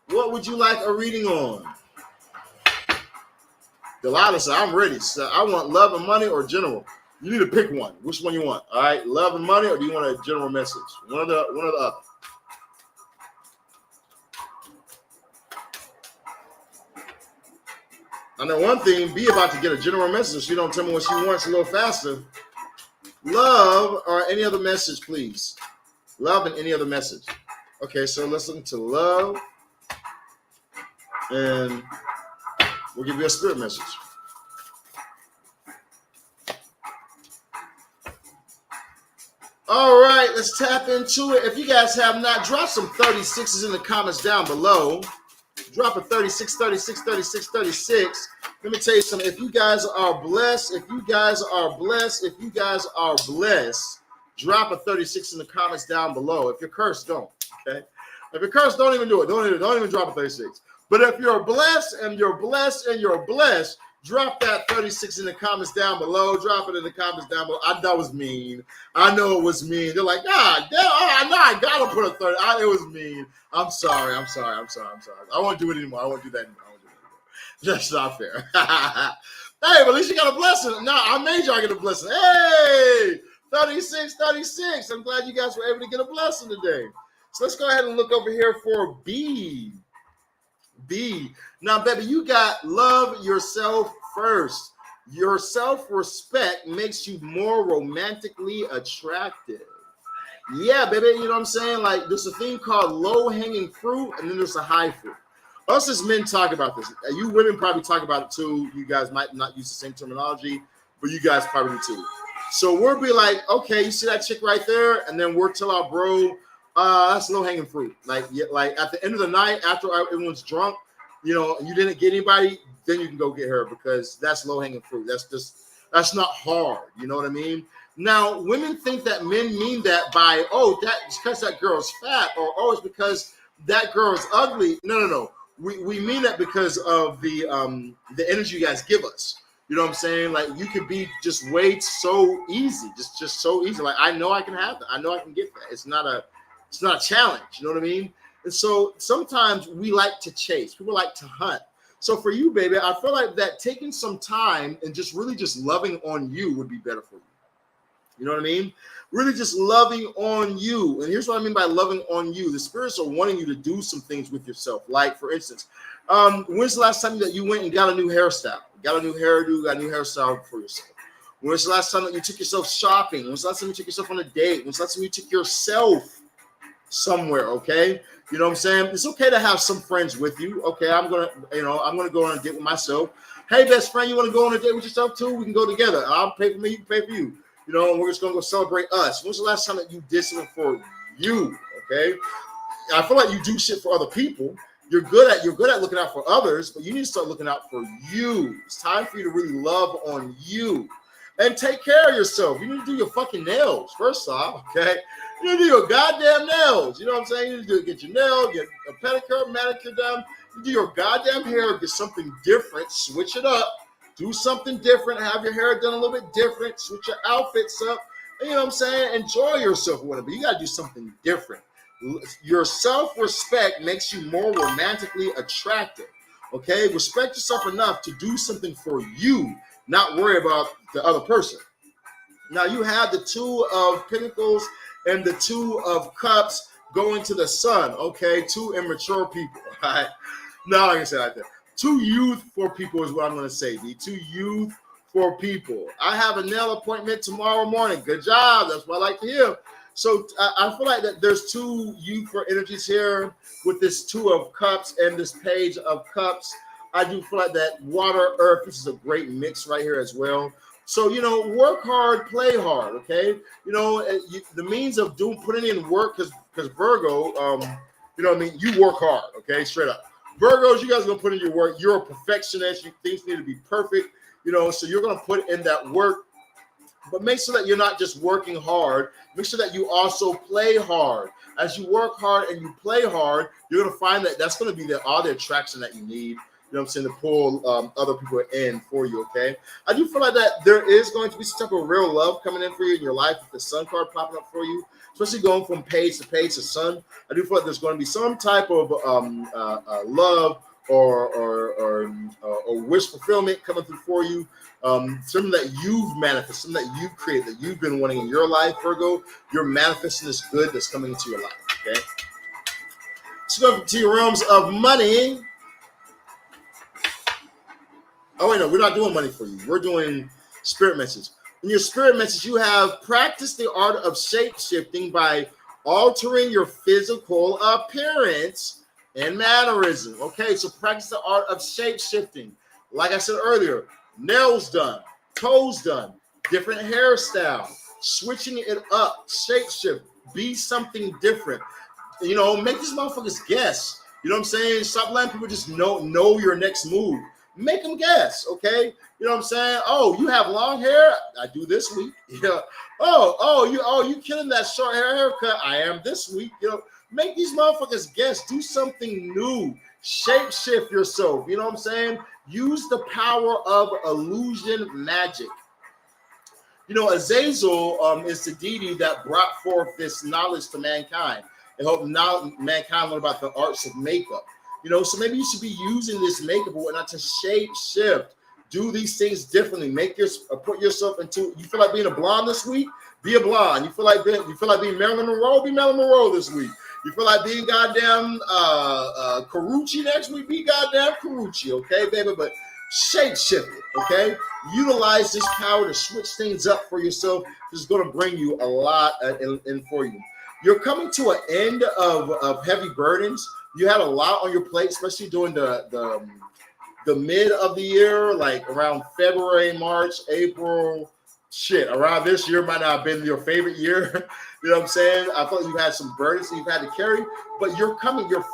What would you like a reading on? Delilah said, I'm ready. So I want love and money or general. You need to pick one. Which one you want? All right, love and money, or do you want a general message? One or the other. I know one thing, B about to get a general message. She don't tell me what she wants a little faster. Love or any other message, please. Love and any other message. Okay, so let's listen to love. And we'll give you a spirit message. All right, let's tap into it. If you guys have not, drop some 36s in the comments down below. Drop a 36, 36, 36, 36. Let me tell you something. If you guys are blessed, drop a 36 in the comments down below. If you're cursed, don't. Okay. If you're cursed, don't even do it. Don't even drop a 36. But if you're blessed and you're blessed and you're blessed, drop that 36 in the comments down below. Drop it in the comments down below. I know it was mean. I know it was mean. They're like, I know I gotta put a 30. It was mean. I'm sorry. I won't do it anymore. I won't do that anymore. That's not fair. Hey, but at least you got a blessing. No, I made y'all get a blessing. Hey, 36, 36. I'm glad you guys were able to get a blessing today. So let's go ahead and look over here for B. B. Now, baby, you got love yourself first. Your self-respect makes you more romantically attractive. Yeah, baby, you know what I'm saying? Like, there's a thing called low-hanging fruit, and then there's a high fruit. Us as men talk about this. You women probably talk about it too. You guys might not use the same terminology, but you guys probably do too. So we'll be like, okay, you see that chick right there? And then we'll tell our bro, that's low hanging fruit. Like at the end of the night, after everyone's drunk, you know, you didn't get anybody, then you can go get her because that's low hanging fruit. That's not hard. You know what I mean? Now, women think that men mean that by, oh, that's because that girl's fat, or oh, it's because that girl's ugly. No. We mean that because of the energy you guys give us. You know what I'm saying? Like, you could be just way so easy, just so easy. Like, I know I can have that. I know I can get that. It's not a challenge. You know what I mean? And so sometimes we like to chase. People like to hunt. So for you, baby, I feel like that taking some time and just really just loving on you would be better for you. You know what I mean? Really just loving on you. And here's what I mean by loving on you. The spirits are wanting you to do some things with yourself. Like, for instance, when's the last time that you went and got a new hairstyle? Got a new hairdo, got a new hairstyle for yourself? When's the last time that you took yourself shopping? When's the last time you took yourself on a date? When's the last time you took yourself somewhere, okay? You know what I'm saying? It's okay to have some friends with you. Okay, I'm gonna go on a date with myself. Hey, best friend, you want to go on a date with yourself too? We can go together. I'll pay for me, you can pay for you. You know, and we're just gonna go celebrate us. When's the last time that you did something for you? Okay, I feel like you do shit for other people. You're good at looking out for others, but you need to start looking out for you. It's time for you to really love on you and take care of yourself. You need to do your fucking nails first off. Okay, you need to do your goddamn nails. You know what I'm saying? You need to get your nails, get a pedicure, manicure done. You do your goddamn hair, get something different, switch it up. Do something different. Have your hair done a little bit different. Switch your outfits up. You know what I'm saying? Enjoy yourself, whatever. You got to do something different. Your self-respect makes you more romantically attractive. Okay? Respect yourself enough to do something for you, not worry about the other person. Now, you have the Two of Pentacles and the Two of Cups going to the Sun. Okay? Two immature people. All right? No, like I said, like that. Two youthful people is what I'm going to say. The two youthful people. I have a nail appointment tomorrow morning. Good job. That's what I like to hear. So I feel like that there's two youthful energies here with this Two of Cups and this Page of Cups. I do feel like that water, earth, this is a great mix right here as well. So, you know, work hard, play hard, okay? You know, the means of putting in work, because Virgo, you know what I mean? You work hard, okay? Straight up. Virgos, you guys are going to put in your work. You're a perfectionist. Things need to be perfect, you know, so you're going to put in that work. But make sure that you're not just working hard. Make sure that you also play hard. As you work hard and you play hard, you're going to find that that's going to be all the attraction that you need, you know what I'm saying, to pull other people in for you, okay? I do feel like that there is going to be some type of real love coming in for you in your life with the Sun card popping up for you. Especially going from page to page to Sun, I do feel like there's going to be some type of love or wish fulfillment coming through for you. Something that you've manifested, something that you've created, that you've been wanting in your life, Virgo. You're manifesting this good that's coming into your life. Okay. Let's go to your realms of money. Oh wait, no, we're not doing money for you. We're doing spirit message. In your spirit message, you have practiced the art of shape-shifting by altering your physical appearance and mannerism. Okay, so practice the art of shape-shifting. Like I said earlier, nails done, toes done, different hairstyle, switching it up, shape-shift, be something different. You know, make these motherfuckers guess. You know what I'm saying? Stop letting people just know your next move. Make them guess, okay? You know what I'm saying? Oh, you have long hair? I do this week. Yeah. You killing that short haircut? I am this week. You know, make these motherfuckers guess. Do something new. Shape shift yourself. You know what I'm saying? Use the power of illusion magic. You know, Azazel is the deity that brought forth this knowledge to mankind and helped mankind learn about the arts of makeup. You know, so maybe you should be using this makeup or not to shape shift. Do these things differently. Put yourself into. You feel like being a blonde this week? Be a blonde. You feel like being Marilyn Monroe? Be Marilyn Monroe this week. You feel like being goddamn Karuchi next week? Be goddamn Karuchi, okay, baby? But shape shift it, okay? Utilize this power to switch things up for yourself. This is going to bring you a lot in for you. You're coming to an end of heavy burdens. You had a lot on your plate, especially during the mid of the year, like around February, March, April, shit, around this year might not have been your favorite year. You know what I'm saying? I thought you had some burdens that you've had to carry, but you're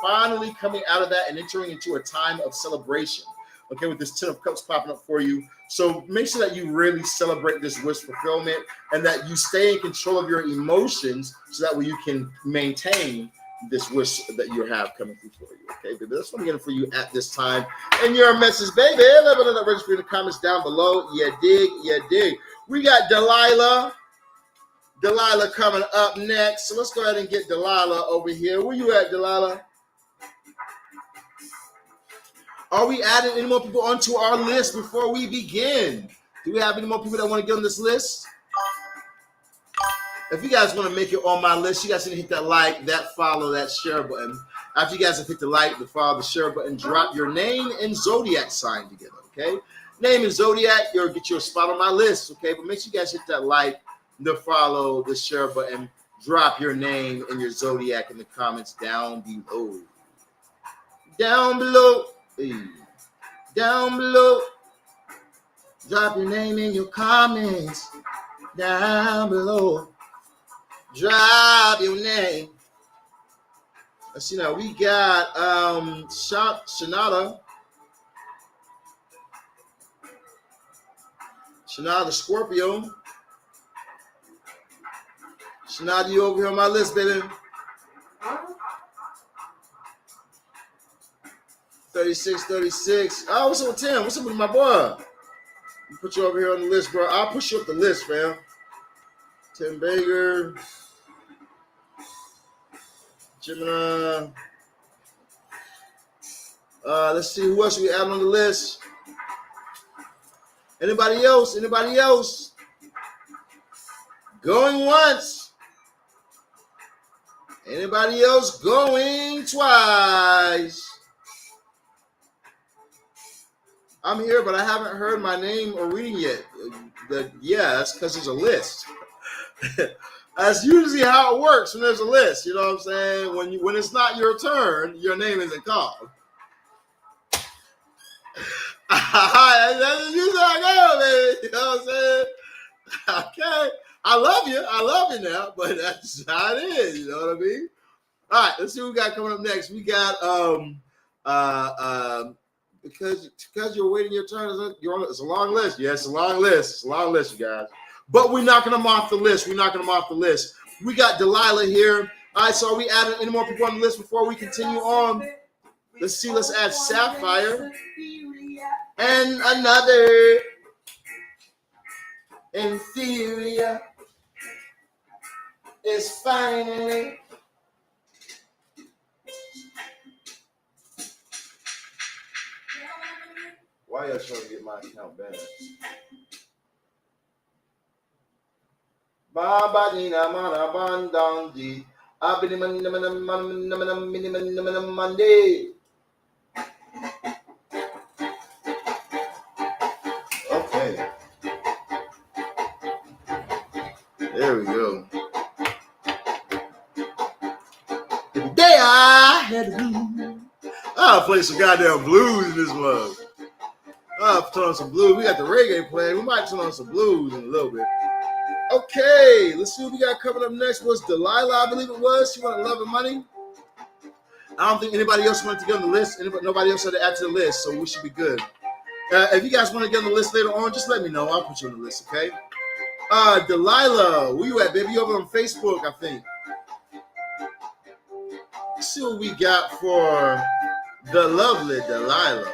finally coming out of that and entering into a time of celebration. Okay, with this 10 of Cups popping up for you. So make sure that you really celebrate this wish fulfillment and that you stay in control of your emotions so that way you can maintain this wish that you have coming through for you. Okay, baby, that's what I'm getting for you at this time. And your message, baby. Let me know that register in the comments down below. You dig. We got Delilah coming up next. So let's go ahead and get Delilah over here. Where you at, Delilah? Are we adding any more people onto our list before we begin? Do we have any more people that want to get on this list? If you guys want to make it on my list, you guys need to hit that like, that follow, that share button. After you guys have hit the like, the follow, the share button, drop your name and Zodiac sign together, okay? Name and Zodiac, you'll get you a spot on my list, okay? But make sure you guys hit that like, the follow, the share button, drop your name and your Zodiac in the comments down below. Down below. Hey. Down below. Drop your name in your comments. Down below. Drop your name. Let's see now. We got Shanada. Shanada Scorpio. Shanada, you over here on my list, baby. 36. Oh, what's up with Tim? What's up with my boy? You put you over here on the list, bro. I'll push you up the list, fam. Tim Baker. Gemini. Let's see who else we add on the list. Anybody else? Going once. Anybody else going twice? I'm here, but I haven't heard my name or reading yet. That's because there's a list. That's usually how it works when there's a list. You know what I'm saying? When it's not your turn, your name isn't called. That's usually how I go, baby. You know what I'm saying? Okay. I love you now, but that's how it is. You know what I mean? All right, let's see what we got coming up next. We got because you're waiting your turn. It's a long list. Yeah, it's a long list. You guys. But we're knocking them off the list. We got Delilah here. All right, so are we adding any more people on the list before we continue on? Let's see. Let's add Sapphire and another inferior is finally. Why y'all trying to get my account banned? Baba Dina Mana Bandandi. Monday. Okay. There we go. The day I had the blues. I'll play some goddamn blues in this mug. I'll turn on some blues. We got the reggae playing. We might turn on some blues in a little bit. Okay, let's see what we got coming up next. Was Delilah, I believe it was. She wanted love and money. I don't think anybody else wanted to get on the list. Nobody else had to add to the list, so we should be good. If you guys want to get on the list later on, just let me know. I'll put you on the list, okay? Delilah, where you at, baby? You over on Facebook, I think. Let's see what we got for the lovely Delilah.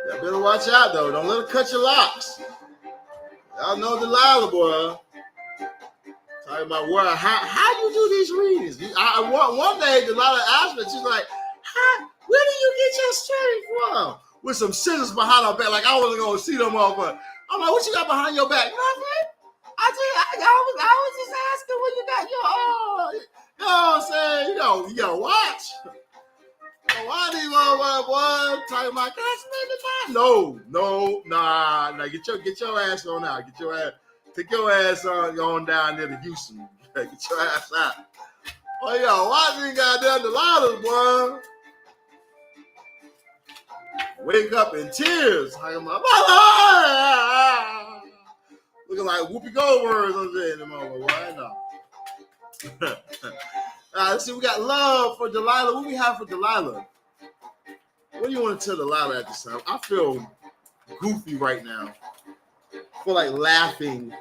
Y'all better watch out, though. Don't let her cut your locks. Y'all know Delilah, boy. Talking about how you do these readings. One day, Delilah asked me, she's like, where do you get your strength from? With some scissors behind her back, like I wasn't going to see them motherfuckers. I'm like, what you got behind your back? Nothing. I was just asking where you got your, you know what I'm saying? You gotta watch. Why these motherfuckers talking about, can I spend the time? No, nah. Get your ass on out. Take your ass on down there to Houston. Get your ass out. Oh, yo, why these goddamn Delilahs, boy? Wake up in tears. Looking like Whoopi Goldberg or something. Why not? Let's see, we got love for Delilah. What do we have for Delilah? What do you want to tell Delilah at this time? I feel goofy right now. I feel like laughing.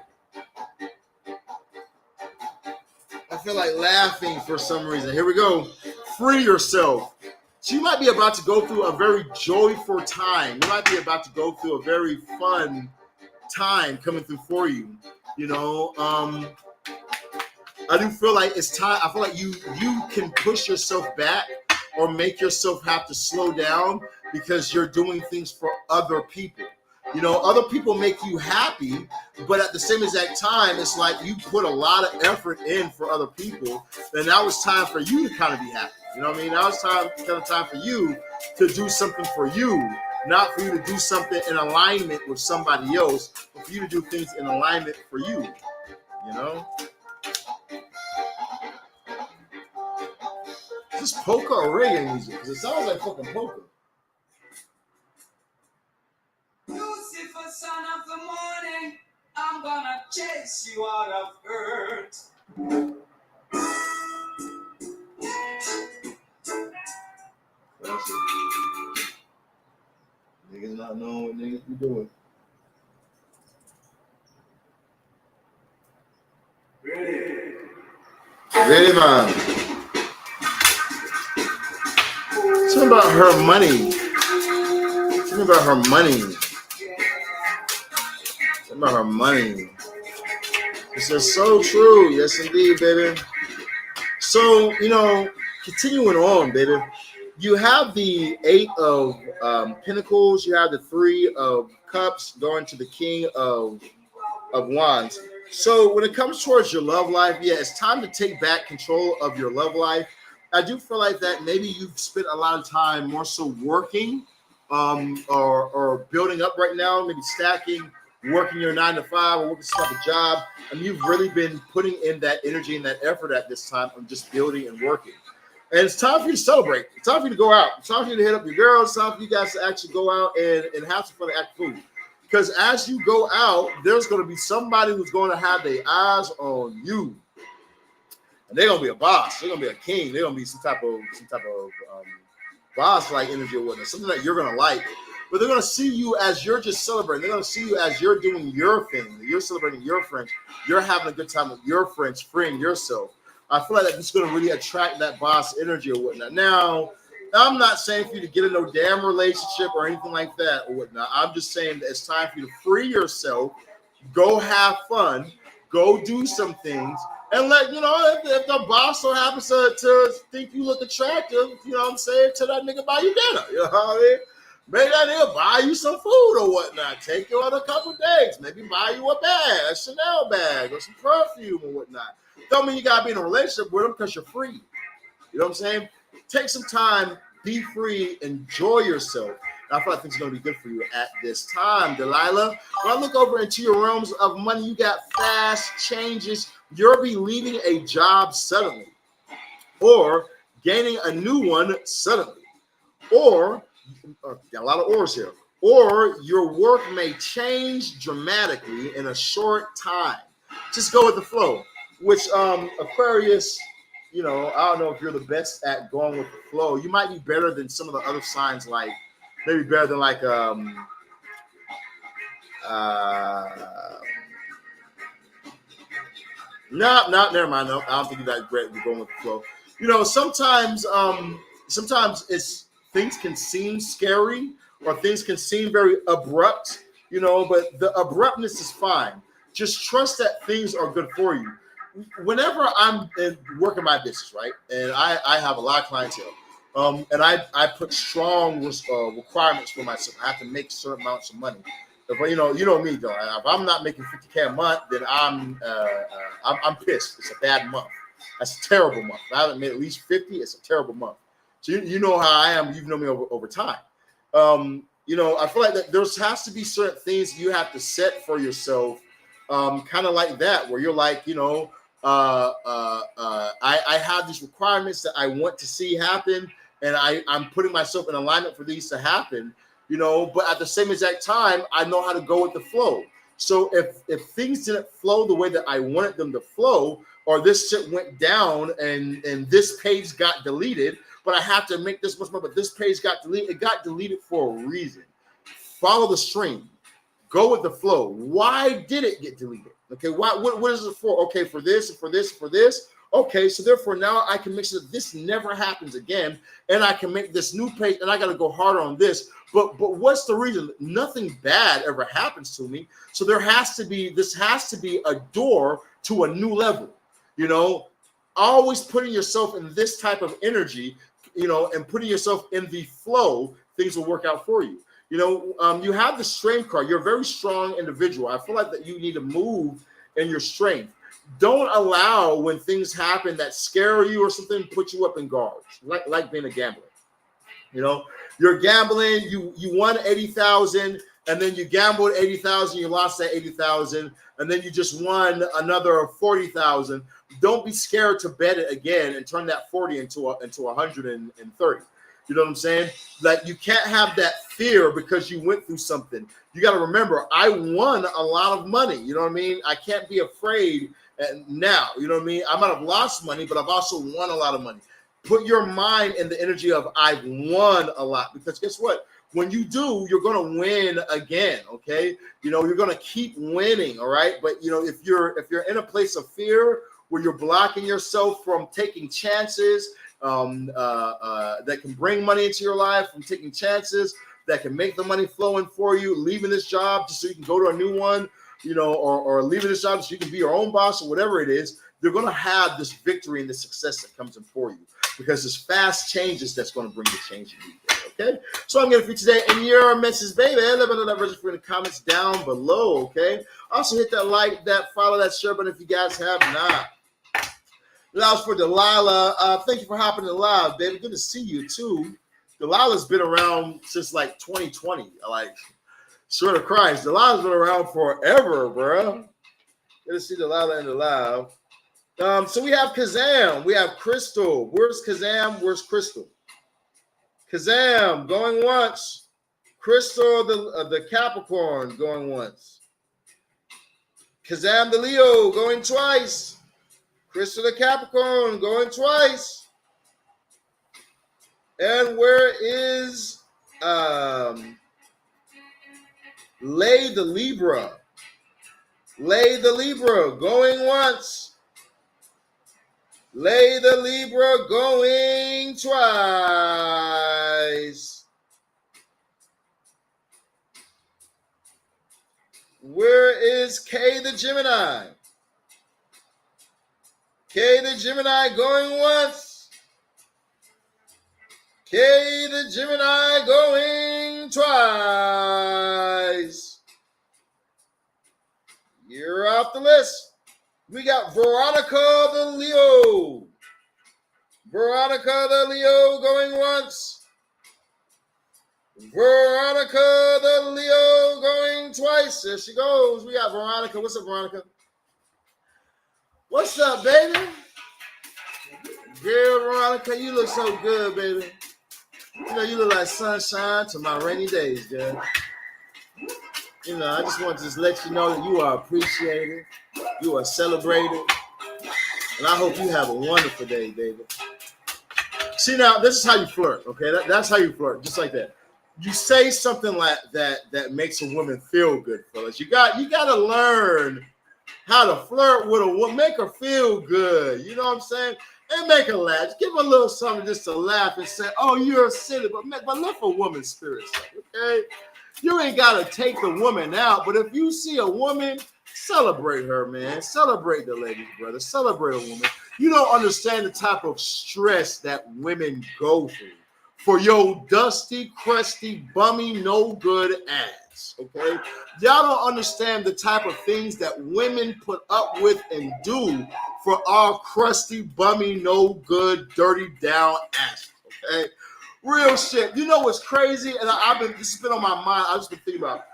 I feel like laughing for some reason. Here we go. Free yourself. So you might be about to go through a very joyful time. You might be about to go through a very fun time coming through for you. You know, I do feel like it's time. I feel like you can push yourself back or make yourself have to slow down because you're doing things for other people. You know, other people make you happy, but at the same exact time, it's like you put a lot of effort in for other people, and now it's time for you to kind of be happy. You know what I mean? Now it's time for you to do something for you, not for you to do something in alignment with somebody else, but for you to do things in alignment for you. You know? Is this polka or reggae music? Because it sounds like fucking polka. Lucifer, son of the morning, I'm gonna chase you out of earth. That's it. Niggas not knowing what niggas be doing. Ready, man. Something about her money. Something about her money. Something about her money. This is so true. Yes, indeed, baby. So, you know, continuing on, baby. You have the 8 of Pentacles. You have the 3 of Cups going to the King of Wands. So when it comes towards your love life, yeah, it's time to take back control of your love life. I do feel like that maybe you've spent a lot of time more so working or building up right now, maybe stacking, working your 9 to 5 or working some type of job. And you've really been putting in that energy and that effort at this time of just building and working. And it's time for you to celebrate. It's time for you to go out. It's time for you to hit up your girls. It's time for you guys to actually go out and have some fun and act food. Because as you go out, there's going to be somebody who's going to have their eyes on you. And they're going to be a boss. They're going to be a king. They're going to be some type of boss-like energy or whatnot, something that you're going to like. But they're going to see you as you're just celebrating. They're going to see you as you're doing your thing. You're celebrating your friends. You're having a good time with your friends, freeing yourself. I feel like that's going to really attract that boss energy or whatnot. Now, I'm not saying for you to get in no damn relationship or anything like that or whatnot. I'm just saying that it's time for you to free yourself, go have fun, go do some things, and let, you know, if the boss so happens to think you look attractive, you know what I'm saying, tell that nigga buy you dinner. You know what I mean? Maybe that nigga buy you some food or whatnot. Take you on a couple dates. Maybe buy you a bag, a Chanel bag, or some perfume or whatnot. Don't mean you gotta be in a relationship with them because you're free. You know what I'm saying? Take some time, be free, enjoy yourself. And I feel like things are gonna be good for you at this time, Delilah. When I look over into your realms of money, you got fast changes. You'll be leaving a job suddenly, or gaining a new one suddenly, or got a lot of ors here, or your work may change dramatically in a short time. Just go with the flow. Which Aquarius, you know, I don't know if you're the best at going with the flow. You might be better than some of the other signs, like maybe better than like no, never mind. No, I don't think you're that great at going with the flow. You know, sometimes it's things can seem scary or things can seem very abrupt, you know, but the abruptness is fine. Just trust that things are good for you. Whenever I'm working my business, right, and I have a lot of clientele, and I put strong requirements for myself. I have to make certain amounts of money. But you know me though. If I'm not making $50K a month, then I'm pissed. It's a bad month. That's a terrible month. If I haven't made at least 50, it's a terrible month. So you know how I am. You've known me over time. You know, I feel like that there has to be certain things you have to set for yourself, kind of like that, where you're like, you know, I have these requirements that I want to see happen, and I'm putting myself in alignment for these to happen. you know, but at the same exact time, I know how to go with the flow. So if things didn't flow the way that I wanted them to flow, or this shit went down and this page got deleted, but I have to make this much more, but this page got deleted. It got deleted for a reason. Follow the stream. Go with the flow. Why did it get deleted? Okay, what is it for? Okay, for this, for this, for this. Okay, so therefore now I can make sure that this never happens again, and I can make this new page, and I got to go harder on this. But what's the reason? Nothing bad ever happens to me. So this has to be a door to a new level. You know, always putting yourself in this type of energy, you know, and putting yourself in the flow, things will work out for you. You know, you have the strength card. You're a very strong individual. I feel like that you need to move in your strength. Don't allow when things happen that scare you or something, put you up in guards, like being a gambler. You know, you're gambling, you won 80,000, and then you gambled 80,000, you lost that 80,000, and then you just won another 40,000. Don't be scared to bet it again and turn that 40 into 130. You know what I'm saying? Like, you can't have that fear because you went through something. You got to remember, I won a lot of money. You know what I mean? I can't be afraid now. You know what I mean? I might have lost money, but I've also won a lot of money. Put your mind in the energy of I've won a lot, because guess what? When you do, you're going to win again. Okay. You know, you're going to keep winning. All right. But you know, if you're in a place of fear where you're blocking yourself from taking chances, that can bring money into your life, from taking chances that can make the money flowing for you, leaving this job just so you can go to a new one, you know, or leaving this job so you can be your own boss or whatever it is, they're going to have this victory and the success that comes in for you, because it's fast changes that's going to bring the change you need. Okay, so I'm going to feature today in your message, baby. Let me know that register in the comments down below. Okay, also hit that like, that follow, that share button if you guys have not. Allows for Delilah. Thank you for hopping in live, baby. Good to see you too. Delilah's been around since like 2020. Like, swear to Christ, Delilah's been around forever, bro. Good to see Delilah in the live. So we have Kazam. We have Crystal. Where's Kazam? Where's Crystal? Kazam going once. Crystal, the Capricorn, going once. Kazam the Leo going twice. Crystal the Capricorn going twice. And where is Lay the Libra? Lay the Libra going once. Lay the Libra going twice. Where is K the Gemini? K the Gemini going once. K the Gemini going twice. You're off the list. We got Veronica the Leo. Veronica the Leo going once. Veronica the Leo going twice. There she goes. We got Veronica. What's up, Veronica? What's up, baby? Girl, Veronica, you look so good, baby. You know, you look like sunshine to my rainy days, girl. You know, I just want to let you know that you are appreciated, you are celebrated, and I hope you have a wonderful day, baby. See, now, this is how you flirt, okay? That's how you flirt, just like that. You say something like that makes a woman feel good, fellas. You got to learn how to flirt with a woman, make her feel good. You know what I'm saying? And make her laugh. Just give her a little something just to laugh and say, "Oh, you're silly," but lift a woman's spirits up, okay? You ain't got to take the woman out, but if you see a woman, celebrate her, man. Celebrate the ladies, brother. Celebrate a woman. You don't understand the type of stress that women go through for your dusty, crusty, bummy, no good ass, okay? Y'all don't understand the type of things that women put up with and do for our crusty, bummy, no good, dirty down ass, okay? Real shit. You know what's crazy? And this has been on my mind. I've just been thinking about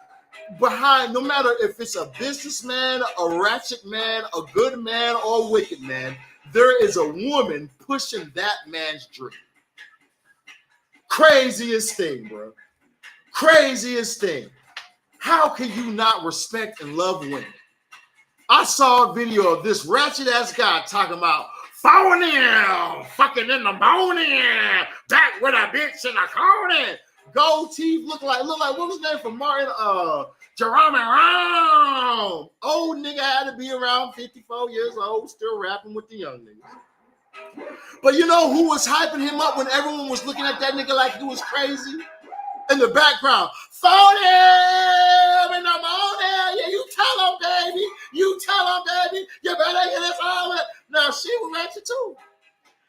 behind, no matter if it's a businessman, a ratchet man, a good man, or a wicked man, there is a woman pushing that man's dream. Craziest thing, bro. Craziest thing. How can you not respect and love women? I saw a video of this ratchet ass guy talking about phone in, fucking in the morning, back with a bitch in the corner. Gold teeth look like what was his name from Martin? Jerome Brown. Old nigga had to be around 54 years old, still rapping with the young niggas. But you know who was hyping him up when everyone was looking at that nigga like he was crazy? In the background, phone him in the morning. Yeah, you tell him, baby. You tell him, baby. You better get this on. Now she was ratchet too.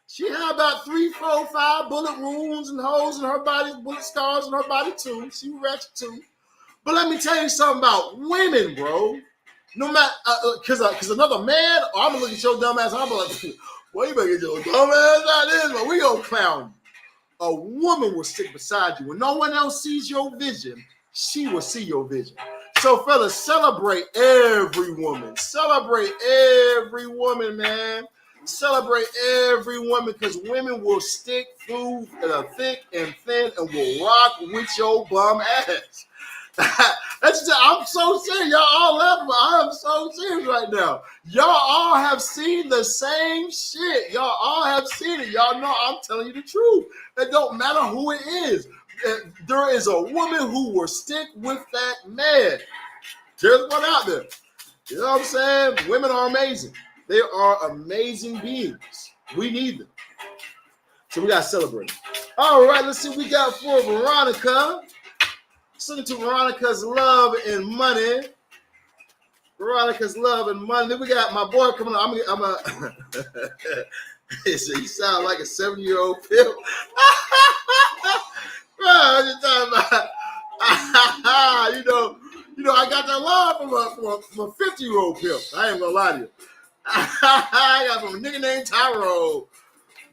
She had about 3, 4, 5 bullet wounds and holes in her body, bullet scars in her body too. She was ratchet too. But let me tell you something about women, bro. No matter, because another man, I'm gonna look at your dumb ass. I'm gonna like, well, you better get your dumb ass out of this, but we gonna clown you. A woman will stick beside you. When no one else sees your vision, she will see your vision. So, fellas, celebrate every woman. Celebrate every woman, man. Celebrate every woman, because women will stick through thick and thin and will rock with your bum ass. I'm so serious. Y'all all laughing, but I'm so serious right now. Y'all all have seen the same shit. Y'all all have seen it. Y'all know I'm telling you the truth. It don't matter who it is. There is a woman who will stick with that man. There's one out there. You know what I'm saying? Women are amazing. They are amazing beings. We need them. So we got to celebrate. All right, let's see what we got for Veronica. Listen to Veronica's Love and Money. Veronica's Love and Money. Then we got my boy coming on. I'm a he said, you sound like a 7-year-old pimp. Bro, I'm just talking about, you know, I got that love from a 50-year-old pimp. I ain't gonna lie to you. I got from a nigga named Tyrone.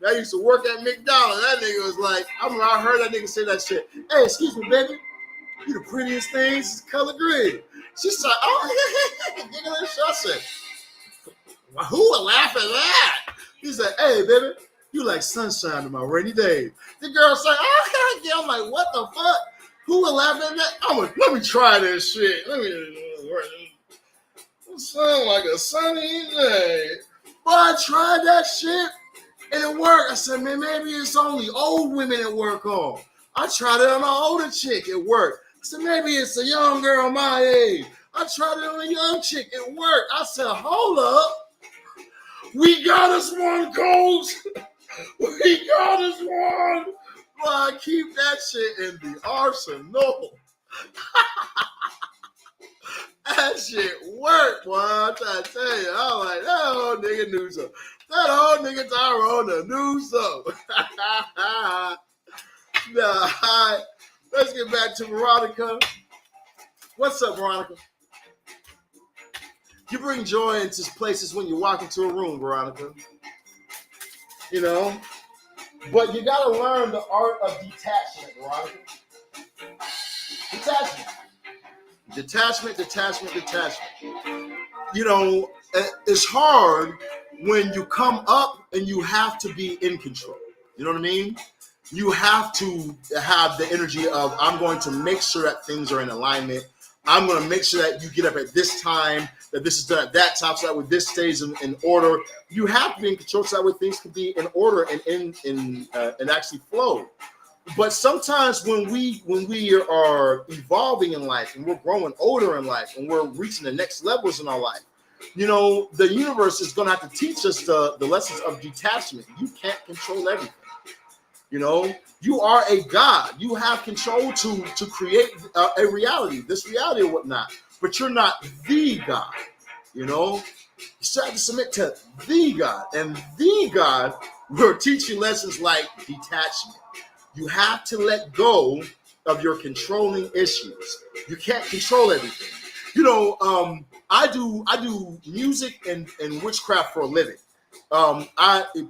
I used to work at McDonald's. That nigga was like, I heard that nigga say that shit. Hey, excuse me, baby. You the prettiest thing. It's color green. She said, oh, yeah. I said, well, who would laugh at that? He said, hey, baby, you like sunshine in my rainy days. The girl said, oh, yeah. I'm like, what the fuck? Who would laugh at that? I'm like, let me try this shit. It sound like a sunny day. But I tried that shit and it worked. I said, man, maybe it's only old women that work on. I tried it on an older chick. It worked. I said, maybe it's a young girl my age. I tried it on a young chick. It worked. I said, hold up. We got us one, Coach. We got us one. Well, I keep that shit in the arsenal. That shit worked, boy. I'm trying to tell you. I'm like, that old nigga knew something. That old nigga Tyrone knew something. Nah, all right. Let's get back to Veronica. What's up, Veronica? You bring joy into places when you walk into a room, Veronica. You know? But you got to learn the art of detachment, Veronica. Detachment. You know, it's hard when you come up and you have to be in control. You know what I mean? You have to have the energy of, I'm going to make sure that things are in alignment. I'm going to make sure that you get up at this time, that this is done at that time, so that way this stays in order. You have to be in control so that way things can be in order and actually flow. But sometimes when we are evolving in life and we're growing older in life and we're reaching the next levels in our life, you know, the universe is going to have to teach us the lessons of detachment. You can't control everything. You know, you are a God. You have control to create a reality, this reality or whatnot. But you're not the God. You know, you still have to submit to the God. And the God will teach you lessons like detachment. You have to let go of your controlling issues. You can't control everything. You know, I do music and witchcraft for a living.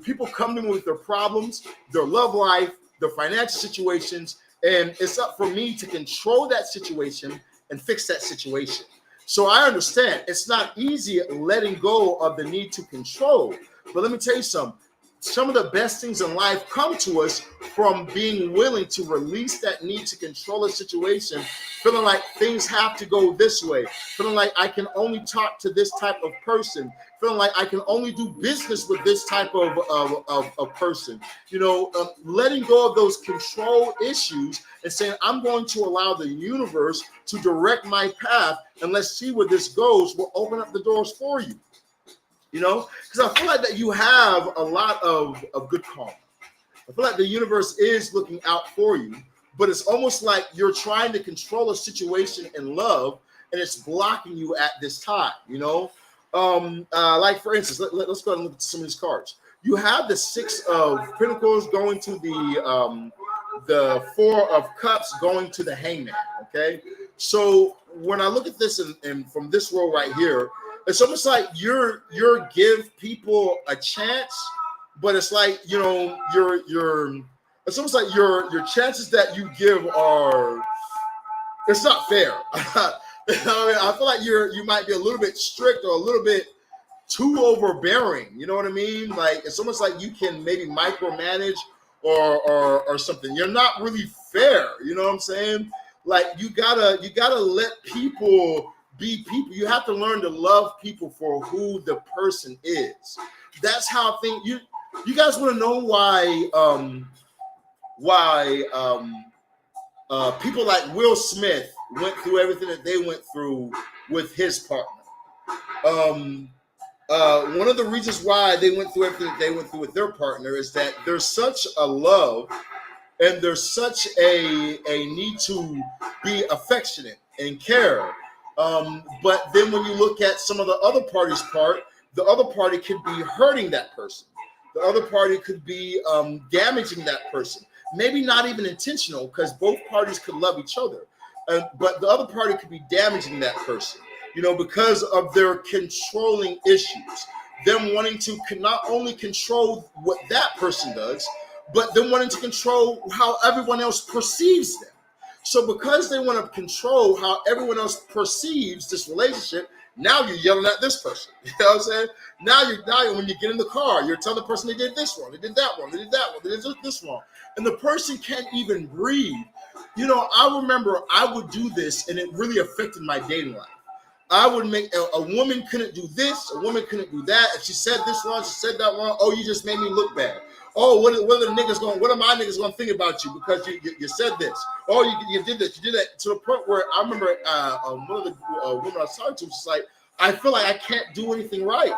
People come to me with their problems, their love life, their financial situations, and it's up for me to control that situation and fix that situation. So I understand it's not easy letting go of the need to control. But let me tell you something. some of the best things in life come to us from being willing to release that need to control a situation, feeling like things have to go this way, feeling like I can only talk to this type of person, feeling like I can only do business with this type of person. Letting go of those control issues and saying, I'm going to allow the universe to direct my path, and let's see where this goes, will open up the doors for you. Because I feel like that you have a lot of good karma. I feel like the universe is looking out for you, but it's almost like you're trying to control a situation in love, and it's blocking you at this time. Like for instance, let's go ahead and look at some of these cards. You have the Six of Pentacles going to the Four of Cups going to the Hangman. Okay, so when I look at this and from this row right here, it's almost like you're give people a chance, but it's like you're it's almost like your chances that you give are, it's not fair. I feel like you might be a little bit strict or a little bit too overbearing. You know what I mean? Like it's almost like you can maybe micromanage or something. You're not really fair. You know what I'm saying? Like you gotta let people be people. You have to learn to love people for who the person is. That's how things. You guys want to know why people like Will Smith went through everything that they went through with his partner. One of the reasons why they went through everything that they went through with their partner is that there's such a love and there's such a need to be affectionate and care. But then when you look at some of the other party's part, the other party could be hurting that person. The other party could be damaging that person. Maybe not even intentional, because both parties could love each other. But the other party could be damaging that person, because of their controlling issues. Them wanting to not only control what that person does, but them wanting to control how everyone else perceives them. So because they want to control how everyone else perceives this relationship, now you're yelling at this person. You know what I'm saying? Now when you get in the car, you're telling the person they did this wrong, they did that wrong, they did that wrong, they did this wrong. And the person can't even breathe. I remember I would do this, and it really affected my dating life. I would make a woman couldn't do this, a woman couldn't do that. If she said this wrong, she said that wrong. Oh, you just made me look bad. Oh, what are my niggas gonna think about you because you said this? Oh, you did this, you did that, to the point where I remember one of the women I was talking to was just like, I feel like I can't do anything right.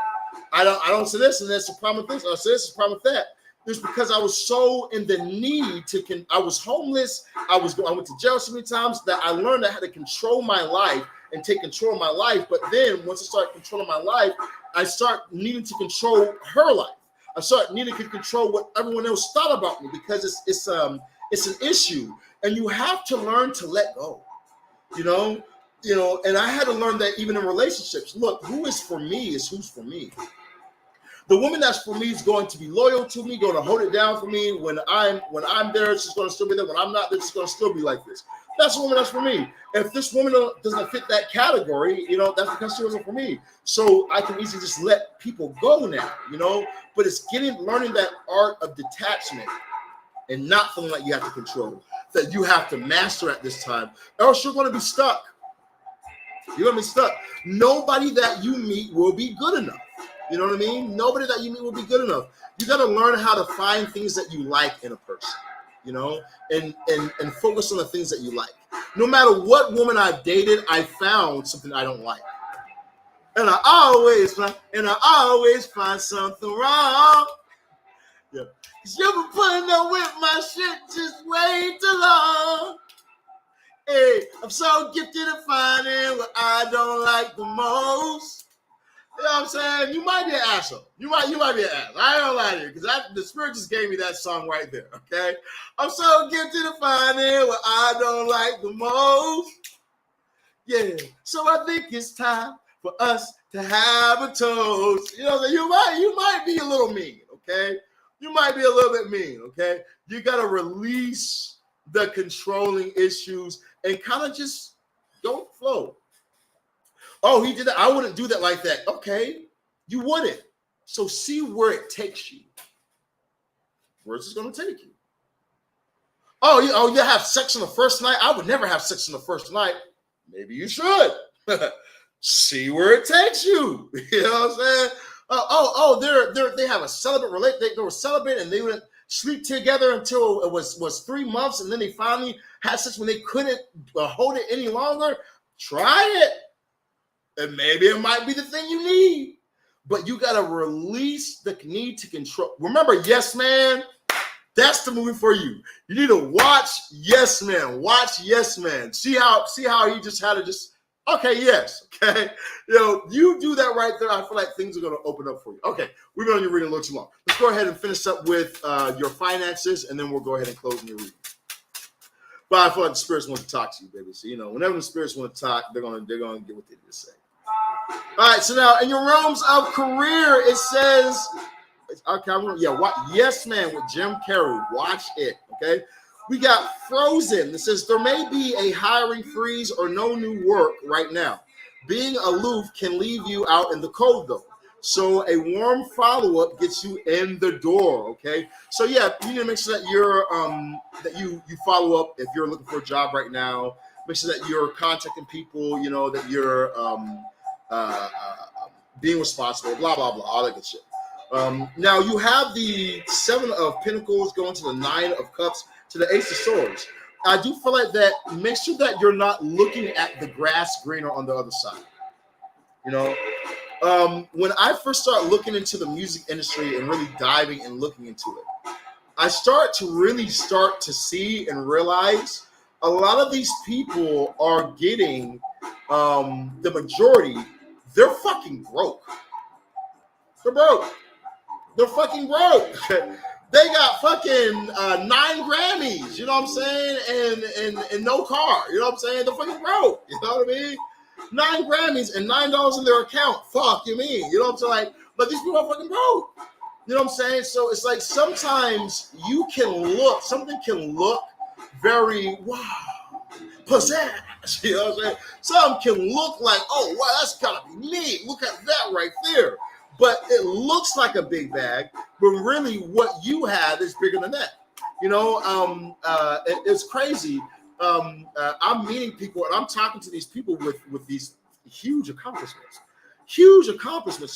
I don't say this, and that's the problem with this. I say this is the problem with that. It's because I was so in the need to. I was homeless. I went to jail so many times that I learned I had to control my life and take control of my life. But then once I started controlling my life, I start needing to control her life. I start needing to control what everyone else thought about me, because it's an issue, and you have to learn to let go. And I had to learn that even in relationships. Look, who is for me is who's for me. The woman that's for me is going to be loyal to me, going to hold it down for me. When I'm there, she's going to still be there. When I'm not there, she's going to still be like this. That's the woman that's for me. If this woman doesn't fit that category, that's because she wasn't for me. So I can easily just let people go now, But it's learning that art of detachment and not feeling like you have to control, that you have to master at this time, or else you're going to be stuck. You're going to be stuck. Nobody that you meet will be good enough. You know what I mean? Nobody that you meet will be good enough. You got to learn how to find things that you like in a person, and focus on the things that you like. No matter what woman I've dated, I found something I don't like. And I always find something wrong. Yeah. 'Cause you've been putting up with my shit just way too long. Hey, I'm so gifted at finding what I don't like the most. You know what I'm saying? You might be an asshole. You might be an ass. I ain't gonna lie to you, because the spirit just gave me that song right there. Okay, I'm so gifted at finding what I don't like the most. Yeah, so I think it's time for us to have a toast. You might be a little mean. Okay, you might be a little bit mean. Okay, you gotta release the controlling issues and kind of just go flow. Oh, he did that. I wouldn't do that like that. Okay, you wouldn't. So see where it takes you. Where's this going to take you? Oh, you have sex on the first night? I would never have sex on the first night. Maybe you should. See where it takes you. You know what I'm saying? They have a celibate relate. They were celibate and they wouldn't sleep together until it was 3 months, and then they finally had sex when they couldn't hold it any longer. Try it, and maybe it might be the thing you need. But you gotta release the need to control. Remember, Yes Man. That's the movie for you. You need to watch Yes Man. Watch Yes Man. See how he just had to just, okay, yes. Okay. You do that right there. I feel like things are going to open up for you. Okay. We've been on your reading a little too long. Let's go ahead and finish up with your finances, and then we'll go ahead and close in your reading. But I feel like the spirits want to talk to you, baby. So, whenever the spirits want to talk, they're going to get what they need to say. All right. So now in your realms of career, it says, okay, Yes Man with Jim Carrey. Watch it, okay? We got Frozen. It says, there may be a hiring freeze or no new work right now. Being aloof can leave you out in the cold, though. So a warm follow-up gets you in the door, okay? So, yeah, you need to make sure that that you follow up if you're looking for a job right now. Make sure that you're contacting people, that you're being responsible, blah, blah, blah, all that good shit. Now you have the 7 of Pentacles going to the 9 of Cups to the Ace of Swords. I do feel like that. Make sure that you're not looking at the grass greener on the other side. When I first started looking into the music industry and really diving and looking into it, I start to see and realize a lot of these people are getting the majority. They're fucking broke. They're broke. They're fucking broke. They got fucking 9 Grammys, you know what I'm saying, and no car, you know what I'm saying? They're fucking broke, you know what I mean? 9 Grammys and $9 in their account. Fuck you mean, you know what I'm saying? Like, but these people are fucking broke, you know what I'm saying? So it's like sometimes something can look very pizzazz, you know what I'm saying? Some can look like, oh wow, that's gotta be neat. Look at that right there. But it looks like a big bag, but really what you have is bigger than that. It's crazy. I'm meeting people and I'm talking to these people with these huge accomplishments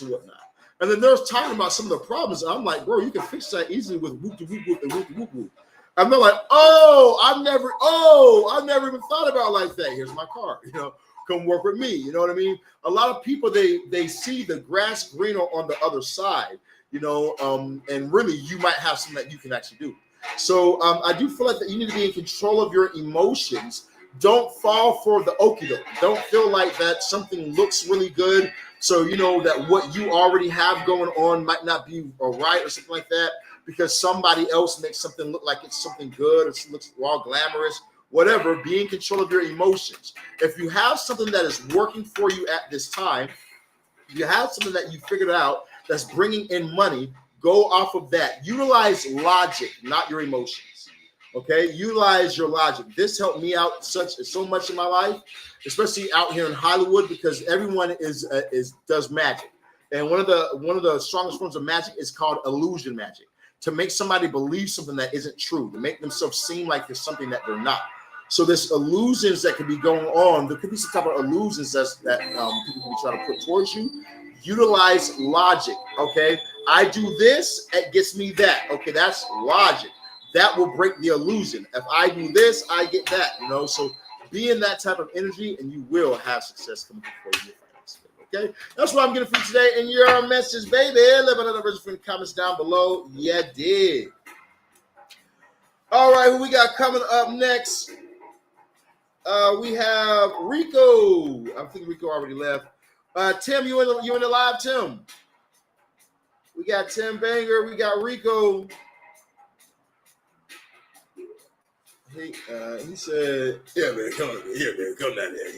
and whatnot. And then they're talking about some of the problems. And I'm like, bro, you can fix that easily with whoop whoop whoop and whoop whoop whoop. And they're like, I've never even thought about it like that. Here's my card, come work with me. You know what I mean? A lot of people, they see the grass greener on the other side, and really you might have something that you can actually do. So I do feel like that you need to be in control of your emotions. Don't fall for the okie doke. Don't feel like that something looks really good. So that what you already have going on might not be right or something like that, because somebody else makes something look like it's something good, or it looks all glamorous. Whatever, be in control of your emotions. If you have something that is working for you at this time, if you have something that you figured out that's bringing in money, go off of that. Utilize logic, not your emotions. Okay, utilize your logic. This helped me out so much in my life, especially out here in Hollywood, because everyone does magic, and one of the strongest forms of magic is called illusion magic. To make somebody believe something that isn't true, to make themselves seem like there's something that they're not. So there's illusions that could be going on. There could be some type of illusions that people can be trying to put towards you. Utilize logic, okay? I do this, it gets me that. Okay, that's logic. That will break the illusion. If I do this, I get that, So be in that type of energy and you will have success coming for you. Okay, that's what I'm getting for you today in your message, baby. Leave another version in the comments down below. Yeah, dig. All right, who we got coming up next? We have Rico. I think Rico already left. Tim, you in the live, Tim? We got Tim Banger. We got Rico. He said, "Yeah, man, come down there,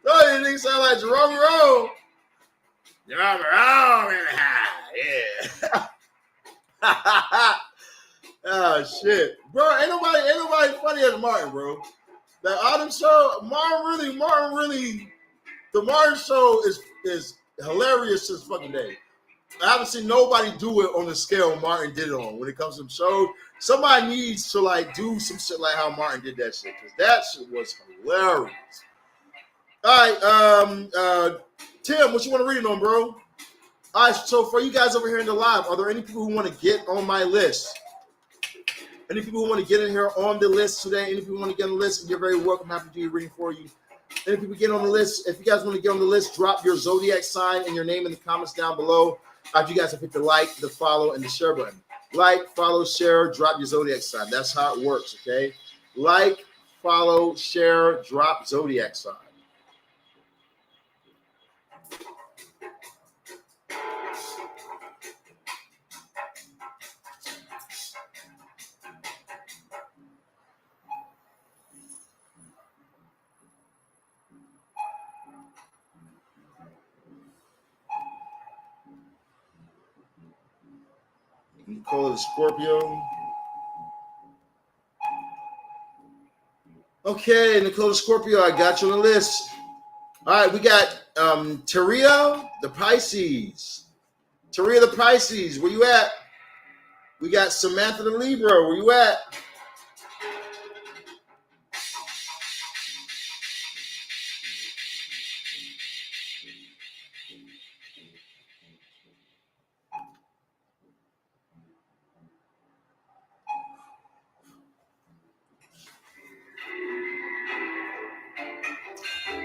No, you nigga sound like Jerome Rowe. Jerome Rowe in the house, yeah." Oh shit, bro! Ain't nobody funny as Martin, bro. That Autumn show, Martin really, the Martin show is hilarious this fucking day. I haven't seen nobody do it on the scale Martin did it on. When it comes to some shows, somebody needs to like do some shit like how Martin did that shit, because that shit was hilarious. All right, Tim, what you want to read it on, bro? All right, so for you guys over here in the live, are there any people who want to get on my list? Any people who want to get in here on the list today? Any people who want to get on the list? You're very welcome. Happy to do your reading for you. Any people get on the list? If you guys want to get on the list, drop your Zodiac sign and your name in the comments down below. After you guys have hit the like, the follow, and the share button. Like, follow, share, drop your Zodiac sign. That's how it works, okay? Like, follow, share, drop Zodiac sign. Call it a Scorpio. Okay, Nicole Scorpio, I got you on the list. All right, we got Taria the Pisces. Taria the Pisces, where you at? We got Samantha the Libra, where you at?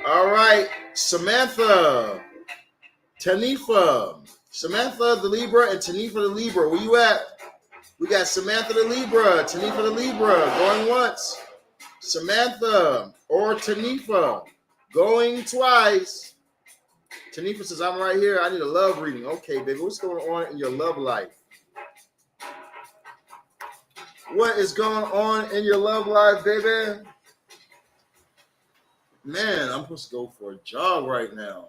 All right, Samantha, Tanifa. Samantha the Libra and Tanifa the Libra, where you at? We got Samantha the Libra, Tanifa the Libra, going once. Samantha or Tanifa, going twice. Tanifa says, I'm right here. I need a love reading. Okay, baby, what's going on in your love life? What is going on in your love life, baby? Man, I'm supposed to go for a jog right now.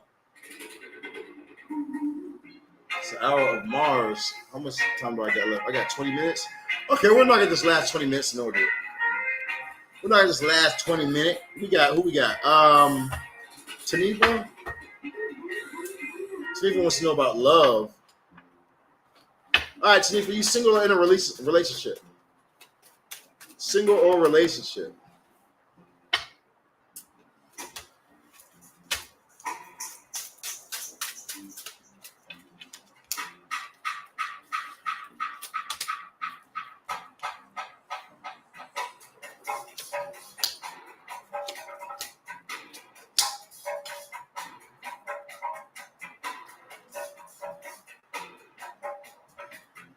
It's an hour of Mars. How much time do I got left? I got 20 minutes. Okay, we're not gonna just last 20 minutes in order. We're not gonna just last 20 minutes. Who we got? Tanifa. Tanifa wants to know about love. All right, Tanifa, you single or in a relationship? Single or relationship?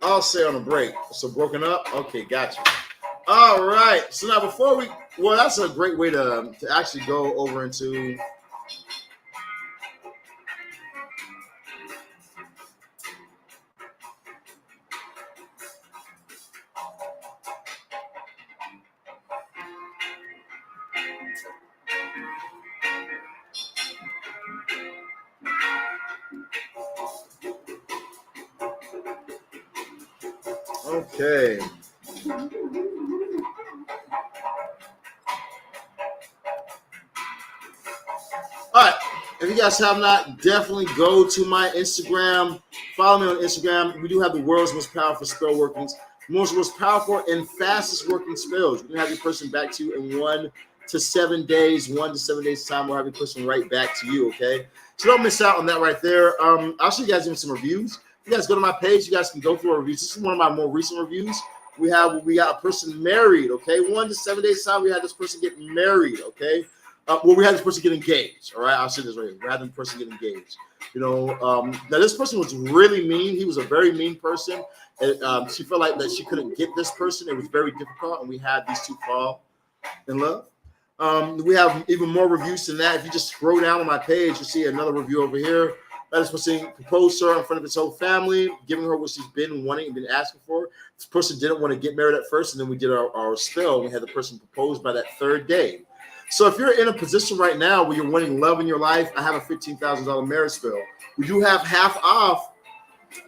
I'll say on a break. So broken up? Okay, gotcha. All right. So now before well, that's a great way to actually go over into okay. All right. If you guys have not, definitely go to my Instagram. Follow me on Instagram. We do have the world's most powerful spell workings, most powerful and fastest working spells. We can have your person back to you in 1 to 7 days. 1 to 7 days time, we'll have your person right back to you. Okay. So don't miss out on that right there. I'll show you guys in some reviews. If you guys go to my page, you guys can go through our reviews. This is one of my more recent reviews. We got a person married. Okay. 1 to 7 days time, we had this person get married. Okay. Well, we had this person get engaged. All right, I'll say this right here. We had this person get engaged. You know, now this person was really mean. He was a very mean person. And, she felt like that she couldn't get this person. It was very difficult, and we had these two fall in love. We have even more reviews than that. If you just scroll down on my page, you'll see another review over here. That is person proposed to her in front of his whole family, giving her what she's been wanting and been asking for. This person didn't want to get married at first, and then we did our spell. And we had the person proposed by that third day. So if you're in a position right now where you're wanting love in your life, I have a $15,000 marriage spell. We do have half off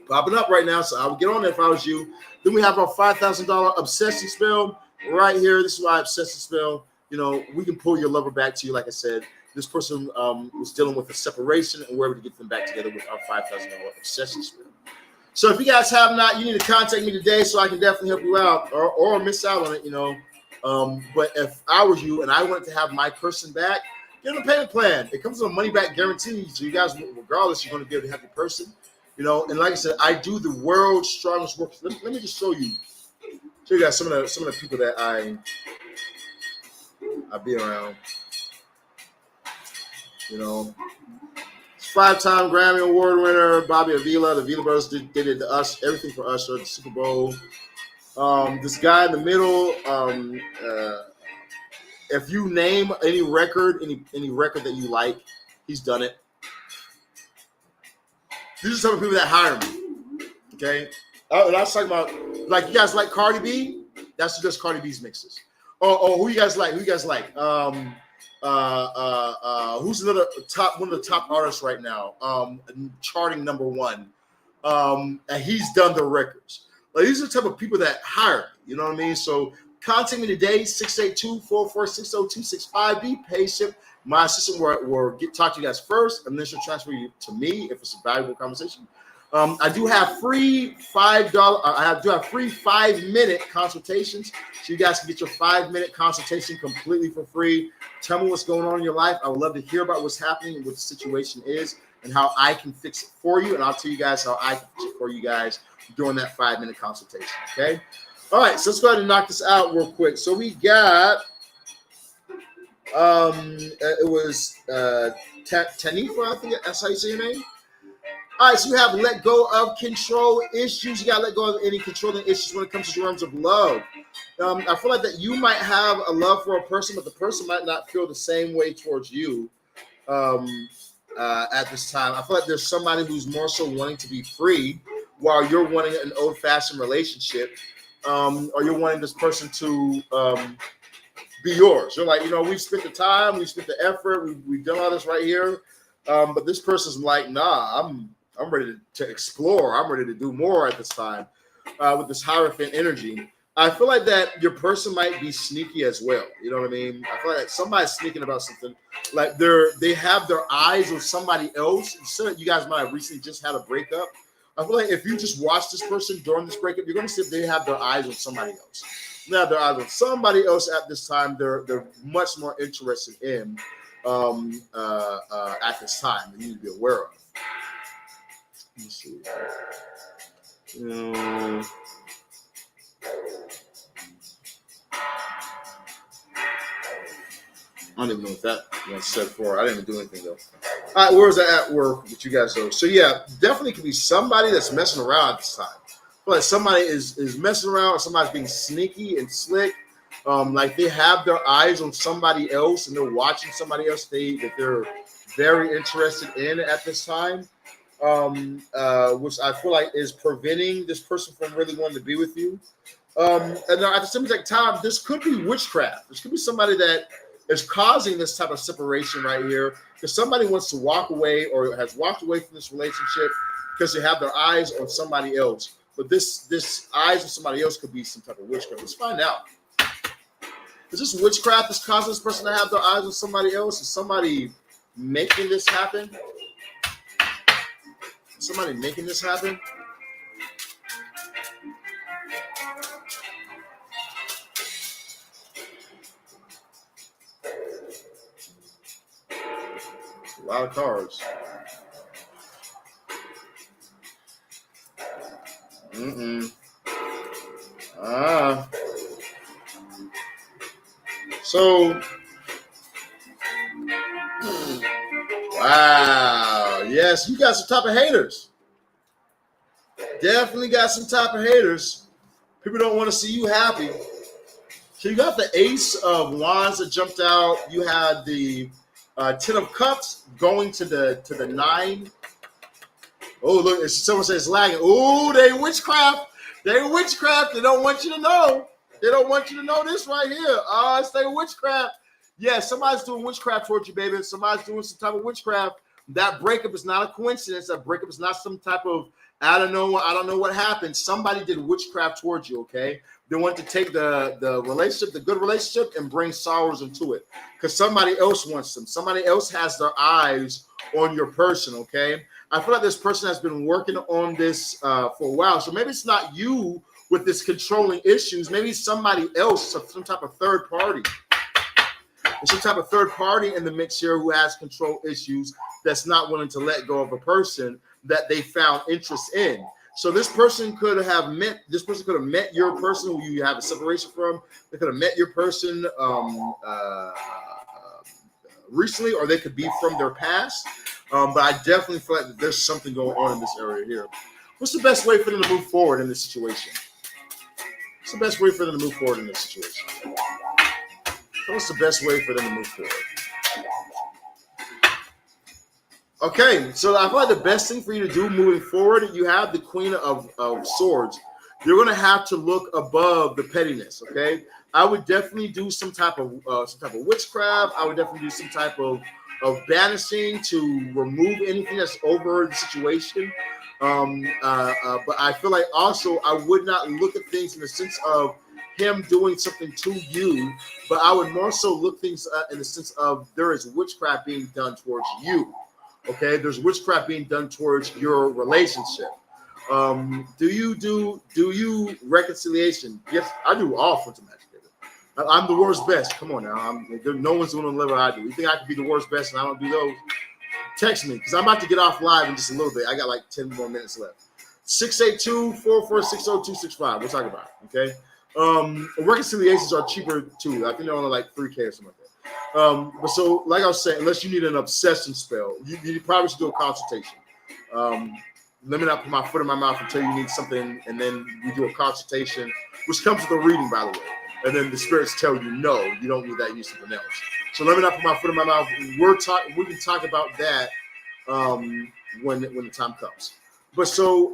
popping up right now, so I would get on there if I was you. Then we have our $5,000 obsession spell right here. This is my obsession spell. You know, we can pull your lover back to you. Like I said, this person was dealing with a separation, and we're able to get them back together with our $5,000 obsession spell. So if you guys have not, you need to contact me today so I can definitely help you out or miss out on it, you know. But if I was you and I wanted to have my person back, get them a payment plan. It comes with a money back guarantee. So you guys, regardless, you're going to be able to have your person, you know. And like I said, I do the world's strongest work. Let me just show you guys some of the people that I be around. You know, 5-time Grammy Award winner Bobby Avila. The Avila brothers did it to us, everything for us, the Super Bowl. This guy in the middle, if you name any record that you like, he's done it. These are some of the people that hire me. Okay, and I was talking about, like, you guys like Cardi B? That's just Cardi B's mixes. Oh, who you guys like? Who's one of the top artists right now? Charting #1. And he's done the records. Like, these are the type of people that hire me, you know what I mean? So contact me today, 682-446-0265. Be patient. My assistant will talk to you guys first, and then she'll transfer you to me if it's a valuable conversation. I do have free $5. I do have free 5-minute consultations, so you guys can get your 5-minute consultation completely for free. Tell me what's going on in your life. I would love to hear about what's happening and what the situation is, and how I can fix it for you. And I'll tell you guys how I can fix it for you guys during that 5-minute consultation. Okay. All right. So let's go ahead and knock this out real quick. So we got. It was Tanifa, I think that's how you say your name. All right, so you have let go of control issues. You got to let go of any controlling issues when it comes to terms of love. I feel like that you might have a love for a person, but the person might not feel the same way towards you at this time. I feel like there's somebody who's more so wanting to be free while you're wanting an old-fashioned relationship, or you're wanting this person to be yours. You're like, you know, we've spent the time, we've spent the effort, we've done all this right here, but this person's like, nah, I'm ready to explore. I'm ready to do more at this time with this Hierophant energy. I feel like that your person might be sneaky as well. You know what I mean? I feel like somebody's sneaking about something. Like they have their eyes on somebody else. So you guys might have recently just had a breakup. I feel like if you just watch this person during this breakup, you're going to see if they have their eyes on somebody else. They have their eyes on somebody else at this time. They're much more interested in at this time. That you need to be aware of. Let me see. I don't even know what that was said for. I didn't even do anything though. All right, where's that at work with you guys though? So yeah, definitely could be somebody that's messing around at this time. But somebody is messing around, or somebody's being sneaky and slick. Like they have their eyes on somebody else and they're watching somebody else that they're very interested in at this time. Which I feel like is preventing this person from really wanting to be with you. And at the same time, this could be witchcraft. This could be somebody that is causing this type of separation right here, because somebody wants to walk away or has walked away from this relationship because they have their eyes on somebody else. But this eyes on somebody else could be some type of witchcraft. Let's find out. Is this witchcraft that's causing this person to have their eyes on somebody else? Is somebody making this happen? Somebody making this happen? A lot of cards. So, wow. Yes, you got some type of haters. Definitely got some type of haters. People don't want to see you happy. So you got the Ace of Wands that jumped out. You had the 10 of Cups going to the 9. Oh, look, someone says it's lagging. Oh, they witchcraft. They witchcraft. They don't want you to know. They don't want you to know this right here. It's their witchcraft. Yeah, somebody's doing witchcraft towards you, baby. Somebody's doing some type of witchcraft. That breakup is not a coincidence. That breakup is not some type of, I don't know what happened. Somebody did witchcraft towards you, okay? They want to take the relationship, the good relationship, and bring sorrows into it. Because somebody else wants them. Somebody else has their eyes on your person, okay? I feel like this person has been working on this for a while. So maybe it's not you with this controlling issues. Maybe somebody else, some type of third party. There's some type of third party in the mix here who has control issues that's not willing to let go of a person that they found interest in. So this person could have met your person who you have a separation from. They could have met your person recently, or they could be from their past. But I definitely feel like that there's something going on in this area here. What's the best way for them to move forward in this situation? What's the best way for them to move forward in this situation? What's the best way for them to move forward? Okay, so I feel like the best thing for you to do moving forward, you have the Queen of Swords. You're going to have to look above the pettiness, okay? I would definitely do some type of witchcraft. I would definitely do some type of banishing to remove anything that's over the situation. But I feel like also I would not look at things in the sense of him doing something to you, but I would more so look things in the sense of there is witchcraft being done towards you. Okay, there's witchcraft being done towards your relationship. Do you reconciliation? Yes, I do all sorts of magic. I'm the worst best. Come on now. No one's doing the level I do. You think I could be the worst best and I don't do those? Text me because I'm about to get off live in just a little bit. I got like 10 more minutes left. 682-446-0265. We'll talk about it. Okay. Reconciliations are cheaper too. I think they're only like $3K or something like that. But so, like I was saying, unless you need an obsession spell, you probably should do a consultation. Let me not put my foot in my mouth until you need something, and then we do a consultation, which comes with a reading, by the way. And then the spirits tell you, no, you don't need that, you need something else. So let me not put my foot in my mouth. We can talk about that when the time comes. But so,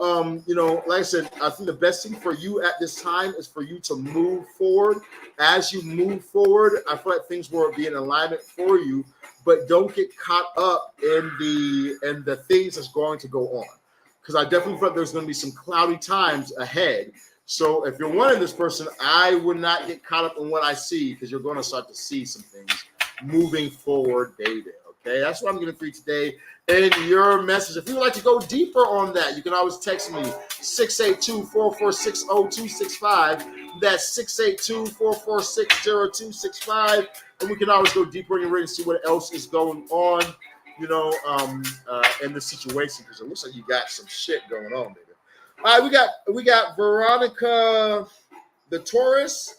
like I said, I think the best thing for you at this time is for you to move forward. As you move forward, I feel like things will be in alignment for you, but don't get caught up in the things that's going to go on. Because I definitely feel like there's going to be some cloudy times ahead. So if you're wanting this person, I would not get caught up in what I see, because you're going to start to see some things moving forward, baby. Okay, that's what I'm going to for you today. And your message, if you would like to go deeper on that, you can always text me 682-446-0265. That's 682-446-0265. And we can always go deeper in your reading and see what else is going on, in the situation, because it looks like you got some shit going on, baby. All right, we got Veronica the Taurus.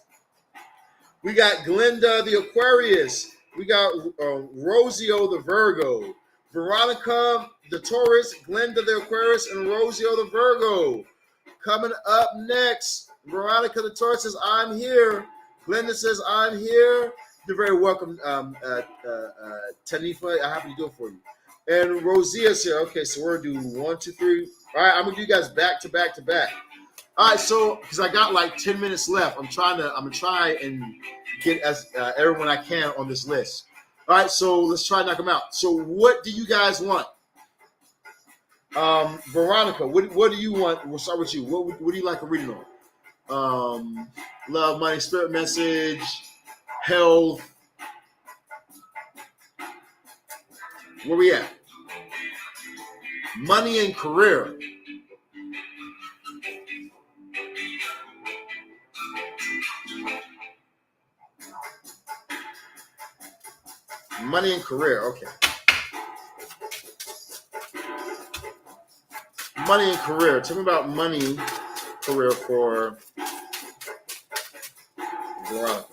We got Glenda the Aquarius. We got Rosio the Virgo. Veronica the Taurus, Glenda the Aquarius, and Rosio the Virgo. Coming up next, Veronica the Taurus says, I'm here. Glenda says, I'm here. You're very welcome, Tanifa. I happy to do it for you. And Rosia's here. Okay, so we're going to do 1, 2, 3. All right, I'm going to do you guys back to back to back. All right, so because I got like 10 minutes left, I'm gonna try and get as everyone I can on this list. All right, so let's try to knock them out. So what do you guys want? Veronica, what do you want? We'll start with you. What do you like a reading on? Love, money, spirit message, health. Where we at? Money and career. Money and career, okay. Money and career. Tell me about money, career for Veronica.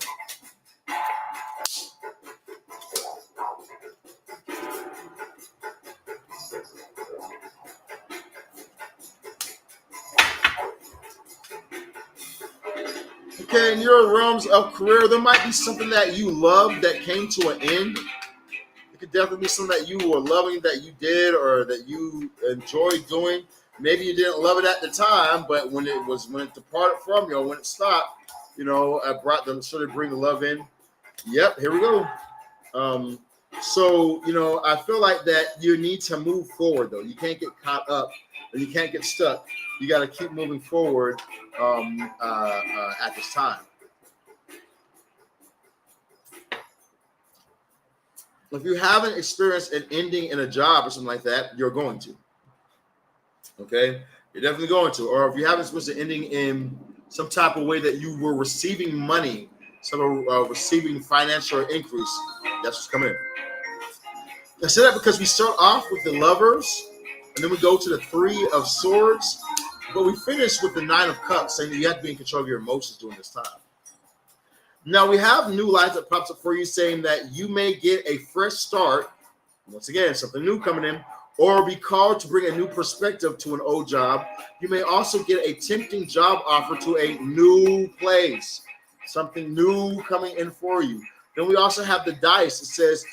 Okay, in your realms of career, there might be something that you love that came to an end. It could definitely be something that you were loving that you did or that you enjoyed doing. Maybe you didn't love it at the time, but when it departed from you, or when it stopped, I started bring the love in. Yep, here we go. So I feel like that you need to move forward, though. You can't get caught up, or you can't get stuck. You got to keep moving forward at this time. If you haven't experienced an ending in a job or something like that, you're going to. Okay, you're definitely going to. Or if you haven't supposed to ending in some type of way that you were receiving money, some receiving financial increase, that's what's coming in. I say that because we start off with the lovers, and then we go to the three of swords, but we finish with the 9 of cups, saying that you have to be in control of your emotions during this time. Now we have new life that pops up for you, saying that you may get a fresh start. Once again, something new coming in, or be called to bring a new perspective to an old job. You may also get a tempting job offer to a new place, something new coming in for you. Then we also have the dice. It says,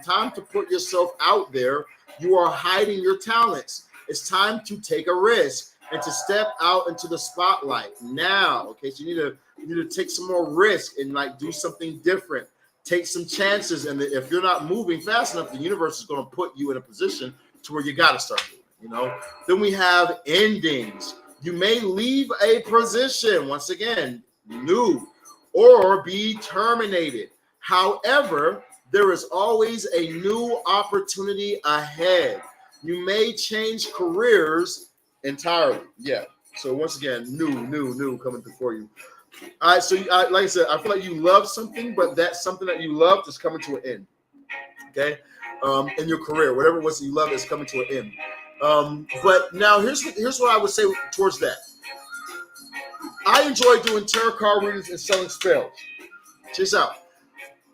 time to put yourself out there. You are hiding your talents. It's time to take a risk and to step out into the spotlight now. Okay, so you need to take some more risk and like do something different. Take some chances, and if you're not moving fast enough, the universe is going to put you in a position to where you got to start moving, you know. Then we have endings. You may leave a position, once again, new, or be terminated. However, there is always a new opportunity ahead. You may change careers entirely. Yeah. So once again, new coming through for you. All right, so like I said, I feel like you love something, but that something that you loved is coming to an end. Okay, in your career, whatever it was that you love is coming to an end. But now here's what I would say towards that. I enjoy doing tarot card readings and selling spells. Check this out.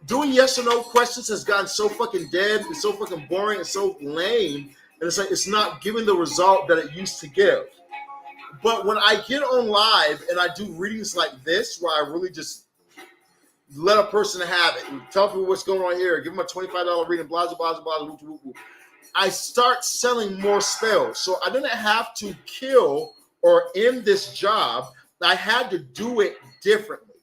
Doing yes or no questions has gotten so fucking dead and so fucking boring and so lame, and it's like it's not giving the result that it used to give. But when I get on live and I do readings like this, where I really just let a person have it and tell people what's going on here, give them a $25 reading, blah, blah, blah, blah, blah, blah, blah, I start selling more spells. So I didn't have to kill or end this job. I had to do it differently.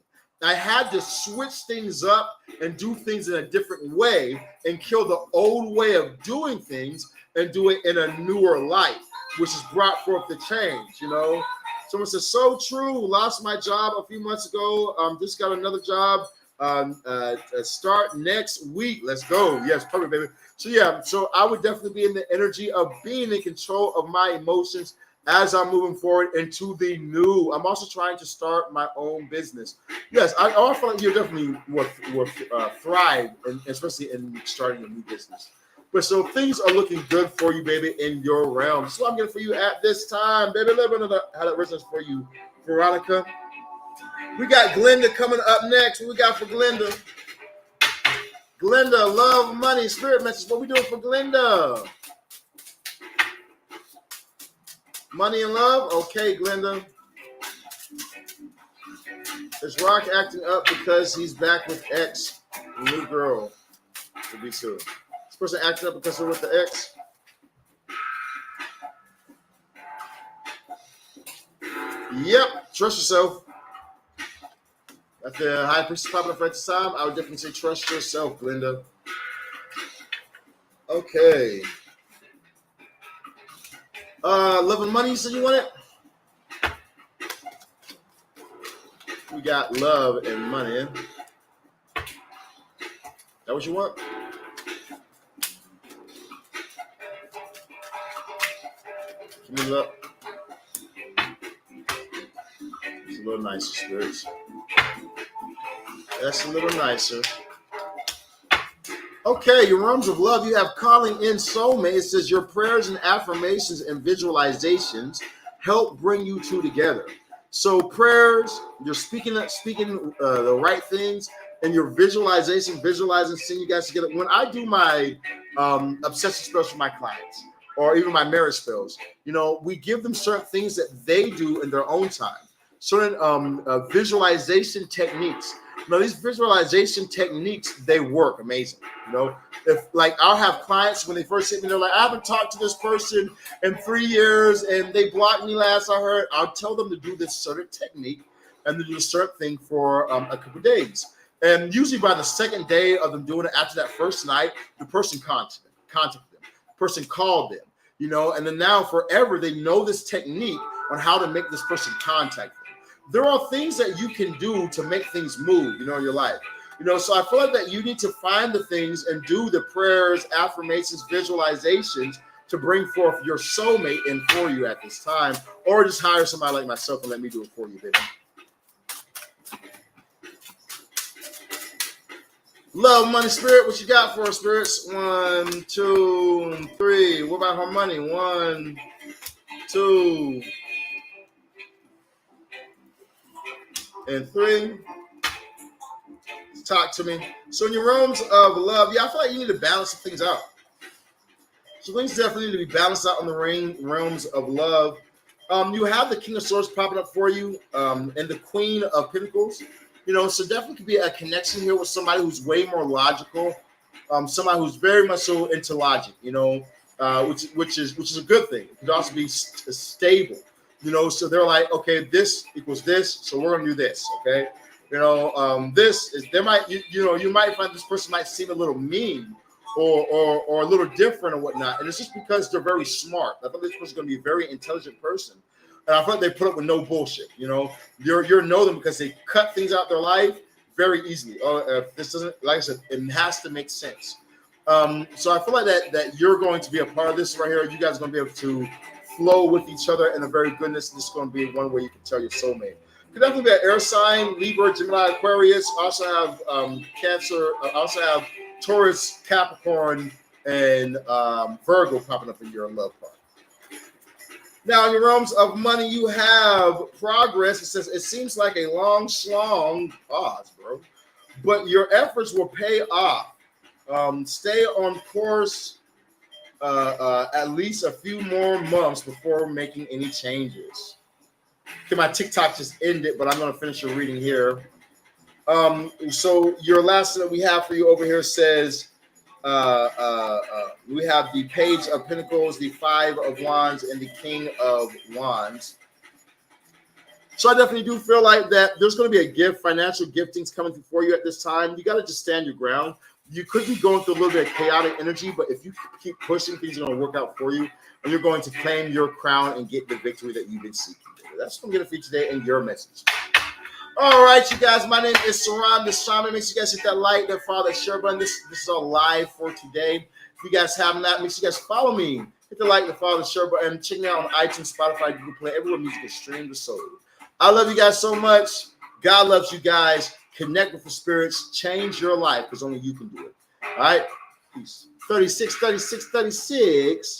I had to switch things up and do things in a different way and kill the old way of doing things and do it in a newer light, which has brought forth the change, you know. Someone says, so true, lost my job a few months ago. Just got another job. Start next week. Let's go. Yes, perfect, baby. So yeah, so I would definitely be in the energy of being in control of my emotions as I'm moving forward into the new. I'm also trying to start my own business. Yes, I feel like you're definitely will thrive, especially in starting a new business. But so things are looking good for you, baby, in your realm. So I'm getting for you at this time, baby. Let me know how that resonates for you, Veronica. We got Glenda coming up next. What we got for Glenda? Glenda, love, money, spirit message. What we doing for Glenda? Money and love? Okay, Glenda. Is Rock acting up because he's back with ex? New girl. Will be soon. This person acting up because they're with the ex? Yep. Trust yourself. At the high priestess popping up at the time, I would definitely say trust yourself, Glenda. Okay. Love and money, you said you want it? We got love and money. That what you want? Give me up. It's a little nicer, spirits. That's a little nicer. Okay, your realms of love, you have calling in soulmate. It says your prayers and affirmations and visualizations help bring you two together. So prayers, you're speaking the right things, and your visualizing, seeing you guys together. When I do my obsessive spells for my clients, or even my marriage spells, you know, we give them certain things that they do in their own time. Certain visualization techniques. Now, these visualization techniques, they work amazing. You know, if like I'll have clients when they first hit me, they're like, I haven't talked to this person in 3 years and they blocked me last I heard. I'll tell them to do this certain technique and to do a certain thing for a couple of days. And usually by the second day of them doing it, after that first night, the person contacted them. The person called them, you know, and then now forever they know this technique on how to make this person contact them. There are things that you can do to make things move, you know, in your life. You know, so I feel like that you need to find the things and do the prayers, affirmations, visualizations to bring forth your soulmate in for you at this time, or just hire somebody like myself and let me do it for you, baby. Love, money, spirit. What you got for us, spirits? 1, 2, 3. What about her money? 1, 2, and 3. Talk to me. So in your realms of love, yeah, I feel like you need to balance some things out. So things definitely need to be balanced out in the realms of love. You have the King of Swords popping up for you, and the Queen of Pentacles. You know, so definitely could be a connection here with somebody who's way more logical, somebody who's very much so into logic. You know, which is a good thing. It could also be stable. You know, so they're like, okay, this equals this, so we're gonna do this. Okay, you know, this is there might you might find this person might seem a little mean or a little different or whatnot, and it's just because they're very smart. I thought this person's gonna be a very intelligent person. And I thought they put up with no bullshit. You know, you're know them because they cut things out their life very easily. This doesn't, like I said, it has to make sense. So I feel like that you're going to be a part of this right here. You guys are going to be able to flow with each other in a very goodness. This is going to be one way you can tell your soulmate. Could definitely be an air sign: Libra, Gemini, Aquarius. Also have Cancer. Also have Taurus, Capricorn, and Virgo popping up in your love part. Now, in your realms of money, you have progress. It says it seems like a long slog, odds, bro, but your efforts will pay off. Stay on course at least a few more months before making any changes. Okay, my TikTok just ended, but I'm going to finish your reading here. So your last that we have for you over here says, we have the Page of Pentacles, the Five of Wands, and the King of Wands. So I definitely do feel like that there's going to be a gift, financial giftings coming through for you at this time. You got to just stand your ground. You could be going through a little bit of chaotic energy, but if you keep pushing, things are going to work out for you, and you're going to claim your crown and get the victory that you've been seeking. That's what I'm going to feature today in your message. All right, you guys, my name is Saran the Shaman. Make sure you guys hit that like, that follow, that share button. This is all live for today. If you guys haven't, make sure you guys follow me. Hit the like, the follow, the share button. Check me out on iTunes, Spotify, Google Play, everywhere music is streamed or sold. I love you guys so much. God loves you guys. Connect with the spirits. Change your life because only you can do it. All right? Peace. 36, 36, 36.